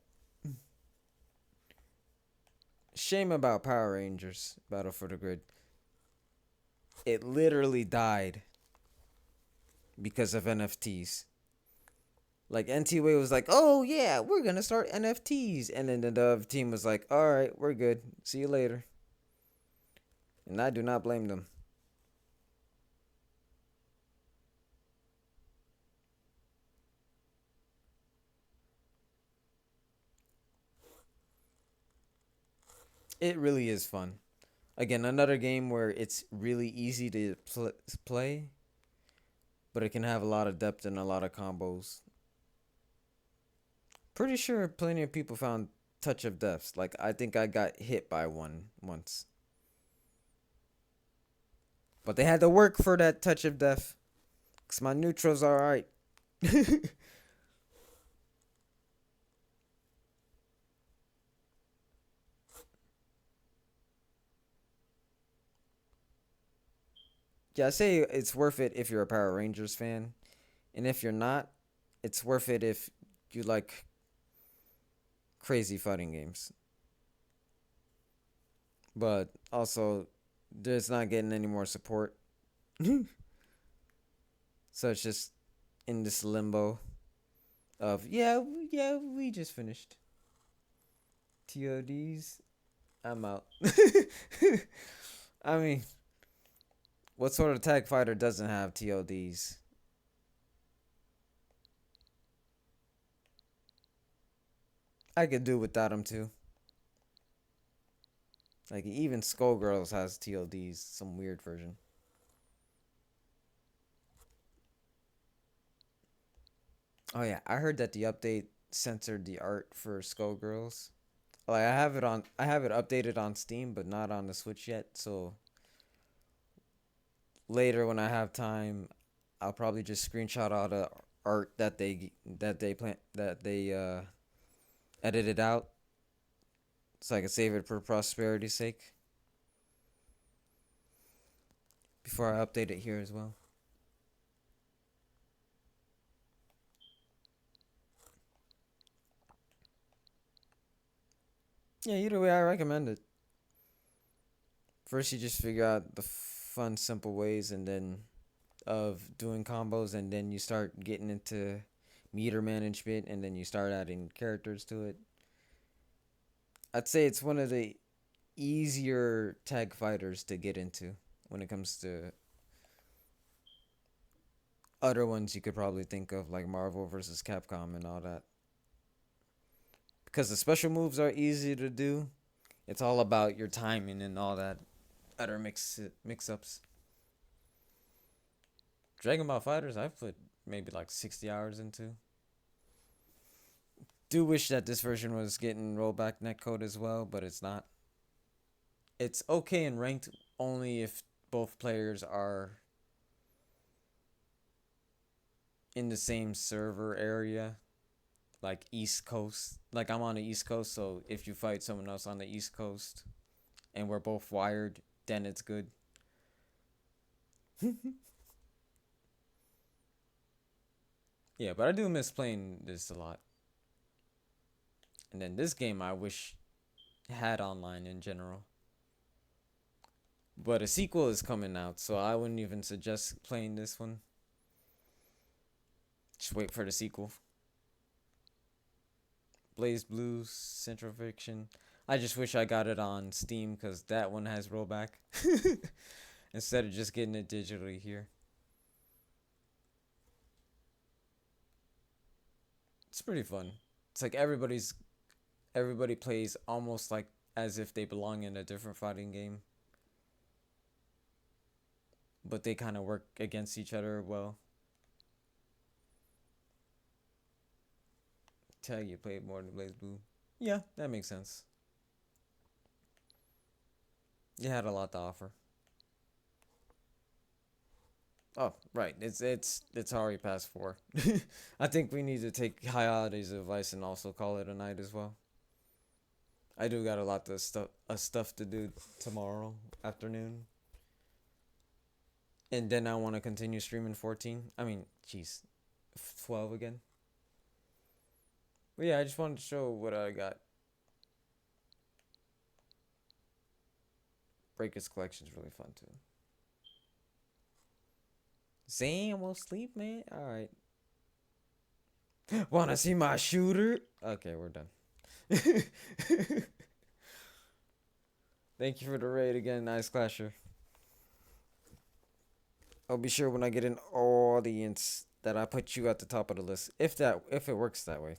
Shame about Power Rangers Battle for the Grid. It literally died because of NFTs. Like NT-Way was like, "Oh yeah, we're gonna start NFTs," and then the dev team was like, "All right, we're good. See you later." And I do not blame them. It really is fun. Again, another game where it's really easy to play, but it can have a lot of depth and a lot of combos. Pretty sure plenty of people found Touch of Death. Like, I think I got hit by one once. But they had to work for that Touch of Death. Because my neutral's alright. Yeah, I say it's worth it if you're a Power Rangers fan, and if you're not, it's worth it if you like crazy fighting games. But also, it's not getting any more support, so it's just in this limbo of we just finished TODs. I'm out. I mean, what sort of tag fighter doesn't have TODs? I could do without them too. Like even Skullgirls has TODs, some weird version. Oh yeah, I heard that the update censored the art for Skullgirls. Like I have it updated on Steam, but not on the Switch yet. So later when I have time, I'll probably just screenshot all the art that they edited out, so I can save it for prosperity's sake before I update it here as well. Yeah, either way, I recommend it. First, you just figure out the fun, simple ways, and then of doing combos, and then you start getting into meter management, and then you start adding characters to it. I'd say it's one of the easier tag fighters to get into when it comes to other ones you could probably think of, like Marvel versus Capcom and all that. Because the special moves are easy to do. It's all about your timing and all that other mix-ups. Dragon Ball Fighters, I've put maybe like 60 hours into. Do wish that this version was getting rollback netcode as well, but it's not. It's okay in ranked only if both players are in the same server area, like East Coast. Like I'm on the East Coast, so if you fight someone else on the East Coast and we're both wired, then it's good. Yeah, but I do miss playing this a lot. And then this game I wish had online in general. But a sequel is coming out, so I wouldn't even suggest playing this one. Just wait for the sequel. Blaze Blue, Central Fiction. I just wish I got it on Steam because that one has rollback. Instead of just getting it digitally here. It's pretty fun. It's like everybody plays almost like as if they belong in a different fighting game. But they kind of work against each other well. Tell you played more than Blaze Blue. Yeah, that makes sense. You had a lot to offer. Oh, right. It's already past 4. I think we need to take Hayati's advice and also call it a night as well. I do got a lot of stuff to do tomorrow afternoon. And then I want to continue streaming 14. I mean, jeez, 12 again. But yeah, I just wanted to show what I got. Breaker's Collection is really fun too. Zane will sleep, man. All right. Wanna see my shooter? Okay, we're done. Thank you for the raid again, Nice Clasher. I'll be sure when I get an audience that I put you at the top of the list, if it works that way.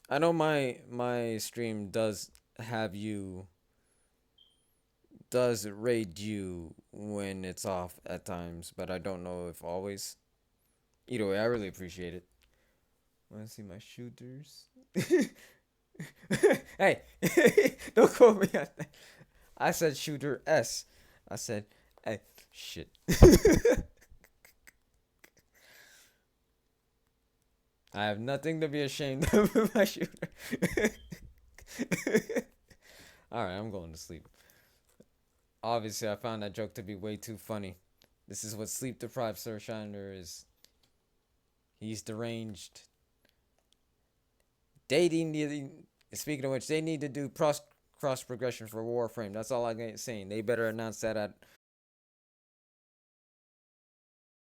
I know my stream does raid you when it's off at times, but I don't know if always. Either way, I really appreciate it. Want to see my shooters? Hey, don't call me out that. I said shooter S. I said, hey, shit. I have nothing to be ashamed of with my shooter. Alright, I'm going to sleep. Obviously, I found that joke to be way too funny. This is what sleep deprived Sur-Shiner is. He's deranged. Speaking of which, they need to do cross progression for Warframe. That's all I'm saying. They better announce that at